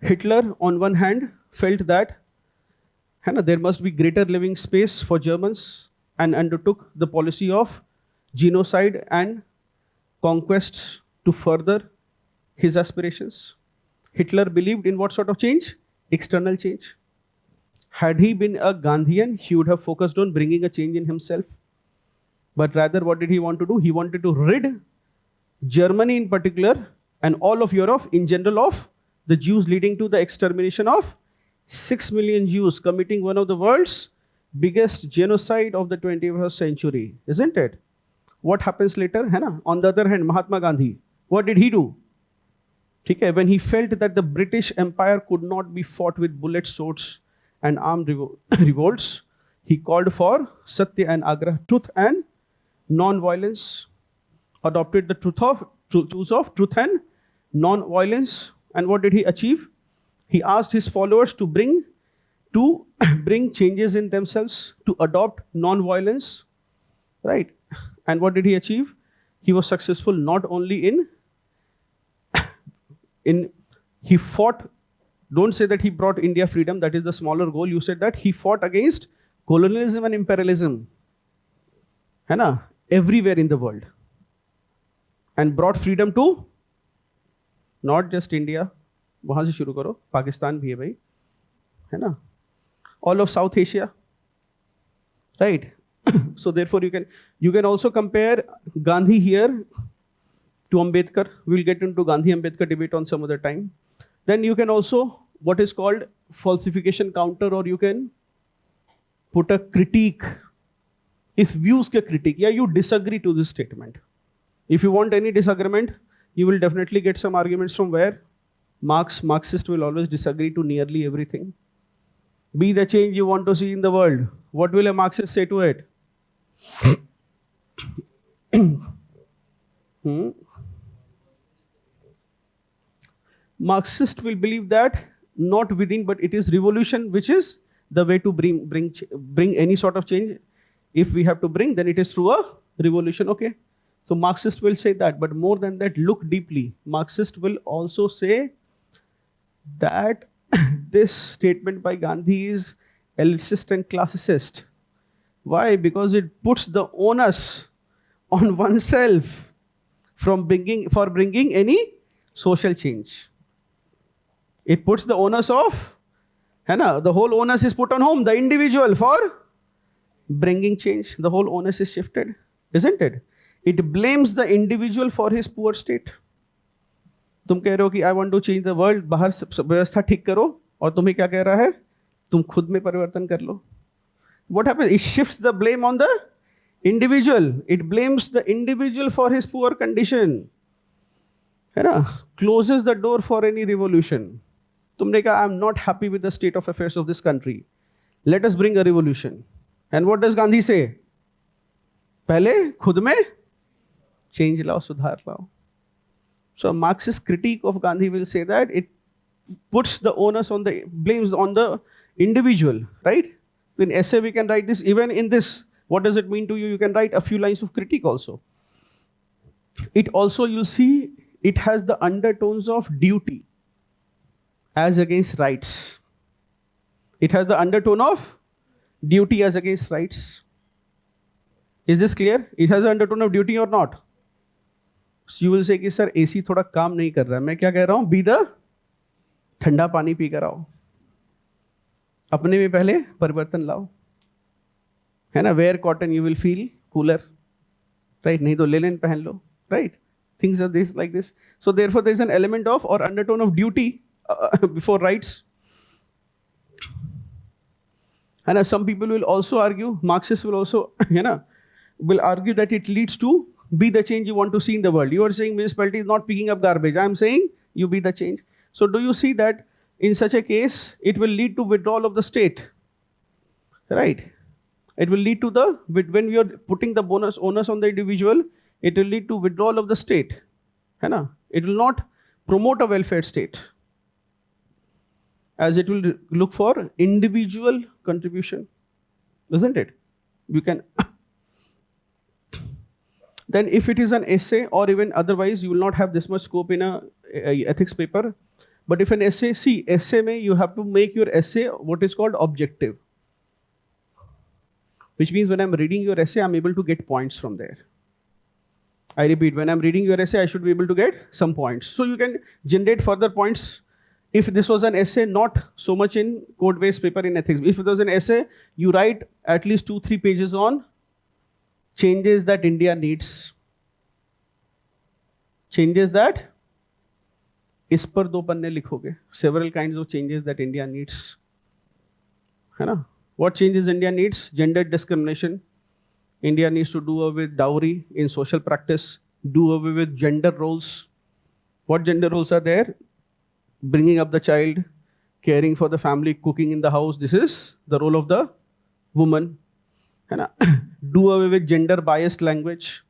Hitler, on one hand, felt that there must be greater living space for Germans and undertook the policy of genocide and conquest to further his aspirations. Hitler believed in what sort of change? External change. Had he been a Gandhian, he would have focused on bringing a change in himself. But rather, what did he want to do? He wanted to rid Germany in particular and all of Europe in general of the Jews, leading to the extermination of 6 million Jews, committing one of the world's biggest genocide of the 21st century, isn't it? What happens later? On the other hand, Mahatma Gandhi, what did he do? When he felt that the British Empire could not be fought with bullets, swords, and armed revolts, he called for Satya and Agra, truth and non-violence, adopted the truths of truth and non-violence. And what did he achieve? He asked his followers to bring changes in themselves, to adopt non-violence, right? And what did he achieve? He was successful not only he fought, don't say that he brought India freedom, that is the smaller goal. You said that he fought against colonialism and imperialism, everywhere in the world, and brought freedom to not just India, वहाँ से शुरू करो, पाकिस्तान भी है भाई, है ना, all of South Asia, right? So therefore you can also compare Gandhi here to Ambedkar. We'll get into Gandhi-Ambedkar debate on some other time. Then you can also what is called falsification counter, or you can put a critique. Is views ka critique, yeah, you disagree to this statement. If you want any disagreement, you will definitely get some arguments from where? Marxist will always disagree to nearly everything. Be the change you want to see in the world. What will a Marxist say to it? Marxist will believe that not within, but it is revolution which is the way to bring any sort of change. If we have to bring, then it is through a revolution. Okay. So Marxist will say that, but more than that, look deeply. Marxist will also say that this statement by Gandhi is elitist and classicist. Why? Because it puts the onus on oneself for bringing any social change. It puts the onus of, the whole onus is put on whom? The individual for bringing change. The whole onus is shifted, isn't it? It blames the individual for his poor state. तुम कह रहे हो कि I want to change the world, बाहर व्यवस्था ठीक करो, और तुम्हें क्या कह रहा है? तुम खुद में परिवर्तन कर लो. What happens? It shifts the blame on the individual. It blames the individual for his poor condition. Closes the door for any revolution. तुमने कहा, I'm not happy with the state of affairs of this country. Let us bring a revolution. And what does Gandhi say? पहले खुद में change lao, sudhar lao. So a Marxist critique of Gandhi will say that it puts the onus on blames on the individual, right? In essay we can write this, even in this, what does it mean to you? You can write a few lines of critique also. It also, you'll see, it has the undertones of duty as against rights. It has the undertone of duty as against rights. Is this clear? It has an undertone of duty or not? So you will say कि sir AC थोड़ा काम नहीं कर रहा है. मैं क्या कह रहा हूँ? Be the ठंडा पानी पी कर आओ. अपने में पहले परिवर्तन लाओ. है ना? Wear cotton, you will feel cooler. Right? नहीं तो लेलन पहन लो. Right? Things are this like this. So therefore there is an element of or undertone of duty before rights. And some people will also argue, Marxists will also, will argue that it leads to be the change you want to see in the world. You are saying municipality is not picking up garbage. I am saying you be the change. So do you see that in such a case, it will lead to withdrawal of the state, right? It will lead to the, when we are putting the bonus onus on the individual, it will lead to withdrawal of the state. है ना? It will not promote a welfare state, as it will look for individual contribution, isn't it? You can then if it is an essay or even otherwise, you will not have this much scope in a ethics paper. But if an essay, see, essay mein you have to make your essay what is called objective, which means when I'm reading your essay, I'm able to get points from there. I repeat, when I'm reading your essay, I should be able to get some points. So you can generate further points. If this was an essay, not so much in code-based paper in ethics. If it was an essay, you write at least 2-3 pages on changes that India needs. Changes that, इस पर 2 पन्ने लिखोगे. Several kinds of changes that India needs. है ना? What changes India needs? Gender discrimination. India needs to do away with dowry in social practice. Do away with gender roles. What gender roles are there? Bringing up the child, caring for the family, cooking in the house. This is the role of the woman. है ना? Do away with gender biased language.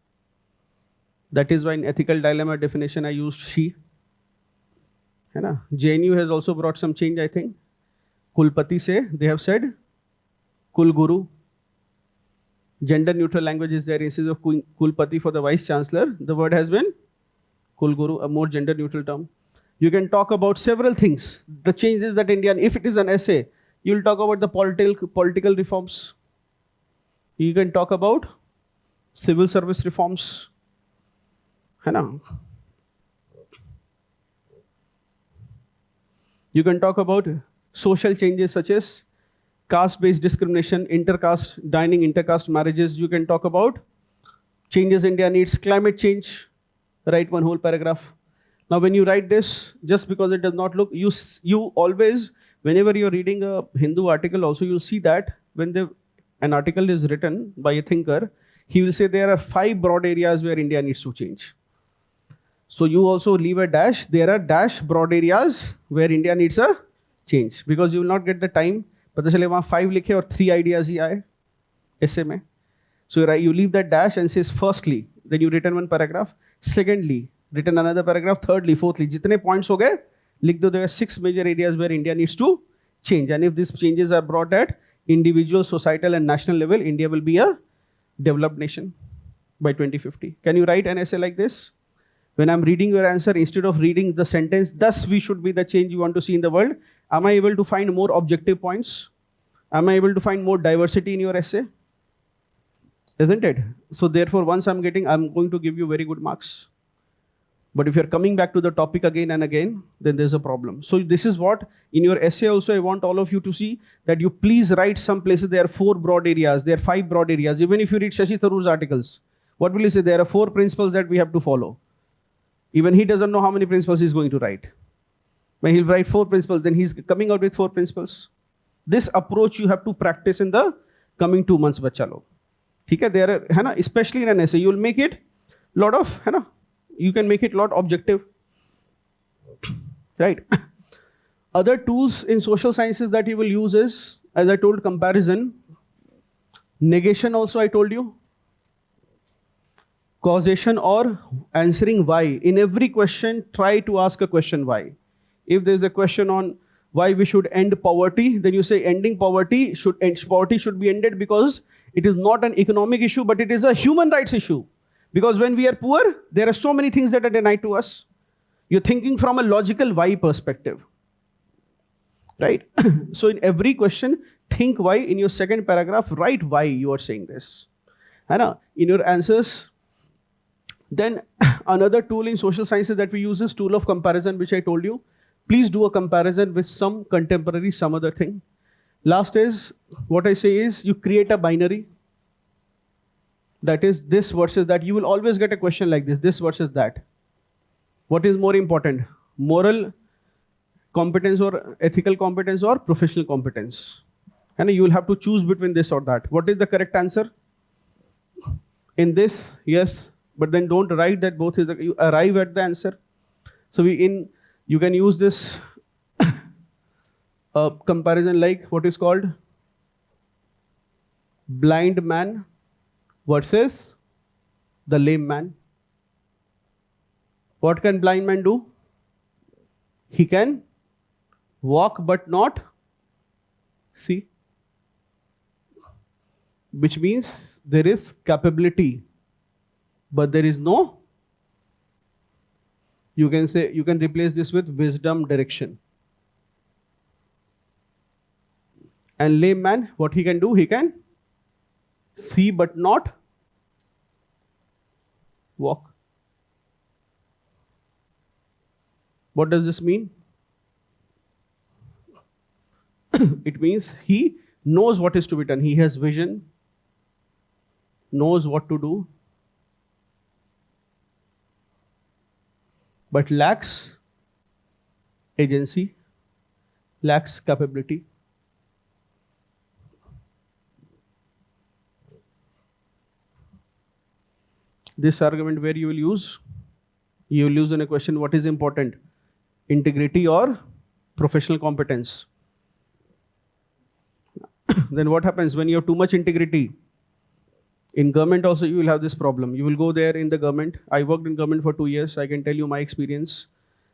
That is why in ethical dilemma definition I used she. है ना? JNU has also brought some change, I think. Kulpati se, they have said Kul Guru. Gender neutral language is there instead of Kulpati for the vice chancellor. The word has been Kul Guru, a more gender neutral term. You can talk about several things. The changes that India, if it is an essay, you will talk about the political reforms. You can talk about civil service reforms. है ना? You can talk about social changes such as caste-based discrimination, intercaste dining, intercaste marriages. You can talk about changes India needs, climate change. Write one whole paragraph. Now, when you write this, just because it does not look, you always, whenever you're reading a Hindu article, also you'll see that when an article is written by a thinker, he will say there are 5 broad areas where India needs to change. So you also leave a dash. There are dash broad areas where India needs a change, because you will not get the time. पता चले वहाँ 5 लिखे और 3 ideas ही आए essay में. So you leave that dash and says firstly, then you written one paragraph. Secondly, written another paragraph. Thirdly, fourthly, जितने points हो गए लिख दो. There are 6 major areas where India needs to change, and if these changes are brought at individual, societal, and national level, India will be a developed nation by 2050. Can you write an essay like this? When I'm reading your answer, instead of reading the sentence, thus we should be the change you want to see in the world, am I able to find more objective points? Am I able to find more diversity in your essay? Isn't it? So therefore, once I'm going to give you very good marks. But if you're coming back to the topic again and again, then there's a problem. So this is what, in your essay also, I want all of you to see that you please write some places. There are 4 broad areas, there are 5 broad areas. Even if you read Shashi Tharoor's articles, what will he say? There are 4 principles that we have to follow. Even he doesn't know how many principles he's going to write. When he'll write 4 principles, then he's coming out with 4 principles. This approach you have to practice in the coming 2 months, bachcha log. ठीक है? There are, है ना? Especially in an essay, you will make it lot of, है ना? You can make it lot objective, right? Other tools in social sciences that you will use is, as I told, comparison, negation. Also, I told you. Causation or answering why. In every question, try to ask a question why. If there's a question on why we should end poverty, then you say ending poverty should be ended because it is not an economic issue, but it is a human rights issue. Because when we are poor, there are so many things that are denied to us. You're thinking from a logical why perspective, right? So in every question, think why. In your second paragraph, write why you are saying this. In your answers. Then another tool in social sciences that we use is tool of comparison, which I told you. Please do a comparison with some contemporary, some other thing. Last is, what I say is, you create a binary. That is this versus that. You will always get a question like this versus that. What is more important? Moral competence or ethical competence or professional competence? And you will have to choose between this or that. What is the correct answer? In this, yes, but then don't write that both is the, you arrive at the answer. So you can use this comparison like what is called blind man versus the lame man. What can blind man do? He can walk but not see, which means there is capability, but there is no, you can replace this with wisdom, direction. And lame man, what he can do? He can see but not walk. What does this mean? It means he knows what is to be done. He has vision, knows what to do, but lacks agency, lacks capability. This argument where you will use in a question what is important, integrity or professional competence. Then what happens when you have too much integrity? In government also you will have this problem. You will go there in the government. I worked in government for 2 years. I can tell you my experience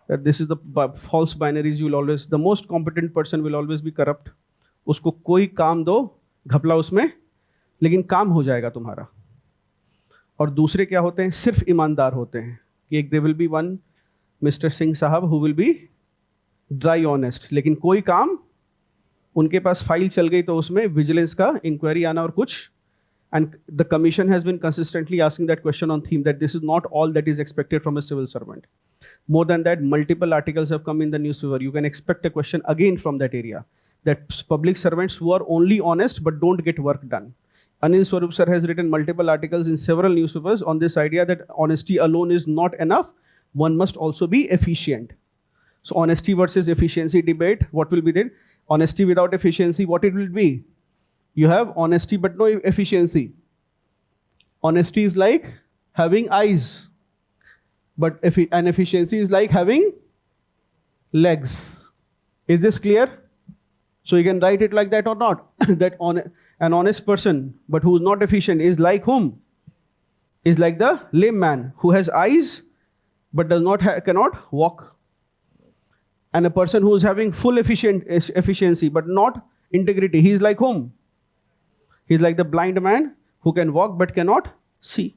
that this is the false binaries. You will always, the most competent person will always be corrupt. उसको कोई काम दो घपला उसमें, लेकिन काम हो जाएगा तुम्हारा. और दूसरे क्या होते हैं? सिर्फ ईमानदार होते हैं कि एक they will be one mister Singh sahab who will be dry honest, लेकिन कोई काम उनके पास फाइल चल गई तो उसमें विजिलेंस का इंक्वायरी आना और कुछ. And the commission has been consistently asking that question on theme that this is not all that is expected from a civil servant. More than that, multiple articles have come in the newspaper. You can expect a question again from that area, that public servants who are only honest but don't get work done. Anil Swarup sir has written multiple articles in several newspapers on this idea that honesty alone is not enough. One must also be efficient. So honesty versus efficiency debate, what will be there? Honesty without efficiency, what it will be? You have honesty but no efficiency. Honesty is like having eyes, but an efficiency is like having legs. Is this clear? So you can write it like that or not. That an honest person but who is not efficient is like whom? Is like the lame man who has eyes but does not cannot walk. And a person who is having full efficiency but not integrity, he is like whom? He is like the blind man who can walk but cannot see.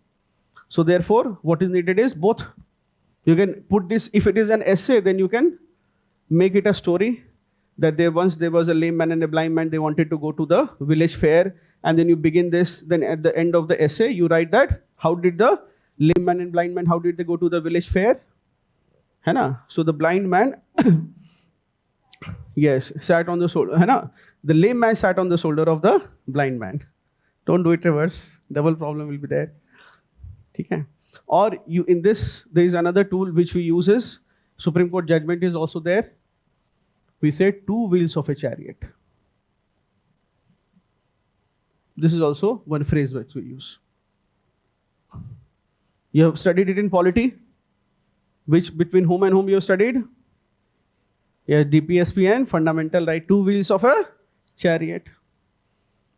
So therefore, what is needed is both. You can put this, if it is an essay, then you can make it a story that there was a lame man and a blind man, they wanted to go to the village fair, and then you begin this, then at the end of the essay, you write that, how did the lame man and blind man, how did they go to the village fair? है ना? So the blind man, yes, sat on the shoulder, है ना? The lame man sat on the shoulder of the blind man. Don't do it reverse. Double problem will be there. Okay. Or you in this, there is another tool which we use is, Supreme Court judgment is also there. We say 2 wheels of a chariot. This is also one phrase which we use. You have studied it in polity. Which between whom and whom you have studied? Yes, DPSP and fundamental right. 2 wheels of a chariot.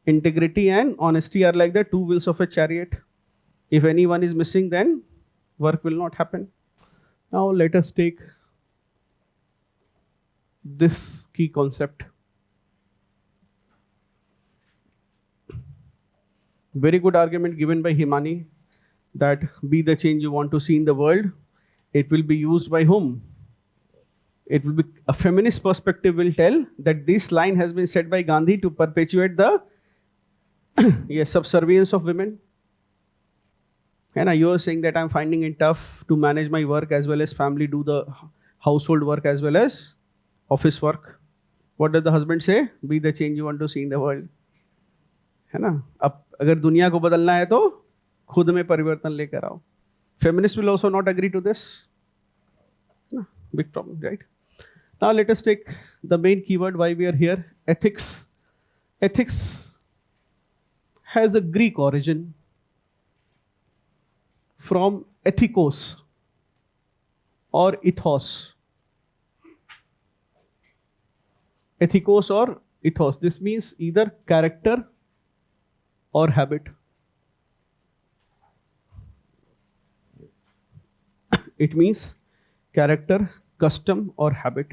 Integrity and honesty are like the 2 wheels of a chariot. If anyone is missing, then work will not happen. Now let us take this key concept. Very good argument given by Himani that be the change you want to see in the world. It will be used by whom? It will be a feminist perspective will tell that this line has been said by Gandhi to perpetuate the yes, subservience of women. And you are saying that I'm finding it tough to manage my work as well as family, do the household work as well as office work. What does the husband say? Be the change you want to see in the world. है ना? अब अगर दुनिया को बदलना है तो खुद में परिवर्तन लेकर आओ. Feminists will also not agree to this. No, big problem, right? Now let us take the main keyword why we are here, ethics. Ethics has a Greek origin. from ethikos or ethos. Ethikos or ethos. This means either character or habit. It means character, custom, or habit.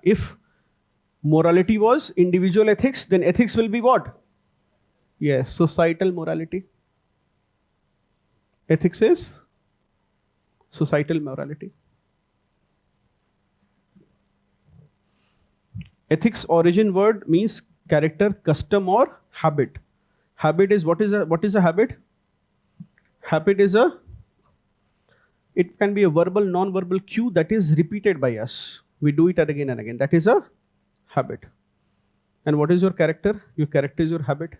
If morality was individual ethics, then ethics will be what? Yes, societal morality. Ethics is societal morality. Ethics origin word means character, custom, or habit. Habit is what is a habit? Habit is it can be a verbal, non-verbal cue that is repeated by us. We do it again and again. That is a habit. And what is your character? Your character is your habit,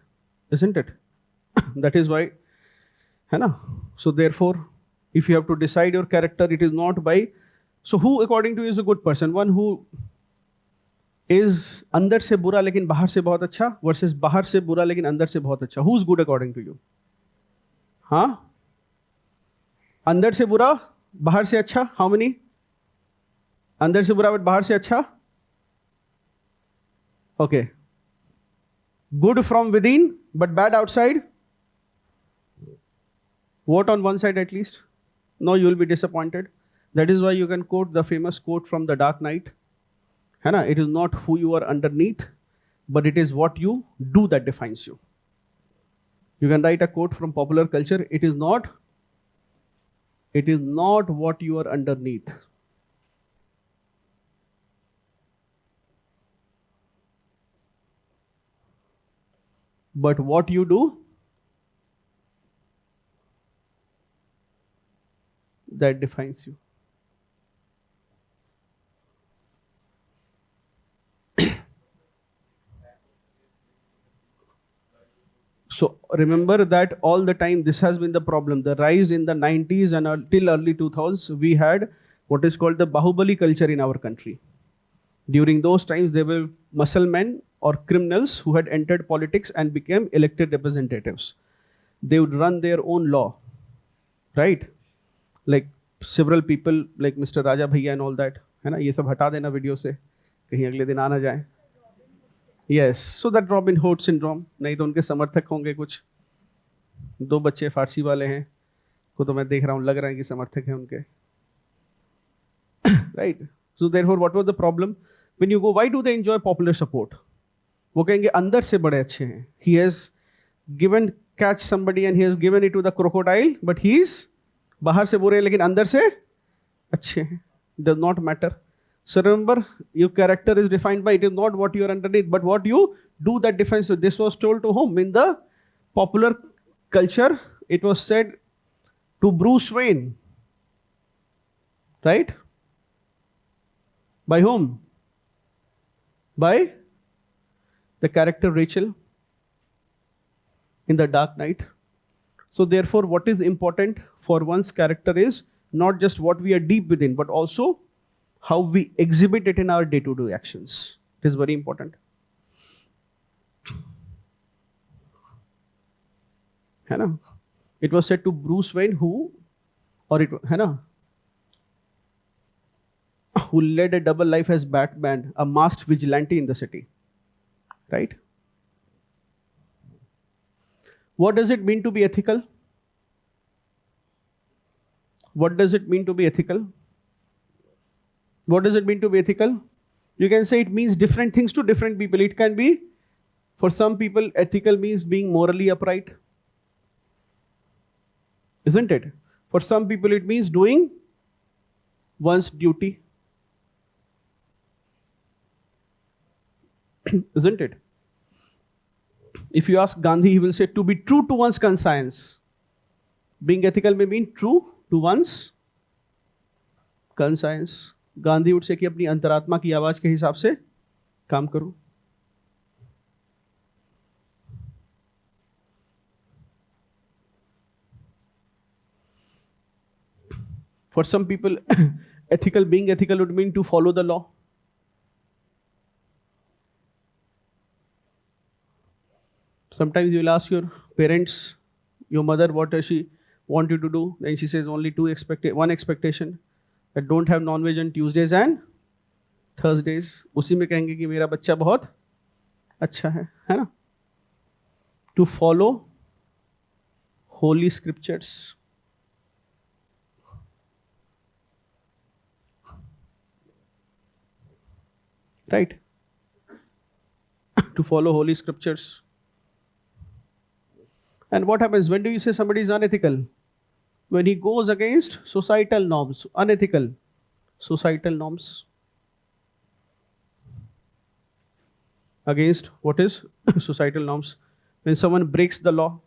isn't it? That is why, है ना? So therefore, if you have to decide your character, it is not by. So who, according to you, is a good person? One who is अंदर से बुरा लेकिन बाहर से बहुत अच्छा versus बाहर से बुरा लेकिन अंदर से बहुत अच्छा. Who's good according to you? हाँ? अंदर से बुरा, बाहर से अच्छा. How many? अंदर से बुरा but बाहर से अच्छा. Okay. Good from within but bad outside. Vote on one side at least. No, you will be disappointed. That is why you can quote the famous quote from The Dark Knight. है ना? It is not who you are underneath, but it is what you do that defines you. You can write a quote from popular culture. It is not what you are underneath. But what you do that defines you. So remember that all the time this has been the problem. The rise in the 90s and till early 2000s, we had what is called the Bahubali culture in our country. During those times, there were muscle men or criminals who had entered politics and became elected representatives. They would run their own law, right? Like several people like Mr. Raja Bhaiya and all that. है ना? ये सब हटा देना video से, कहीं अगले दिन आना जाए. Yes, so that Robin Hood syndrome. नहीं तो उनके समर्थक होंगे कुछ. 2 बच्चे फारसी वाले हैं को तो मैं देख रहा हूँ, लग रहा है कि समर्थक हैं उनके. Right? So therefore, what was the problem? When you go, why do they enjoy popular support? वो कहेंगे अंदर से बड़े अच्छे हैं. He has catch somebody and he has given it to the crocodile, but he is बाहर से बुरे लेकिन अंदर से अच्छे हैं. Does not matter. So remember, your character is defined by, it is not what you are underneath, but what you do that defines you. This was told to whom? In the popular culture, it was said to Bruce Wayne. Right? By whom? By the character Rachel in The Dark Knight. So therefore, what is important for one's character is not just what we are deep within, but also how we exhibit it in our day-to-day actions. It is very important. है ना? It was said to Bruce Wayne who led a double life as Batman, a masked vigilante in the city. Right? What does it mean to be ethical? What does it mean to be ethical? What does it mean to be ethical? You can say it means different things to different people. It can be, for some people, ethical means being morally upright. Isn't it? For some people, it means doing one's duty. Isn't it? If you ask Gandhi, he will say to be true to one's conscience. Being ethical may mean true to one's conscience. Gandhi उठ से कि अपनी अंतरात्मा की आवाज के हिसाब से काम करो. For some people, being ethical would mean to follow the law. Sometimes you will ask your parents, your mother, what does she want you to do? Then she says only one expectation, that don't have non-veg on Tuesdays and Thursdays. उसी में कहेंगे कि मेरा बच्चा बहुत अच्छा है ना? To follow holy scriptures. Right? To follow holy scriptures. And what happens when do you say somebody is unethical? When he goes against societal norms, unethical societal norms. Against what is societal norms? When someone breaks the law,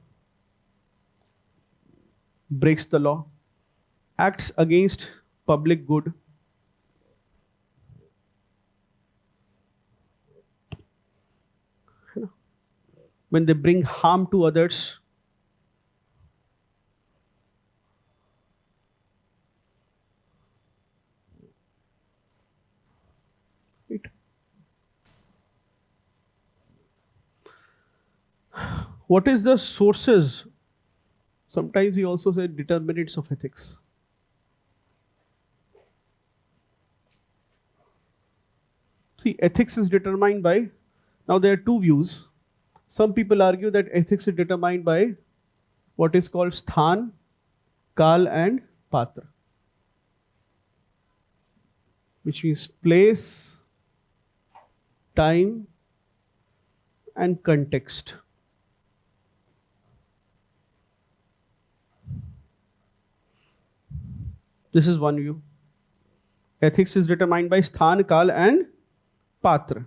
acts against public good, when they bring harm to others, right? What is the sources? Sometimes we also say determinants of ethics. See, ethics is determined by, now there are two views. Some people argue that ethics is determined by what is called sthan, kal and patra, which means place, time and context. This is one view. Ethics is determined by sthan, kal and patra.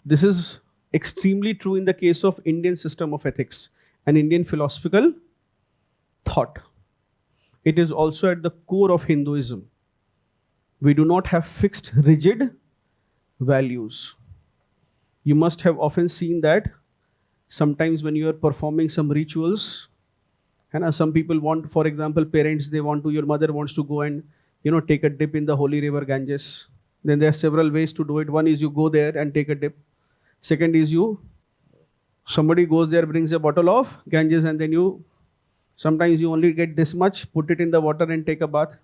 This is extremely true in the case of Indian system of ethics and Indian philosophical thought. It is also at the core of Hinduism. We do not have fixed, rigid values. You must have often seen that sometimes when you are performing some rituals, and some people want, for example, parents, your mother wants to go and take a dip in the holy river Ganges. Then there are several ways to do it. One is you go there and take a dip. Second is somebody goes there, brings a bottle of Ganges, and then sometimes you only get this much, put it in the water and take a bath.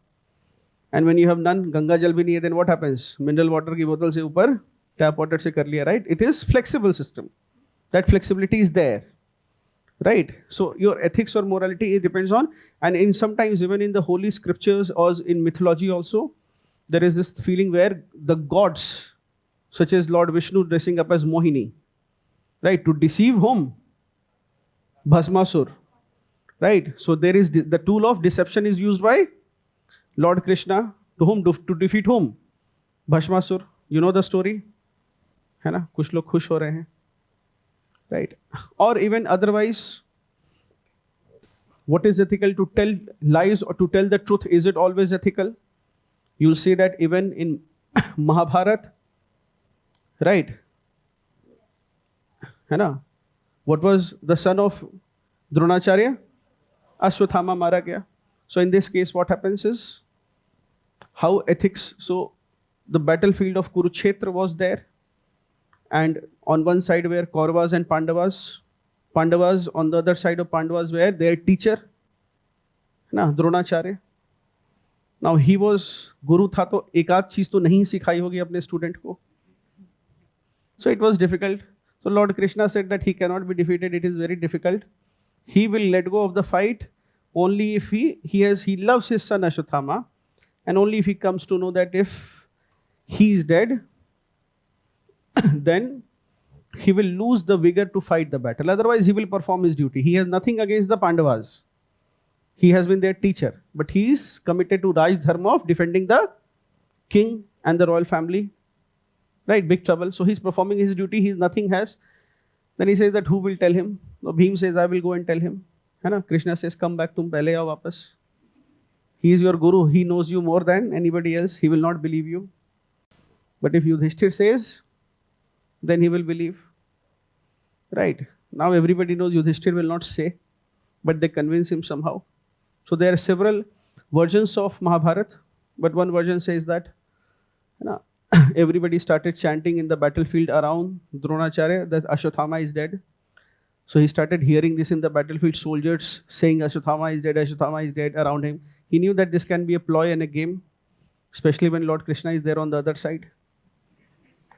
And when you have none, Ganga Jal bhi nahi hai, then what happens? Mineral water ki bottle se upar, tap water se kar liya, right? It is flexible system. That flexibility is there, right? So your ethics or morality, it depends on, and sometimes even in the holy scriptures or in mythology also, there is this feeling where the gods, such as Lord Vishnu dressing up as Mohini, right? To deceive whom? Bhasmasur, right? So there is the tool of deception is used by Lord Krishna to whom? To defeat whom? Bhasmasur. You know the story? है ना? कुछ लोग खुश हो रहे हैं, right? Or even otherwise, what is ethical? To tell lies or to tell the truth, is it always ethical? You'll see that even in Mahabharata, right? है ना? What was the son of Dronacharya? Ashwathama mara gaya. So in this case, what happens is how ethics. So the battlefield of Kurukshetra was there, and on one side were Kauravas and Pandavas. Pandavas on the other side of Pandavas were their teacher, ना Dronacharya. Now he was guru था तो एक आध चीज तो नहीं सिखाई होगी अपने student को. So it was difficult. So Lord Krishna said that he cannot be defeated. It is very difficult. He will let go of the fight only if he loves his son Ashwathama, and only if he comes to know that if he is dead, then he will lose the vigor to fight the battle. Otherwise, he will perform his duty. He has nothing against the Pandavas. He has been their teacher, but he is committed to Raj Dharma of defending the king and the royal family. Right, big trouble. So he's performing his duty. He's nothing has. Then he says that who will tell him? So Bhim says, I will go and tell him. है ना? Krishna says, come back, तुम पहले आओ वापस. He is your guru. He knows you more than anybody else. He will not believe you. But if Yudhishthir says, then he will believe. Right. Now everybody knows Yudhishthir will not say, but they convince him somehow. So there are several versions of Mahabharata, but one version says that everybody started chanting in the battlefield around Dronacharya that Ashwathama is dead. So he started hearing this in the battlefield, soldiers saying Ashwatthama is dead around him. He knew that this can be a ploy and a game, especially when Lord Krishna is there on the other side.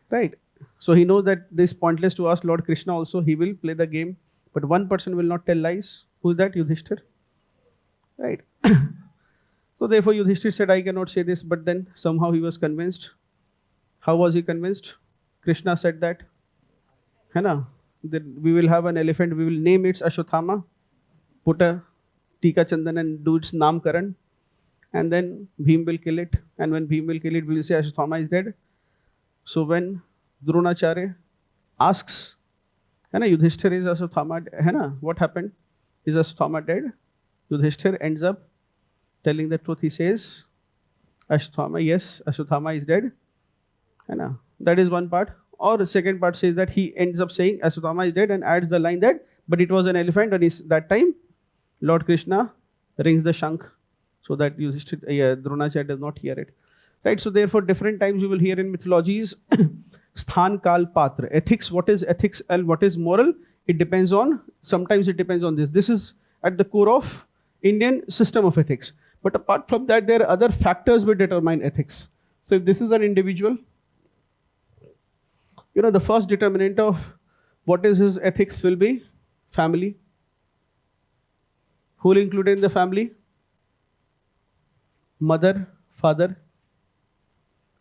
Right? So he knows that this is pointless to ask Lord Krishna also, he will play the game. But one person will not tell lies. Who's that? Yudhishthir. Right? So therefore Yudhishthir said, I cannot say this, but then somehow he was convinced. How was he convinced? Krishna said that, है ना, that we will have an elephant, we will name it Ashwatthama, put a tika chandan and do its namkaran, and then Bhim will kill it, and when Bhim will kill it, we will say Ashwatthama is dead. So when Dronacharya asks, है ना, Yudhishthir is Ashwatthama, है ना, what happened? Is Ashwatthama dead? Yudhishthir ends up telling the truth. He says, Ashwatthama, yes, Ashwatthama is dead. है ना? That is one part. Or the second part says that he ends up saying Ashwatthama is dead and adds the line that, but it was an elephant, and that time Lord Krishna rings the shank so that Dronacharya does not hear it. Right? So therefore different times you will hear in mythologies Sthan, Kal, Patra. Ethics, what is ethics and what is moral? It depends on, sometimes it depends on this. This is at the core of Indian system of ethics. But apart from that, there are other factors which determine ethics. So if this is an individual, the first determinant of what is his ethics will be family. Who will include in the family? Mother, father,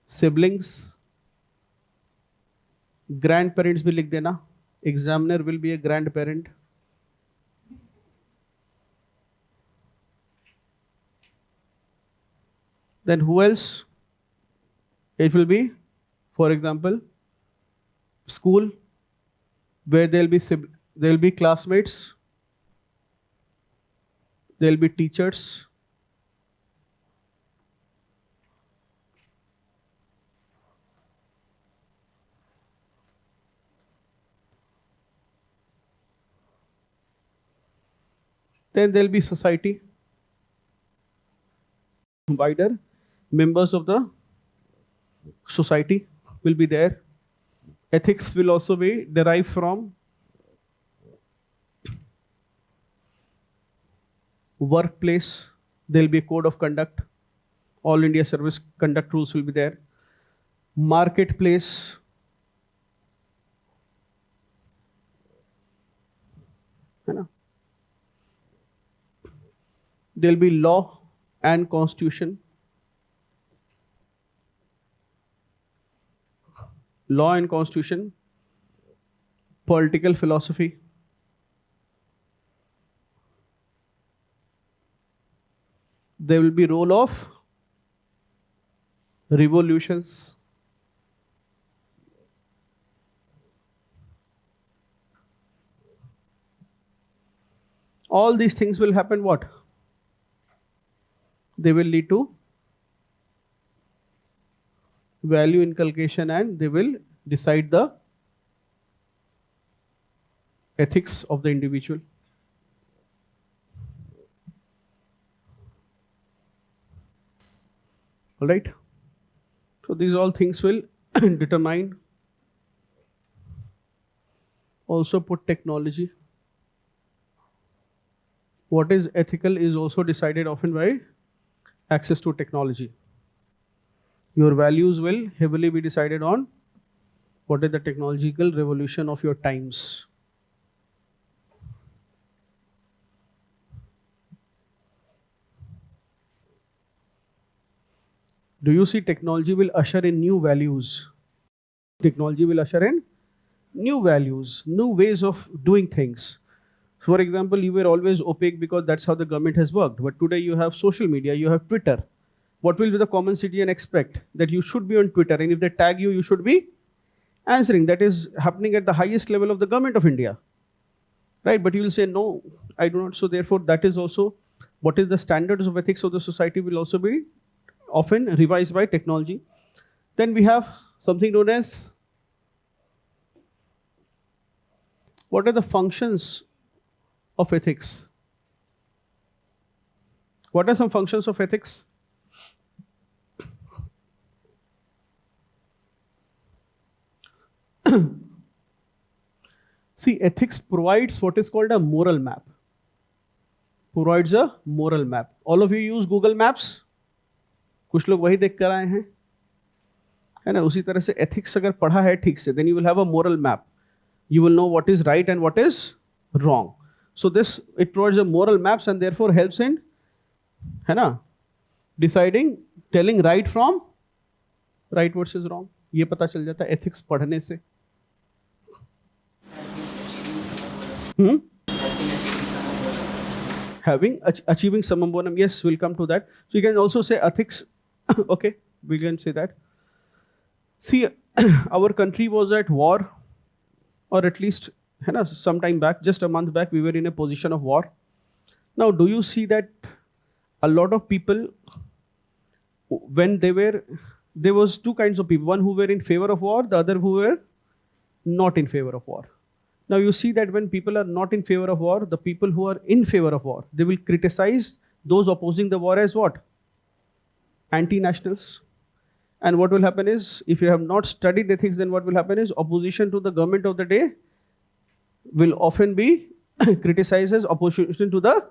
siblings, grandparents भी लिख देना. Examiner will be a grandparent. Then who else? It will be, for example, school, where there will be classmates, there will be teachers, then there will be society, wider members of the society will be there. Ethics will also be derived from workplace. There will be a code of conduct. All India service conduct rules will be there. Marketplace. There will be law and constitution. Law and constitution, political philosophy, there will be role of revolutions, all these things will happen what? They will lead to value inculcation, and they will decide the ethics of the individual. All right. So these all things will determine. Also put technology. What is ethical is also decided often by access to technology. Your values will heavily be decided on what is the technological revolution of your times. Do you see technology will usher in new values? Technology will usher in new values, new ways of doing things. For example, you were always opaque because that's how the government has worked. But today you have social media, you have Twitter. What will be the common citizen expect? That you should be on Twitter, and if they tag you, you should be answering. That is happening at the highest level of the government of India. Right? But you will say, no, I do not. So therefore, that is also what is the standards of ethics of the society will also be often revised by technology. Then we have something known as, what are the functions of ethics? What are some functions of ethics? See, ethics provides what is called a moral map. Provides a moral map. All of you use Google Maps? कुछ लोग वही देख कर आए हैं, है ना? उसी तरह से ethics अगर पढ़ा है ठीक से, then you will have a moral map. You will know what is right and what is wrong. So this, it provides a moral maps and therefore helps in, है ना, deciding, telling right from right versus wrong. ये पता चल जाता है ethics पढ़ने से. Achieving summum bonum, yes, we'll come to that. So you can also say ethics. Okay, we can say that. See, our country was at war, or at least, you know, some time back, just a month back, we were in a position of war. Now, do you see that a lot of people, when there was two kinds of people, one who were in favor of war, the other who were not in favor of war. Now you see that when people are not in favor of war, the people who are in favor of war, they will criticize those opposing the war as what? Anti-nationals. And what will happen is, if you have not studied ethics, then what will happen is, opposition to the government of the day will often be criticized as opposition to the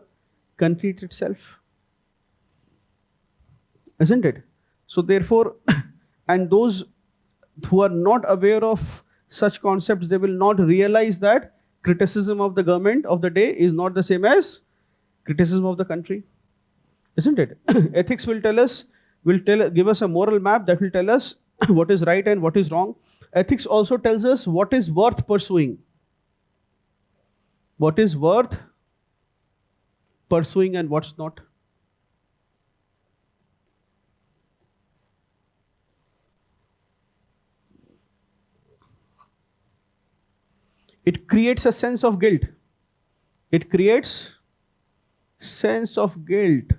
country itself. Isn't it? So therefore, and those who are not aware of such concepts, they will not realize that criticism of the government of the day is not the same as criticism of the country. Isn't it? Ethics will tell us, give us a moral map that will tell us what is right and what is wrong. Ethics also tells us what is worth pursuing. What is worth pursuing and what's not. It creates a sense of guilt. It creates sense of guilt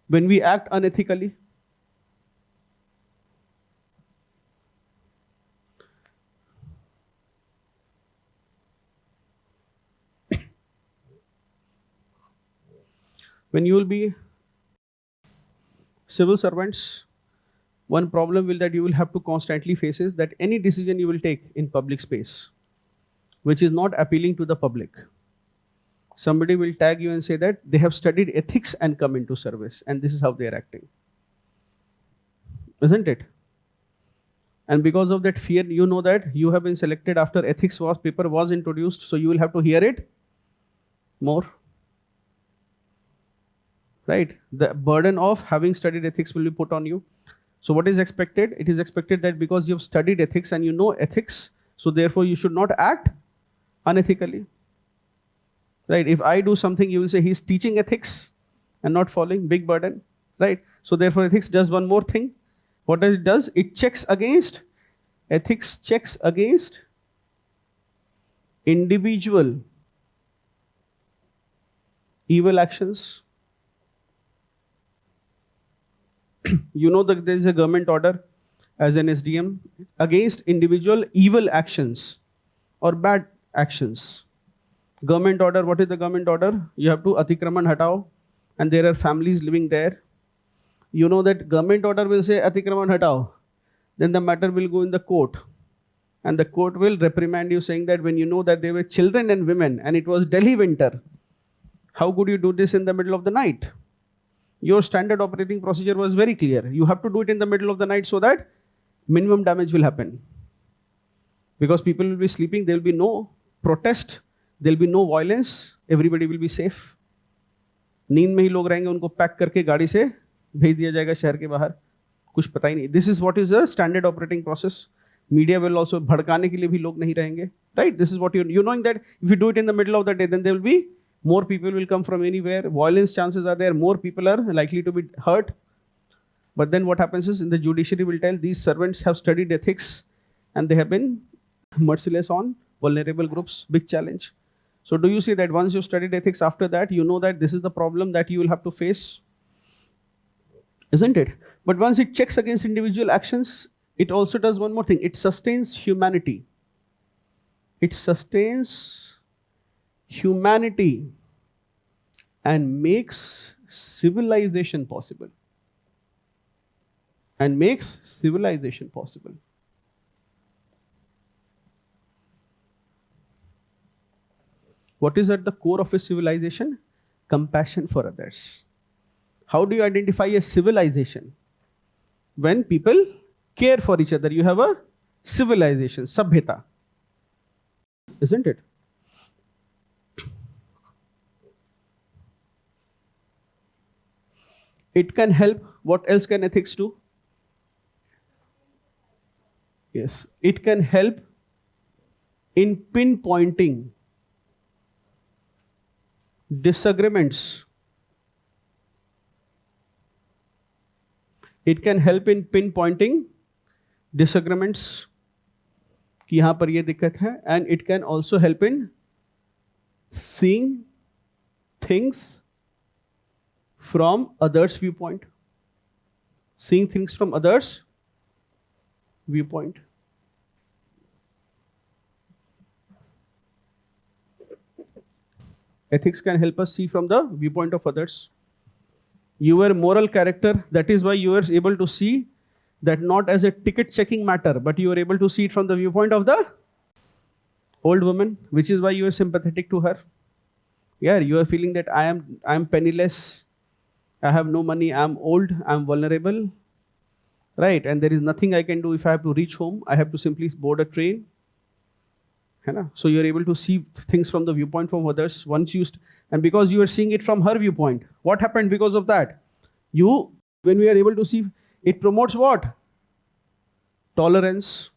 when we act unethically. When you will be civil servants, one problem that you will have to constantly face is that any decision you will take in public space, which is not appealing to the public, somebody will tag you and say that they have studied ethics and come into service, and this is how they are acting. Isn't it? And because of that fear, you know that you have been selected after ethics paper was introduced, so you will have to hear it more. Right? The burden of having studied ethics will be put on you. So what is expected? It is expected that because you have studied ethics and you know ethics, so therefore you should not act unethically. Right? If I do something, you will say he's teaching ethics and not following, big burden. Right? So therefore ethics does one more thing. What it does? It checks against, ethics checks against individual evil actions. You know that there is a government order as an SDM against individual evil actions or bad actions. Government order, what is the government order? You have to Atikraman Hatao, and there are families living there. You know that government order will say Atikraman Hatao. Then the matter will go in the court. And the court will reprimand you saying that when you know that there were children and women and it was Delhi winter, how could you do this in the middle of the night? Your standard operating procedure was very clear. You have to do it in the middle of the night so that minimum damage will happen. Because people will be sleeping, there will be no protest, there will be no violence, everybody will be safe. नींद में ही लोग रहेंगे, उनको pack करके गाड़ी से भेज दिया जाएगा शहर के बाहर, कुछ पता ही नहीं. This is what is the standard operating process. Media will also, भड़काने के लिए भी लोग नहीं रहेंगे. Right? This is what you knowing that if you do it in the middle of the day, then there will be more people will come from anywhere. Violence chances are there. More people are likely to be hurt. But then what happens is in the judiciary will tell these servants have studied ethics and they have been merciless on vulnerable groups. Big challenge. So do you see that once you've studied ethics, after that, you know that this is the problem that you will have to face? Isn't it? But once it checks against individual actions, it also does one more thing. It sustains humanity. It sustains humanity and makes civilization possible. And makes civilization possible. What is at the core of a civilization? Compassion for others. How do you identify a civilization? When people care for each other, you have a civilization, sabhyata. Isn't it? It can help. What else can ethics do? Yes, it can help in pinpointing disagreements. It can help in pinpointing disagreements कि यहाँ पर ये दिक्कत है, and it can also help in seeing things from others' viewpoint. Seeing things from others' viewpoint. Ethics can help us see from the viewpoint of others. Your moral character, that is why you are able to see that not as a ticket checking matter, but you are able to see it from the viewpoint of the old woman, which is why you are sympathetic to her. Yeah, you are feeling that I am penniless, I have no money, I am old, I am vulnerable, right? And there is nothing I can do. If I have to reach home, I have to simply board a train. So you are able to see things from the viewpoint from others. And because you are seeing it from her viewpoint, what happened because of that? When we are able to see, it promotes what? Tolerance,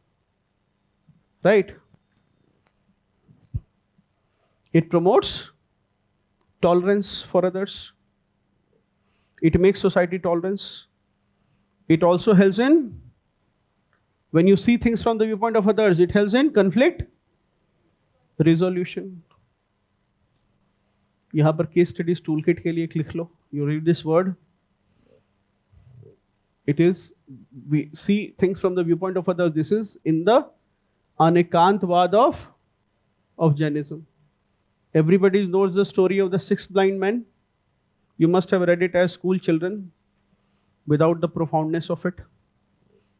right? It promotes tolerance for others. It makes society tolerance. It also helps in, when you see things from the viewpoint of others, it helps in conflict resolution. यहाँ पर case studies tool kit के लिए एक लिख लो. You read this word. It is, we see things from the viewpoint of others. This is in the Anekantvad of Jainism. Everybody knows the story of the 6 blind men. You must have read it as school children without the profoundness of it.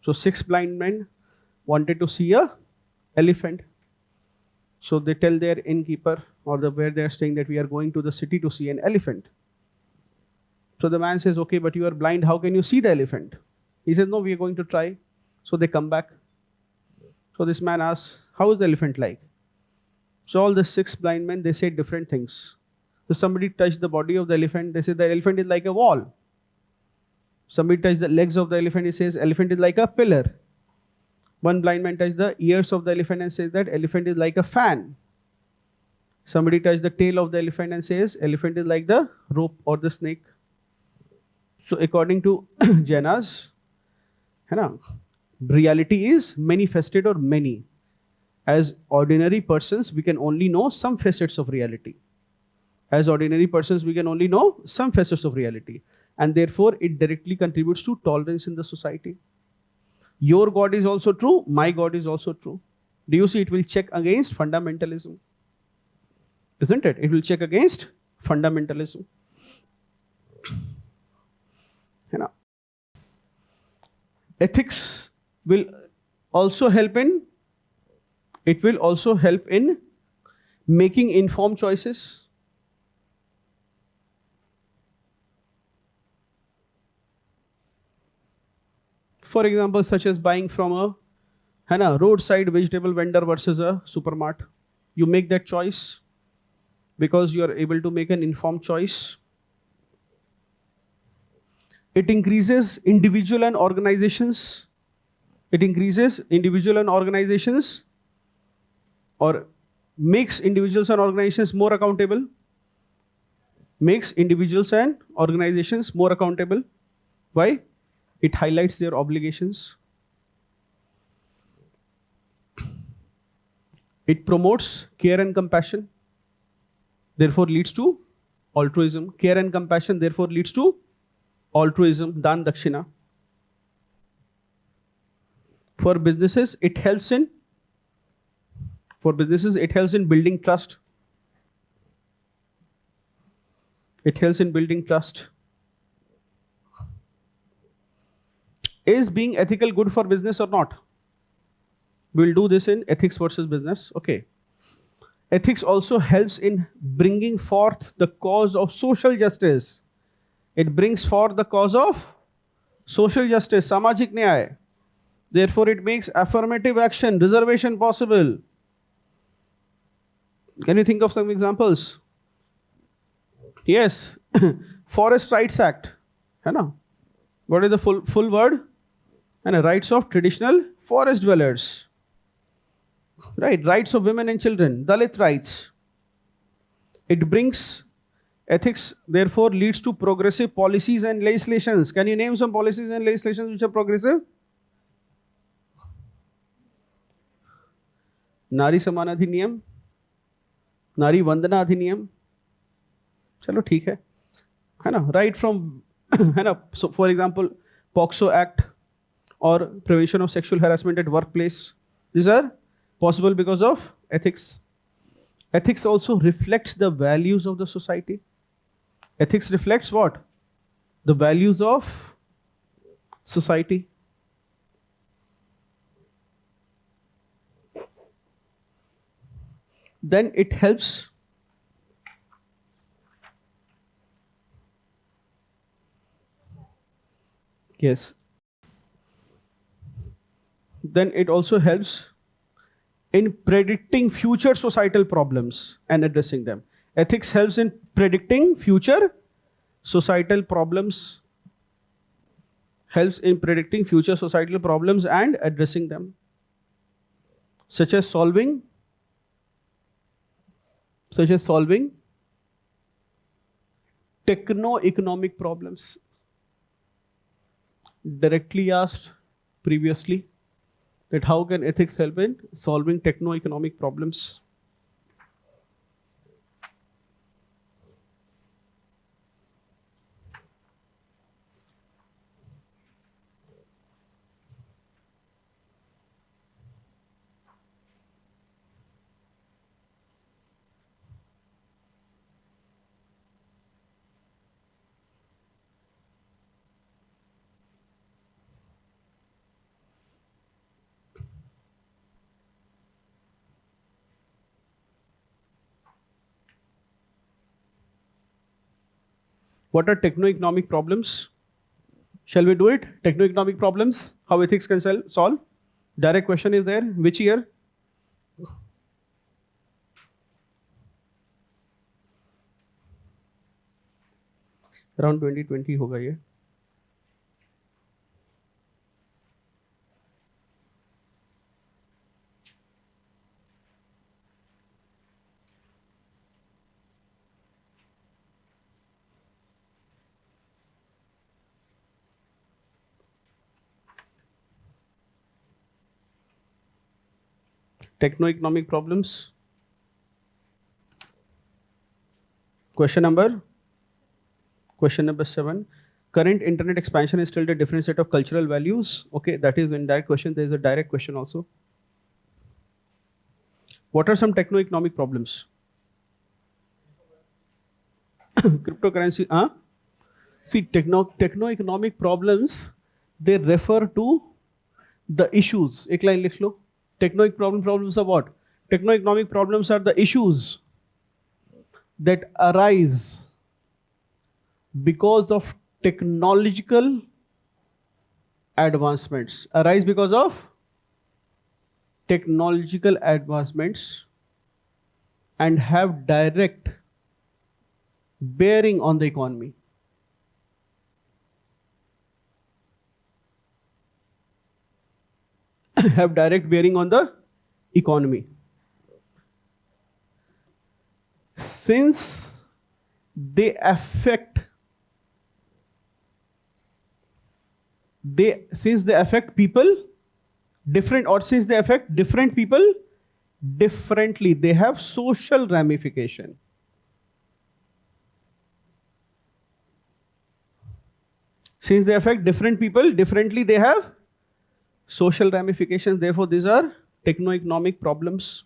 So 6 blind men wanted to see a elephant. So they tell their innkeeper or where they are staying that we are going to the city to see an elephant. So the man says, okay, but you are blind, how can you see the elephant? He says, no, we are going to try. So they come back. So this man asks, how is the elephant like? So all the 6 blind men, they say different things. So somebody touched the body of the elephant, they say the elephant is like a wall. Somebody touched the legs of the elephant, he says elephant is like a pillar. One blind man touched the ears of the elephant and says that elephant is like a fan. Somebody touched the tail of the elephant and says elephant is like the rope or the snake. So according to Jainas, reality is many-faceted or many. As ordinary persons, we can only know some facets of reality. As ordinary persons, we can only know some facets of reality. And therefore, it directly contributes to tolerance in the society. Your God is also true, my God is also true. Do you see it will check against fundamentalism? Isn't it? It will check against fundamentalism. Ethics will also help in, making informed choices. For example, such as buying from a roadside vegetable vendor versus a supermart. You make that choice because you are able to make an informed choice. It increases individual and organizations. It increases individual and organizations, or makes individuals and organizations more accountable. Makes individuals and organizations more accountable. Why? It highlights their obligations. It promotes care and compassion, therefore leads to altruism. Care and compassion therefore leads to altruism, dan dakshina. For businesses, it helps in building trust. It helps in building trust. Is being ethical good for business or not? We'll do this in ethics versus business. Okay. Ethics also helps in bringing forth the cause of social justice. It brings forth the cause of social justice, samajik nyay. Therefore, it makes affirmative action, reservation possible. Can you think of some examples? Yes, Forest Rights Act. है ना? What is the full word? And rights of traditional forest dwellers. Right, rights of women and children, Dalit rights. It brings ethics, therefore leads to progressive policies and legislations. Can you name some policies and legislations which are progressive? नारी समान अधिनियम, नारी वंदना अधिनियम, चलो ठीक है ना? Right from है ना? So for example POCSO act और prevention of sexual harassment at work place, these are possible because of ethics. Ethics also reflects the values of the society. Ethics reflects what? The values of society. Then it helps yes. Then it also helps in predicting future societal problems and addressing them. Ethics helps in predicting future societal problems, helps in predicting future societal problems and addressing them, such as solving techno-economic problems. Directly asked previously, that how can ethics help in solving techno-economic problems? What are techno-economic problems? Shall we do it? Techno-economic problems, how ethics can solve? Direct question is there. Which year? Around 2020 होगा ये. Techno-economic problems. Question number 7. Current internet expansion is still a different set of cultural values. Okay, that is indirect question. There is a direct question also. What are some techno-economic problems? Cryptocurrency. See, techno-economic problems, they refer to the issues. एक line लिख लो. Techno-economic problems are what? Techno-economic problems are the issues that arise because of technological advancements. Arise because of technological advancements and have direct bearing on the economy. Have direct bearing on the economy. Since they affect people different, or since they affect different people differently, they have social ramification. Since they affect different people differently, they have social ramifications. Therefore, these are techno-economic problems.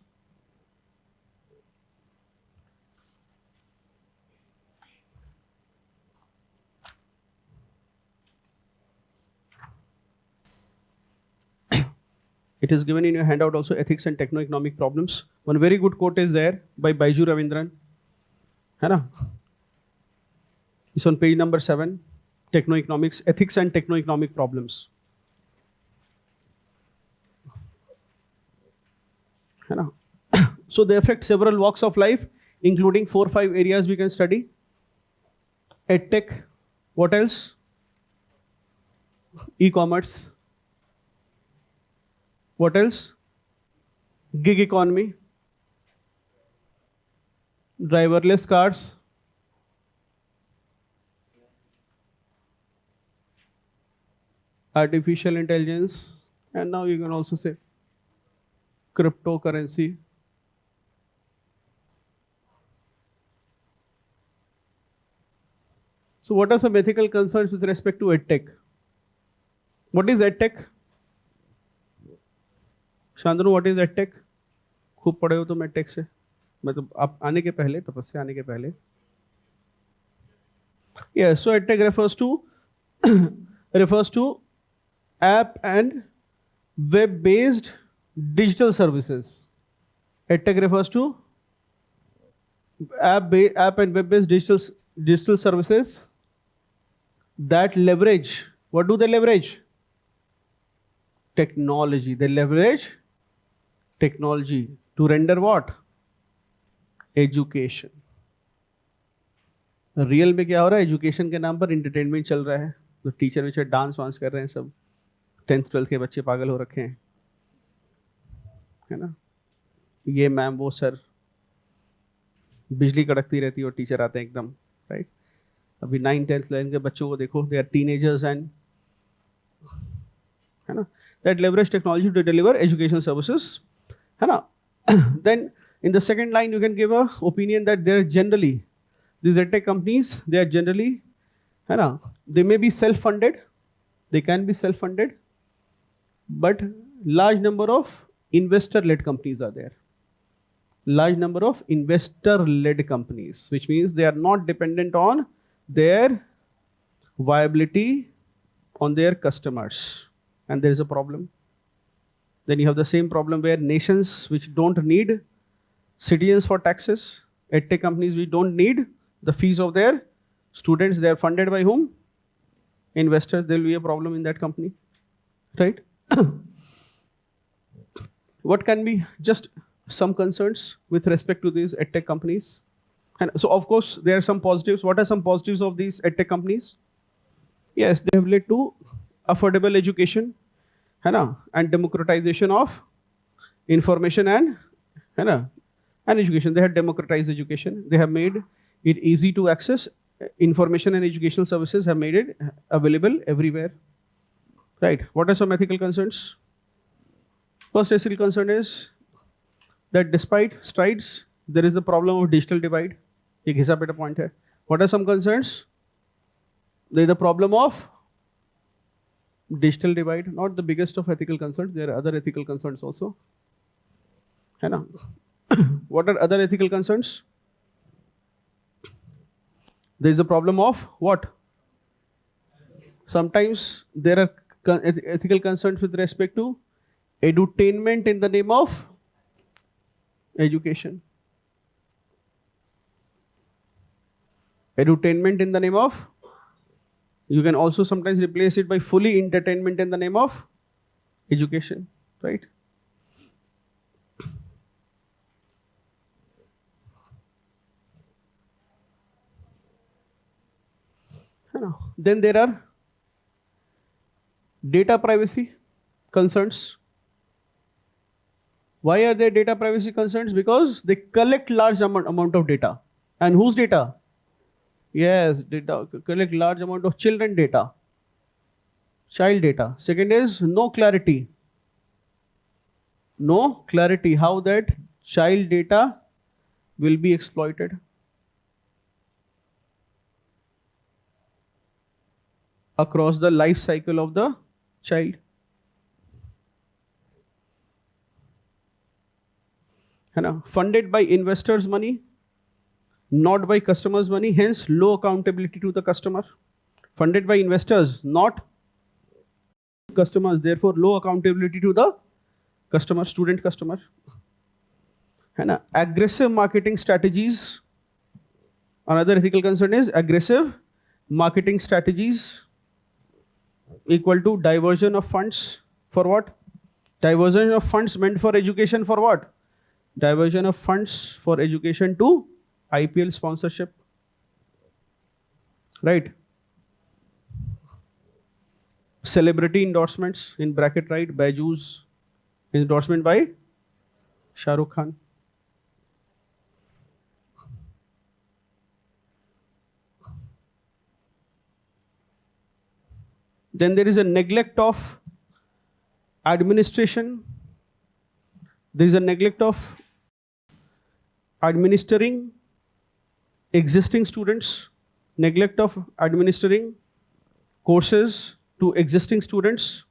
It is given in your handout also, ethics and techno-economic problems. One very good quote is there by Baiju Ravindran. है ना? It's on page number 7, techno-economics, ethics and techno-economic problems. है ना? So they affect several walks of life, including 4-5 areas we can study. EdTech, what else? E-commerce. What else? Gig economy. Driverless cars. Artificial intelligence. And now you can also say cryptocurrency. So what are some ethical concerns with respect to EdTech? What is EdTech? Shantanu, what is EdTech? खूब पढ़े हो तुम EdTech से, मतलब आप आने के पहले, तपस्या आने के पहले. Yes, so EdTech refers to app and web-based digital services. EdTech refers to app and web-based digital services that leverage. What do they leverage? Technology. They leverage technology to render what? Education. Real में क्या हो रहा है? Education के नाम पर entertainment चल रहा है. तो टीचर विचर डांस वांस कर रहे हैं, सब 10th 12th के बच्चे पागल हो रखे हैं, है ना? ये मैम वो सर, बिजली कड़कती रहती है और टीचर आते हैं एकदम, राइट? अभी 9th 10th 11th के बच्चों को देखो, दे आर टीनेजर्स एंड, है ना? That leverage technology to deliver educational services, है ना? Then in the second line you can give a opinion that they are generally, these edtech companies, they are generally, है ना? They may be self-funded, they can be self-funded, but large number of investor-led companies are there. Large number of investor-led companies, which means they are not dependent on their viability on their customers. And there is a problem. Then you have the same problem where nations which don't need citizens for taxes, edtech companies which don't need the fees of their students, they are funded by whom? Investors. There will be a problem in that company, right? What can be just some concerns with respect to these edtech companies? And so of course there are some positives. What are some positives of these edtech companies? Yes, they have led to affordable education, है ना, and democratization of information and, है ना, and education. They have democratized education. They have made it easy to access information and educational services, have made it available everywhere, right? What are some ethical concerns? First ethical concern is that despite strides, there is the problem of digital divide. एक घिसा PETA point है. What are some concerns? There is the problem of digital divide, not the biggest of ethical concerns. There are other ethical concerns also, है ना? What are other ethical concerns? There is a problem of what? Sometimes there are ethical concerns with respect to edutainment in the name of education. Edutainment in the name of, you can also sometimes replace it by fully entertainment in the name of education, right? Then there are data privacy concerns. Why are there data privacy concerns? Because they collect large amount of data. And whose data? Yes, data, collect large amount of children data, child data. Second is no clarity. No clarity how that child data will be exploited. Across the life cycle of the child. Funded by investors' money, not by customers' money, hence low accountability to the customer. Funded by investors, not customers, therefore low accountability to the customer, student customer, है ना. Aggressive marketing strategies. Another ethical concern is aggressive marketing strategies equal to diversion of funds for what? Diversion of funds meant for education for what? Diversion of funds for education to IPL sponsorship. Right? Celebrity endorsements, in bracket right, Baiju's endorsement by Shah Rukh Khan. Then there is a neglect of administration. There is a neglect of administering existing students, neglect of administering courses to existing students,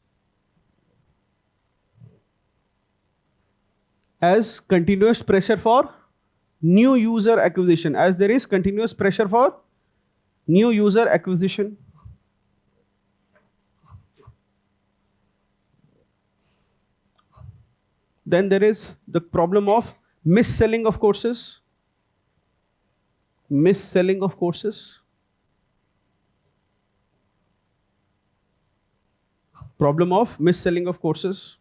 as continuous pressure for new user acquisition, as there is continuous pressure for new user acquisition. Then there is the problem of mis-selling of courses. Mis-selling of courses. Problem of mis-selling of courses.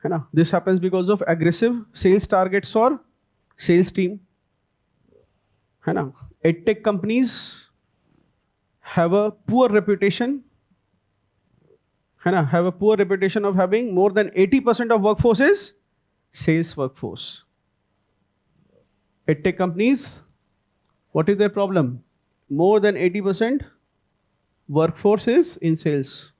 है ना? This happens because of aggressive sales targets or sales team. है ना? EdTech companies have a poor reputation. है ना? Have a poor reputation of having more than 80% of workforce is sales workforce. EdTech companies, what is their problem? More than 80% workforce is in sales.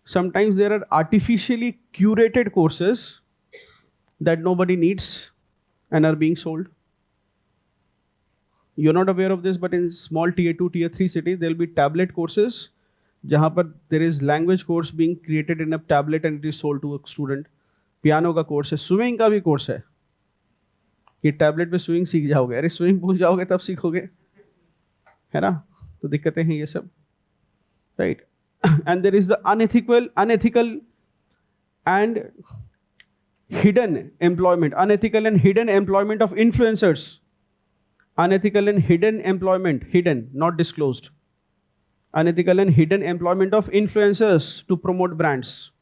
Sometimes there are artificially curated courses that nobody needs and are being sold. You're not aware of this, but in small tier 2, tier 3 cities, there will be tablet courses, जहाँ पर there is language course being created in a tablet and it is sold to a student. Piano का course है, swimming का भी course है, कि tablet पे swimming सीख जाओगे. अरे स्विमिंग भूल जाओगे तब सीखोगे, है ना? तो दिक्कतें हैं ये सब, right. And there is the unethical and hidden employment, unethical and hidden employment of influencers. Unethical and hidden employment, hidden, not disclosed. Unethical and hidden employment of influencers to promote brands.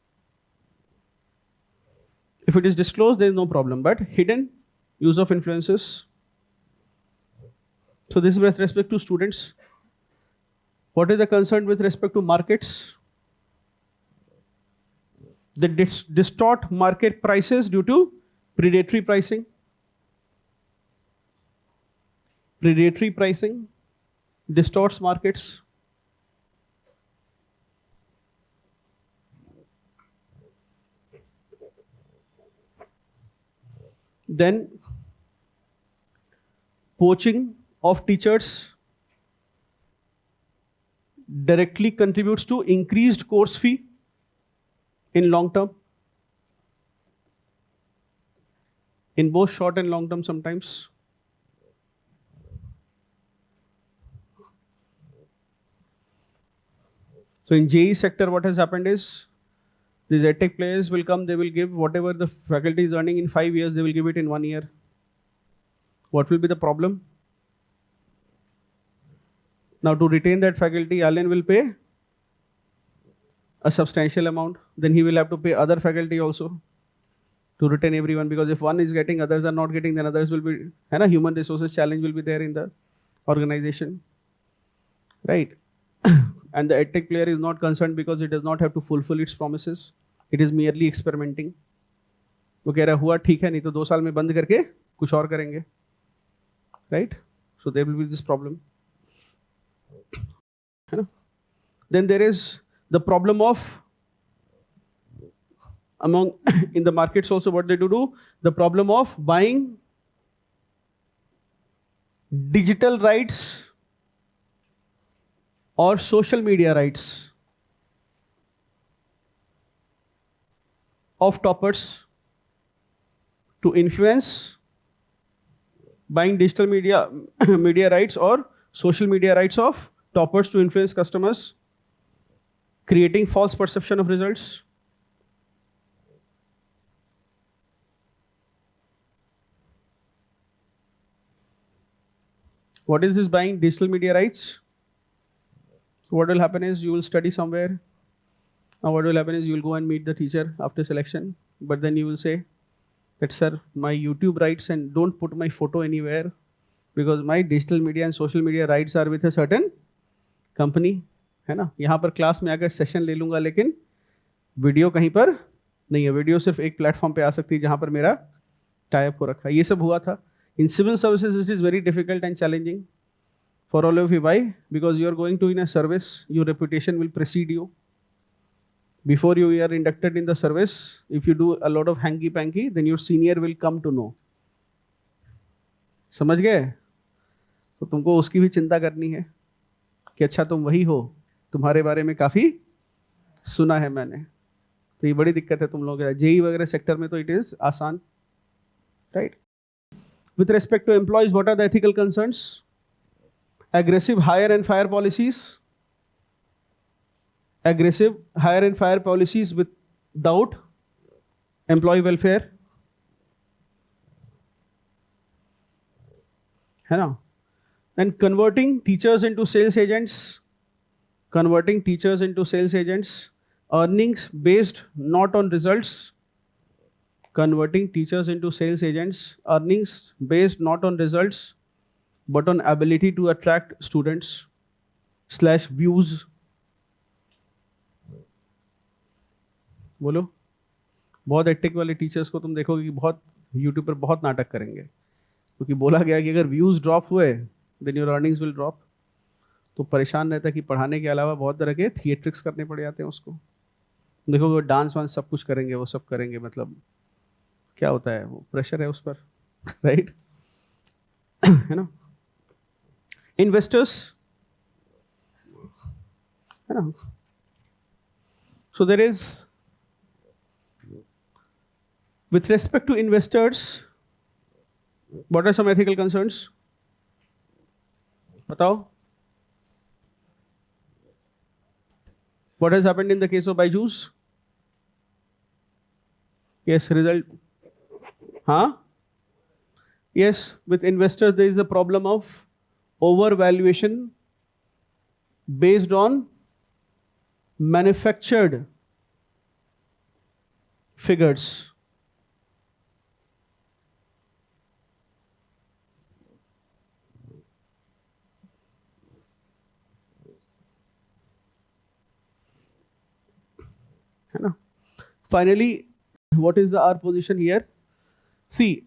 If it is disclosed, there is no problem, but hidden use of influencers. So this is with respect to students. What is the concern with respect to markets? They distort market prices due to predatory pricing. Predatory pricing distorts markets. Then poaching of teachers directly contributes to increased course fee in long term, in both short and long term sometimes. So in JEE sector, what has happened is these EdTech players will come, they will give whatever the faculty is earning in 5 years, they will give it in 1 year. What will be the problem? Now to retain that faculty, Allen will pay a substantial amount. Then he will have to pay other faculty also to retain everyone, because if one is getting, others are not getting, then others will be, and a human resources challenge will be there in the organization, right? And the EdTech player is not concerned because it does not have to fulfill its promises. It is merely experimenting. वो कह रहा हुआ ठीक है, नहीं तो 2 साल में बंद करके कुछ और करेंगे, right? So there will be this problem. Then there is the problem of, among in the markets also what they do, the problem of buying digital rights or social media rights of toppers to influence Buying digital media media rights or social media rights of toppers to influence customers, creating false perception of results. What is this buying digital media rights? So what will happen is you will study somewhere. Now what will happen is you will go and meet the teacher after selection, but then you will say that, sir, my YouTube rights and don't put my photo anywhere because my digital media and social media rights are with a certain company, है ना. यहाँ पर class में आकर session ले लूँगा लेकिन video कहीं पर नहीं है. वीडियो सिर्फ एक प्लेटफॉर्म पे आ सकती है जहाँ पर मेरा टाइप हो रखा है. ये सब हुआ था. In civil services, it is very difficult and challenging for all of you. Why? Because you are going to in a service, your reputation will precede you. Before you are inducted in the service, if you do a lot of hanky-panky, then your senior will come to know. समझ गए? तो तुमको उसकी भी चिंता करनी है कि अच्छा तुम वही हो, तुम्हारे बारे में काफ़ी सुना है मैंने. तो ये बड़ी दिक्कत है तुम लोगों के. जेई वगैरह सेक्टर में तो इट इज़ आसान, right. With respect to employees, what are the ethical concerns? Aggressive hire and fire policies. Aggressive hire and fire policies without employee welfare. है ना? And converting teachers into sales agents. Converting teachers into sales agents. Earnings based not on results. Converting teachers into sales agents, earnings based not on results but on ability to attract students / views. बोलो. बहुत attack वाले teachers को तुम देखोगे कि बहुत YouTube पर बहुत नाटक करेंगे क्योंकि बोला गया कि अगर व्यूज ड्रॉप हुए then your earnings will drop. तो परेशान रहता है कि पढ़ाने के अलावा बहुत तरह के थिएट्रिक्स करने पड़ जाते हैं उसको. देखोगे डांस वांस सब कुछ करेंगे, वो सब करेंगे, मतलब क्या होता है, वो प्रेशर है उस पर, राइट. है ना. इन्वेस्टर्स, है ना. So there is with respect to investors what are some ethical concerns? बताओ. What has happened in the case of Byju's? Yes, result. Huh? Yes, with investors there is a problem of overvaluation based on manufactured figures. है ना? Finally, what is our position here? See,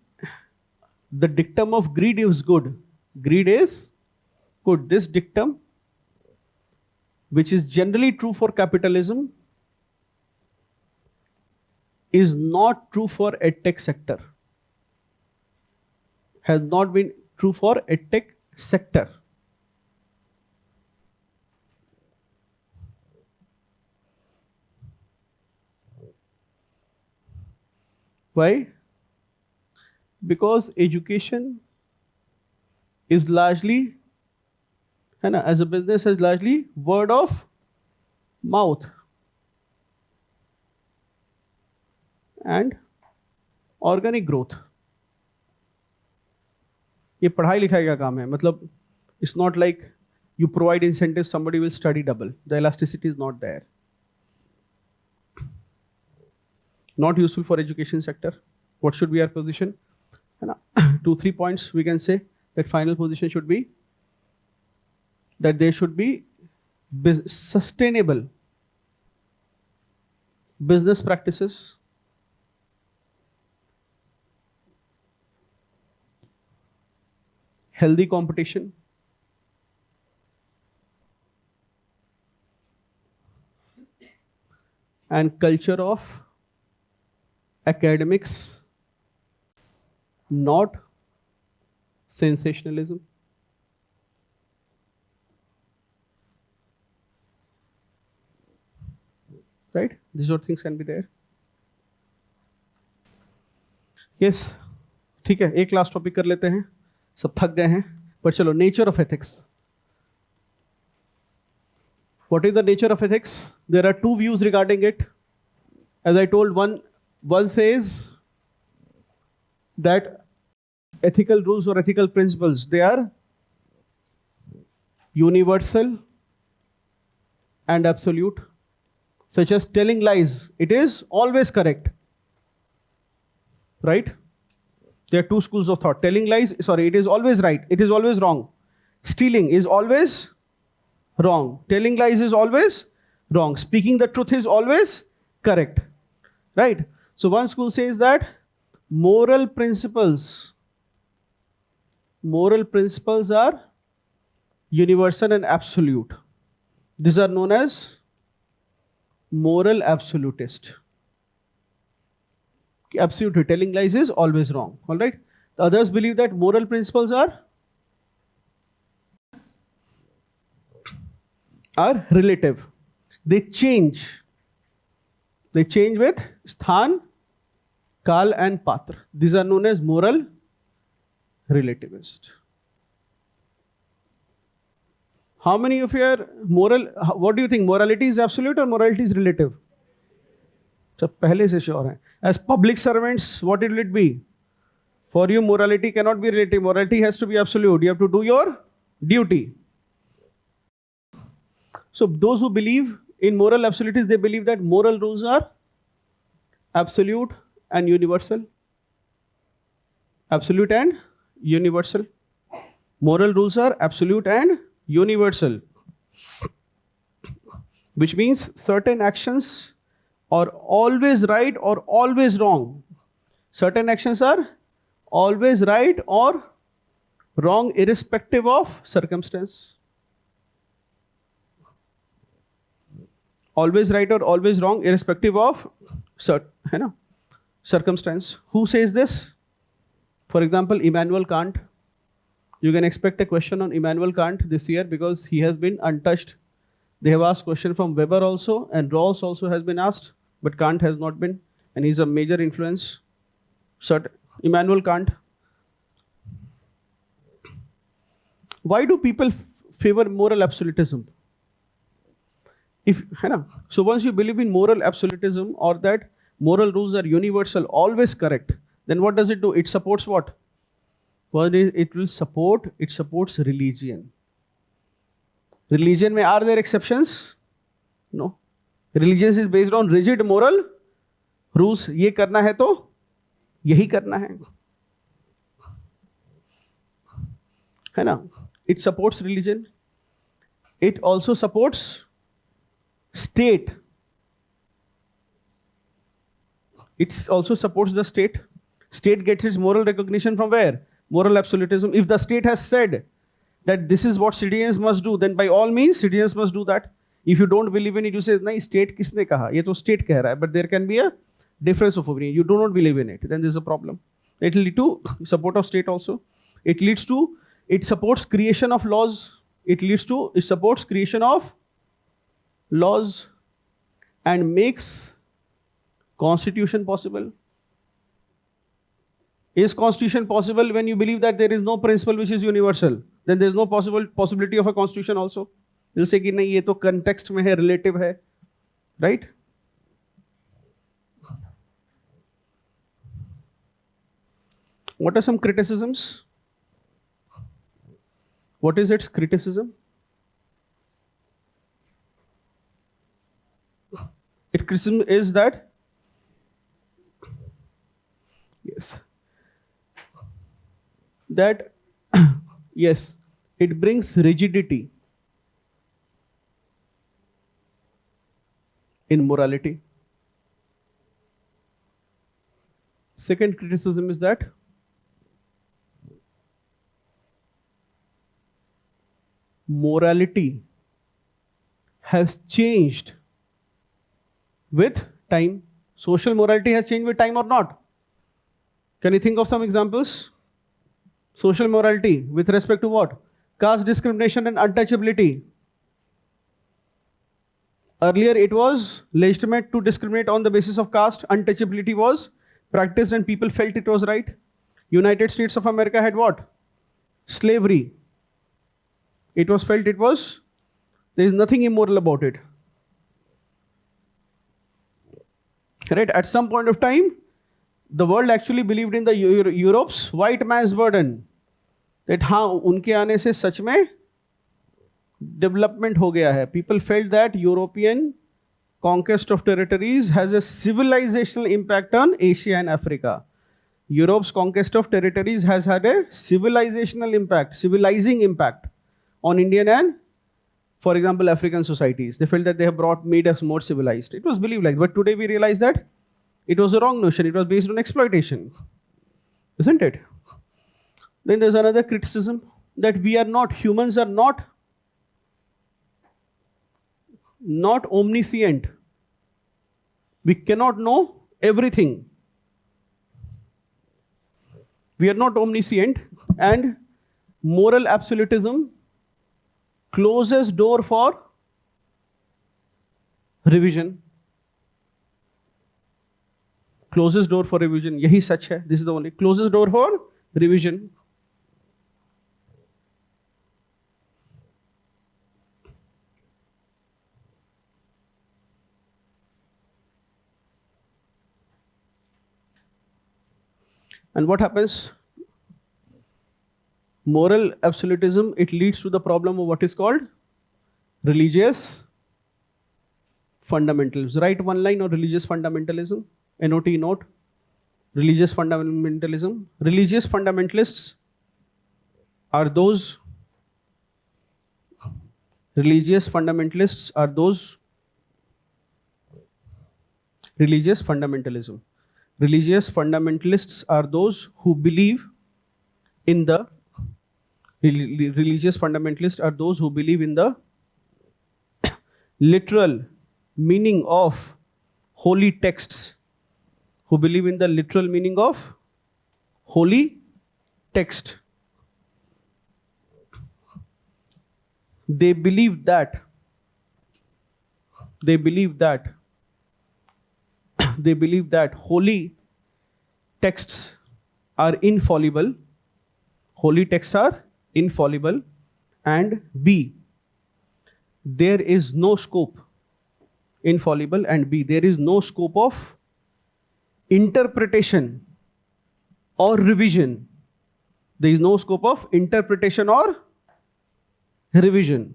the dictum of greed is good. Greed is good. This dictum, which is generally true for capitalism, is not true for edtech sector. Has not been true for edtech sector. Why? Because education is largely, है ना, as a business is largely word of mouth and organic growth. ये पढ़ाई लिखाई का काम है. मतलब it's not like you provide incentives, somebody will study double. The elasticity is not there. Not useful for education sector. What should be our position? 2-3 points we can say that final position should be that there should be sustainable business practices, healthy competition, and culture of academics, not sensationalism. Right? These sort of things can be there. Yes. ठीक है, एक last topic कर लेते हैं. सब थक गए हैं, पर चलो, nature of ethics. What is the nature of ethics? There are two views regarding it. As I told, one says that ethical rules or ethical principles, they are universal and absolute, such as telling lies. It is always correct, right? There are two schools of thought. Telling lies, sorry, it is always right. It is always wrong. Stealing is always wrong. Telling lies is always wrong. Speaking the truth is always correct, right? So one school says that moral principles are universal and absolute. These are known as moral absolutist. Absolutely, telling lies is always wrong. All right. The others believe that moral principles are relative. They change with sthan, kal and patra. These are known as moral relativist. How many of you are moral? What do you think? Morality is absolute or morality is relative? सब पहले से sure हैं. As public servants, what will it be? For you, morality cannot be relative. Morality has to be absolute. You have to do your duty. So those who believe in moral absolutists, they believe that moral rules are absolute and universal. Absolute and universal. Moral rules are absolute and universal. Which means certain actions are always right or always wrong. Certain actions are always right or wrong irrespective of circumstance. Always right or always wrong irrespective of circumstance. Who says this? For example, Immanuel Kant. You can expect a question on Immanuel Kant this year because he has been untouched. They have asked question from Weber also, and Rawls also has been asked, but Kant has not been, and he's a major influence. Immanuel Kant. Why do people favor moral absolutism? So once you believe in moral absolutism or that moral rules are universal, always correct, then what does it do? It supports what? Well, it supports religion. Religion में, are there exceptions? No. Religion is based on rigid moral rules. ये करना है तो यही करना है ना? It supports religion. It also supports state. It also supports the state. State gets its moral recognition from where? Moral absolutism. If the state has said that this is what citizens must do, then by all means citizens must do that. If you don't believe in it, you say, nahi, state kisne kaha? Ye to state keh raha hai. But there can be a difference of opinion. You do not believe in it, then there's a problem. It will lead to support of state also. It supports creation of laws. It supports creation of laws and makes constitution possible. Is constitution possible when you believe that there is no principle which is universal? Then there is no possibility of a constitution also. You'll say कि नहीं, ये तो context में है, relative है, right? What are some criticisms? What is its criticism? Its criticism is that, yes, it brings rigidity in morality. Second criticism is that morality has changed with time. Social morality has changed with time or not? Can you think of some examples? Social morality with respect to what? Caste discrimination and untouchability. Earlier it was legitimate to discriminate on the basis of caste. Untouchability was practiced and people felt it was right. United States of America had what? slavery. It was felt there is nothing immoral about it. Right? At some point of time, the world actually believed in the Europe's white man's burden. That हाँ उनके आने से सच में development हो गया है. People felt that European conquest of territories has a civilizational impact on Asia and Africa. Europe's conquest of territories has had a civilizational impact, civilizing impact on Indian and, for example, African societies. They felt that they have made us more civilized. It was believed like, but today we realize that it was a wrong notion. It was based on exploitation, isn't it? Then there's another criticism that humans are not omniscient. We cannot know everything. We are not omniscient, and moral absolutism closes door for revision. Closes door for revision. Yahi sach hai. This is the only closes door for revision. And what happens? Moral absolutism, it leads to the problem of what is called religious fundamentalism. Write one line on religious fundamentalism. Note. Religious fundamentalism. Religious fundamentalists are those. Religious fundamentalism. Religious fundamentalists are those who believe in the literal meaning of holy texts. Who believe in the literal meaning of holy text. They believe that holy texts are infallible. And B, there is no scope. Infallible, and B, there is no scope of interpretation or revision. There is no scope of interpretation or revision.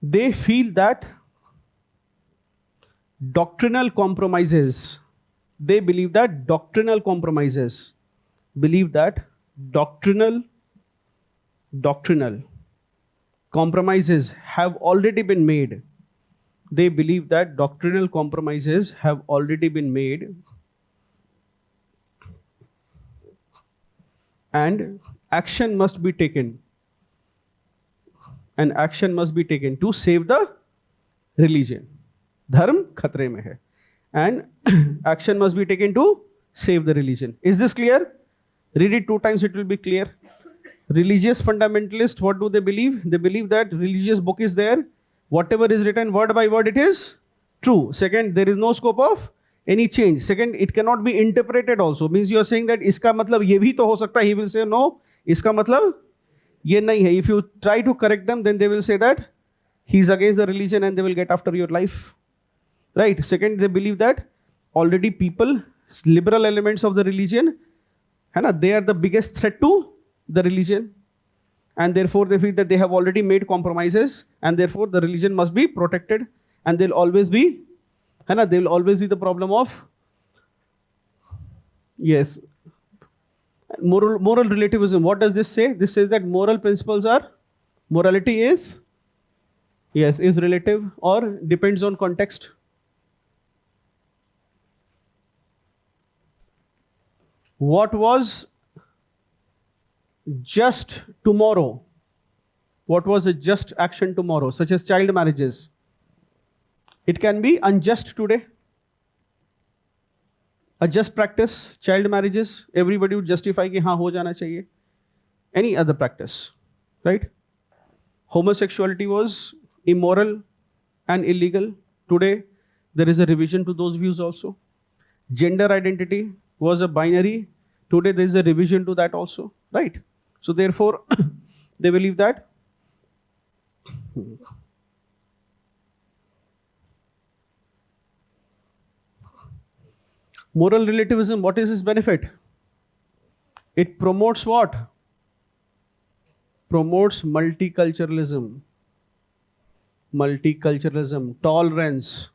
They feel that doctrinal compromises have already been made. They believe that doctrinal compromises have already been made, and action must be taken. To save the religion. Dharm khatre mein hai. And action must be taken to save the religion. Is this clear? Read it 2 times, it will be clear. Religious fundamentalists, what do they believe? They believe that religious book is there. Whatever is written word by word, it is true. Second, there is no scope of any change. Second, it cannot be interpreted also. Means you are saying that iska matlab ye bhi to ho sakta hai. He will say no, iska matlab ye nahi hai. If you try to correct them, then they will say that he is against the religion and they will get after your life. Right? Second, they believe that already people, liberal elements of the religion, they are the biggest threat to the religion. And therefore, they feel that they have already made compromises, and therefore the religion must be protected. And there will always be the problem of, yes, moral relativism. What does this say? This says that morality is relative or depends on context. What was just tomorrow? What was a just action tomorrow, such as child marriages? It can be unjust today. A just practice, child marriages, everybody would justify कि हाँ हो जाना चाहिए. Any other practice, right? Homosexuality was immoral and illegal. Today, there is a revision to those views also. Gender identity, was a binary. Today there is a revision to that also, right? So therefore they believe that moral relativism, what is its benefit? It promotes what? Promotes multiculturalism, tolerance,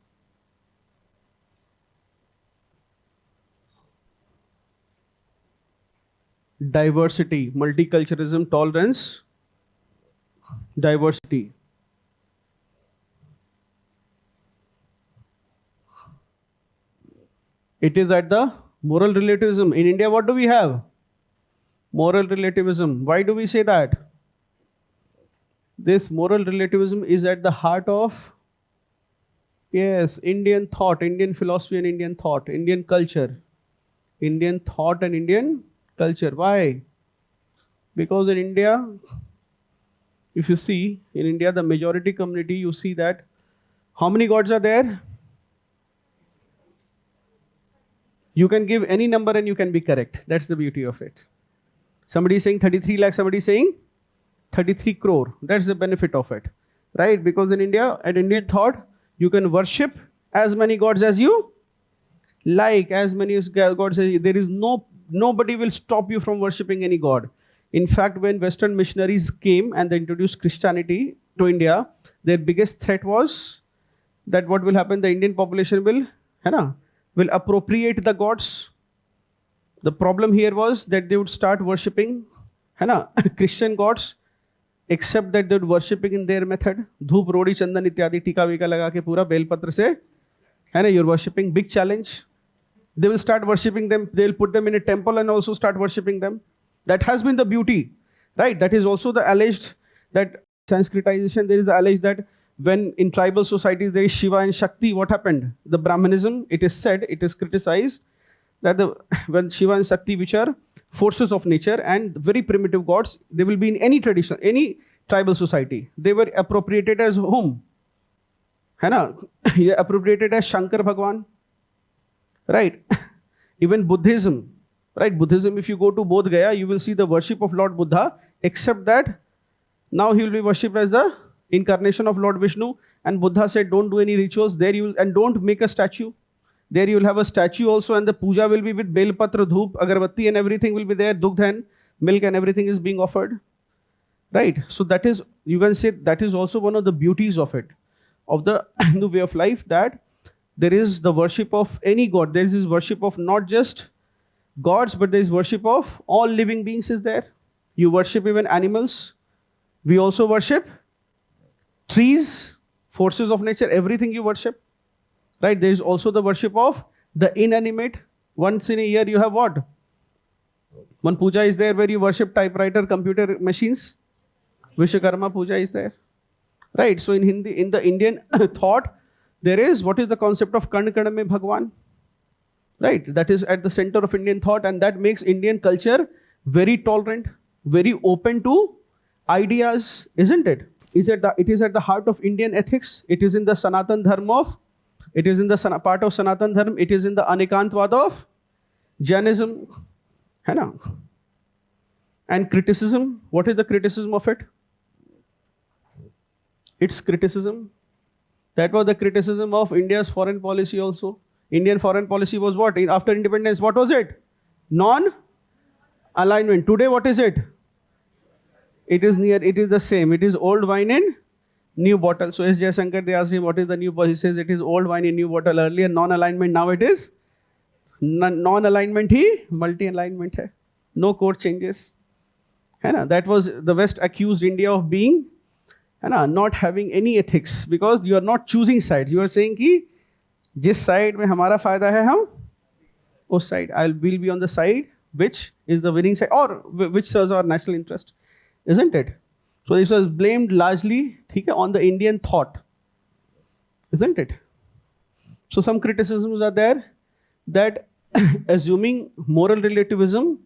diversity, multiculturalism, tolerance, diversity. It is at the moral relativism. In India, what do we have? Moral relativism. Why do we say that? This moral relativism is at the heart of, yes, Indian thought, Indian philosophy and Indian thought, Indian culture. Indian thought and Indian culture. Why? Because in India, if you see, in India, the majority community, you see that how many gods are there? You can give any number and you can be correct. That's the beauty of it. Somebody is saying 33 lakh, somebody is saying 33 crore. That's the benefit of it, right? Because in India, at Indian thought, you can worship as many gods as you like, as many gods as you. There is nobody will stop you from worshipping any god. In fact, when Western missionaries came and they introduced Christianity to India, their biggest threat was that what will happen? The Indian population will appropriate the gods. The problem here was that they would start worshipping Christian gods, except that they would worshipping in their method. Dhoop, rodi, chandan, ityadi, tika vika laga ke pura bel patra se, you're worshipping. Big challenge. They will start worshipping them. They will put them in a temple and also start worshipping them. That has been the beauty, right? That is also the alleged that Sanskritization. There is the alleged that when in tribal societies there is Shiva and Shakti, what happened? The Brahmanism, it is said, it is criticized that when Shiva and Shakti, which are forces of nature and very primitive gods, they will be in any tradition, any tribal society. They were appropriated as whom? Appropriated as Shankar Bhagwan, right? Even Buddhism, right? Buddhism, if you go to Bodh Gaya, you will see the worship of Lord Buddha, except that now he will be worshipped as the incarnation of Lord Vishnu, and Buddha said, don't do any rituals there, and don't make a statue. There you will have a statue also, and the puja will be with belpatra, dhoop, agarbatti, and everything will be there. Dugdh and milk and everything is being offered, right? So that is, you can say, that is also one of the beauties of it, of the Hindu way of life, that there is the worship of any god. There is this worship of not just gods, but there is worship of all living beings is there. You worship even animals. We also worship trees, forces of nature, everything you worship, right? There is also the worship of the inanimate. Once in a year you have what? One puja is there where you worship typewriter, computer machines. Vishwakarma puja is there, right? So in Hindi, in the Indian thought, there is, what is the concept of Kan Kan mein Bhagwan, right? That is at the center of Indian thought, and that makes Indian culture very tolerant, very open to ideas, isn't it? It is at the heart of Indian ethics. It is in the Sanatan Dharma it is in the part of Sanatan Dharma. It is in the Anekantvad of Jainism. And criticism, what is the criticism of it? It's criticism. That was the criticism of India's foreign policy also. Indian foreign policy was what? After independence, what was it? Non-alignment. Today, what is it? It is the same. It is old wine in new bottle. So S. Jayasankar, they asked him, what is the new bottle? He says, it is old wine in new bottle. Earlier, non-alignment. Now it is non-alignment he multi-alignment है. No code changes. That was the West accused India of being not having any ethics, because you are not choosing sides. You are saying कि जिस side में हमारा फायदा है हम उस side. Will be on the side which is the winning side or which serves our national interest. Isn't it? So this was blamed largely on the Indian thought. Isn't it? So some criticisms are there that assuming moral relativism,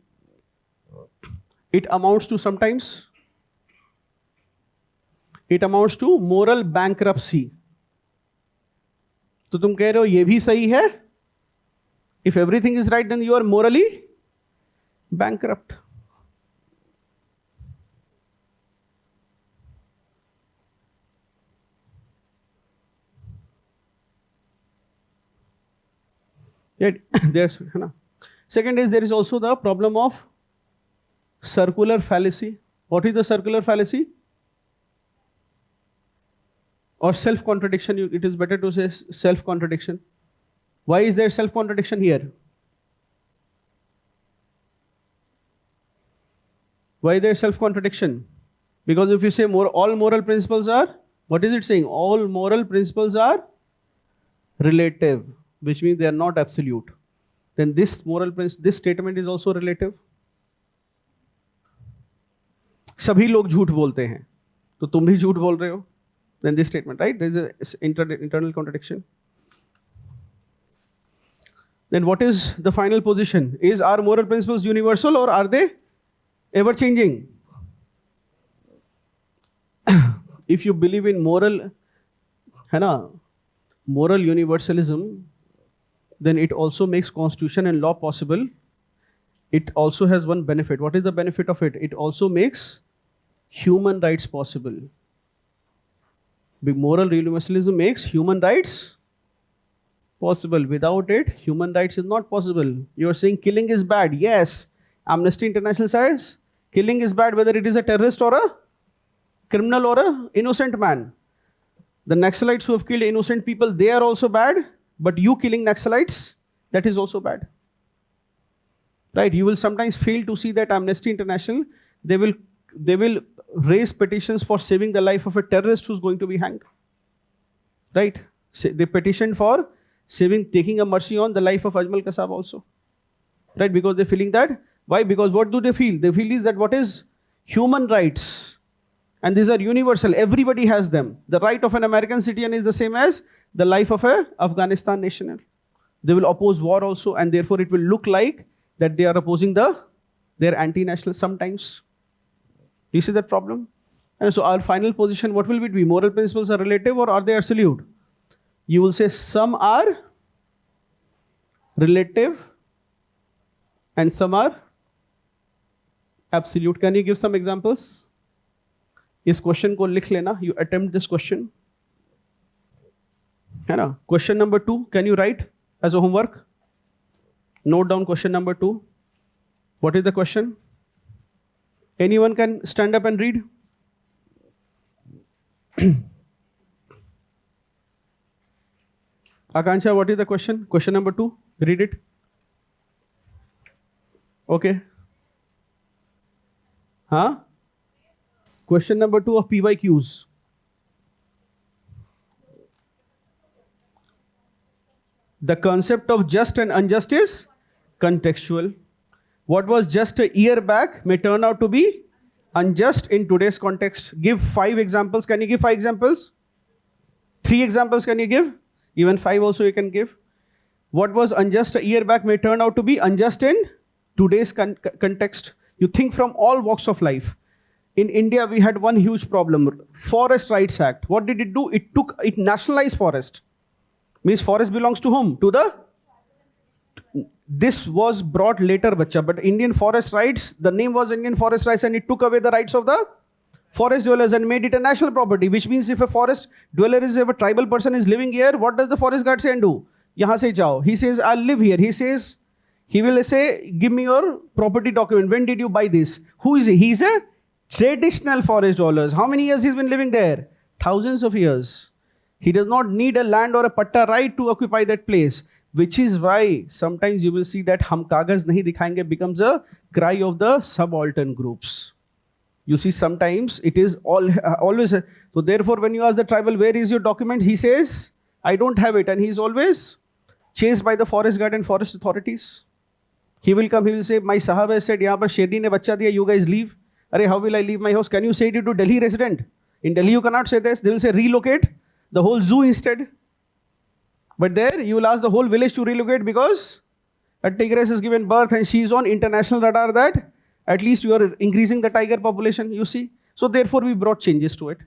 it amounts to sometimes, it amounts to moral bankruptcy. तो तुम कह रहे हो ये भी सही है If everything is right, then you are morally bankrupt. Yet there's second is there is also the problem of circular fallacy. What is the circular fallacy? Or self-contradiction. It is better to say self-contradiction. Why is there self-contradiction here? Why there self-contradiction? Because if you say all moral principles are, what is it saying? All moral principles are relative, which means they are not absolute. Then this statement is also relative. सभी लोग झूठ बोलते हैं, तो तुम भी झूठ बोल रहे हो. Then this statement, right? There is an internal contradiction. Then what is the final position? Is our moral principles universal or are they ever changing? If you believe in moral universalism, then it also makes constitution and law possible. It also has one benefit. What is the benefit of it? It also makes human rights possible. Moral universalism makes human rights possible. Without it, human rights is not possible. You are saying killing is bad. Yes. Amnesty International says killing is bad whether it is a terrorist or a criminal or a innocent man. The Naxalites who have killed innocent people, they are also bad. But you killing Naxalites, that is also bad. Right? You will sometimes fail to see that Amnesty International, they will raise petitions for saving the life of a terrorist who's going to be hanged. Right? They petitioned for taking a mercy on the life of Ajmal Kasab also. Right? Because they're feeling that. Why? Because what do they feel? They feel is that what is human rights? And these are universal. Everybody has them. The right of an American citizen is the same as the life of a Afghanistan national. They will oppose war also, and therefore it will look like that they are opposing their anti-national sometimes. Do you see that problem? And so our final position, what will it be? Moral principles are relative or are they absolute? You will say some are relative and some are absolute. Can you give some examples? इस question को लिख लेना. You attempt this question. है ना? Question number 2. Can you write as a homework? Note down question number 2. What is the question? Anyone can stand up and read? Akansha, what is the question? Question number 2. Read it. Okay. Huh? Question number 2 of PYQs. The concept of just and unjust is contextual. What was just a year back may turn out to be unjust in today's context. Give 5 examples. Can you give 5 examples? 3 examples can you give? Even 5 also you can give. What was unjust a year back may turn out to be unjust in today's context. You think from all walks of life. In India, we had one huge problem. Forest Rights Act. What did it do? It nationalized forest. Means forest belongs to whom? This was brought later, bacha. But Indian forest rights, the name was Indian forest rights, and it took away the rights of the forest dwellers and made it a national property. Which means if a forest dweller if a tribal person is living here, what does the forest guard say and do? Yahan se jao. He says, I'll live here. He will say, give me your property document. When did you buy this? Who is he? He's a traditional forest dwellers. How many years he's been living there? Thousands of years. He does not need a land or a patta right to occupy that place. Which is why sometimes you will see that hum kagaz nahi dikhayenge becomes a cry of the subaltern groups. You see sometimes it is always. So therefore when you ask the tribal, where is your document? He says, I don't have it. And he is always chased by the forest guard and forest authorities. He will come, he will say, my sahab has said, yahan par sherni ne bachcha diya, you guys leave. Arey, how will I leave my house? Can you say it to Delhi resident? In Delhi you cannot say this. They will say relocate the whole zoo instead. But there you will ask the whole village to relocate because a tigress is given birth and she is on international radar that at least you are increasing the tiger population, you see. So therefore we brought changes to it.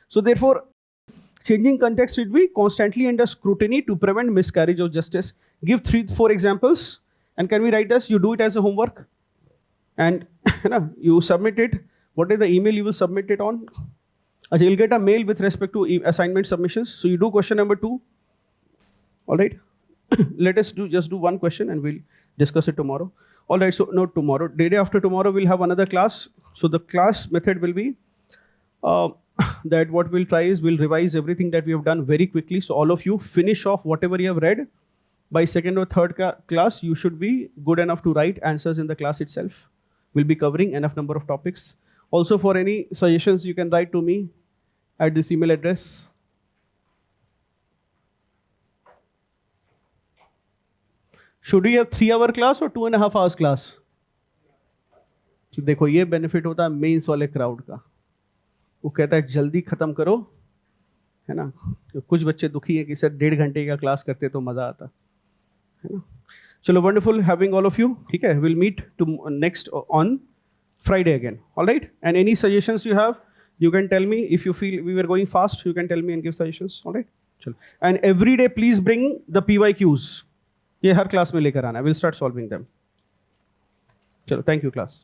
So therefore Changing context should be constantly under scrutiny to prevent miscarriage of justice. Give 3-4 examples, and can we write this? You do it as a homework, and you submit it. What is the email you will submit it on? You'll get a mail with respect to assignment submissions. So you do question number 2. All right. Let us just do one question, and we'll discuss it tomorrow. All right. So not tomorrow. Day after tomorrow we'll have another class. So the class method will be that what we'll try is we'll revise everything that we have done very quickly. So all of you finish off whatever you have read. By second or third class, you should be good enough to write answers in the class itself. We'll be covering enough number of topics. Also, for any suggestions, you can write to me at this email address. Should we have 3-hour class or 2.5 hours class? So देखो ये benefit होता है mains वाले crowd का. वो कहता है जल्दी खत्म करो, है ना. तो कुछ बच्चे दुखी हैं कि सर 1.5 घंटे का क्लास करते तो मजा आता, है ना. चलो, wonderful having all of you. ठीक है, we'll meet to next on Friday again. All right. And any suggestions you have, you can tell me. If you feel we were going fast, you can tell me and give suggestions. All right. चलो. And every day please bring the PYQs. ये हर class में लेकर आना. We'll start solving them. चलो, thank you class.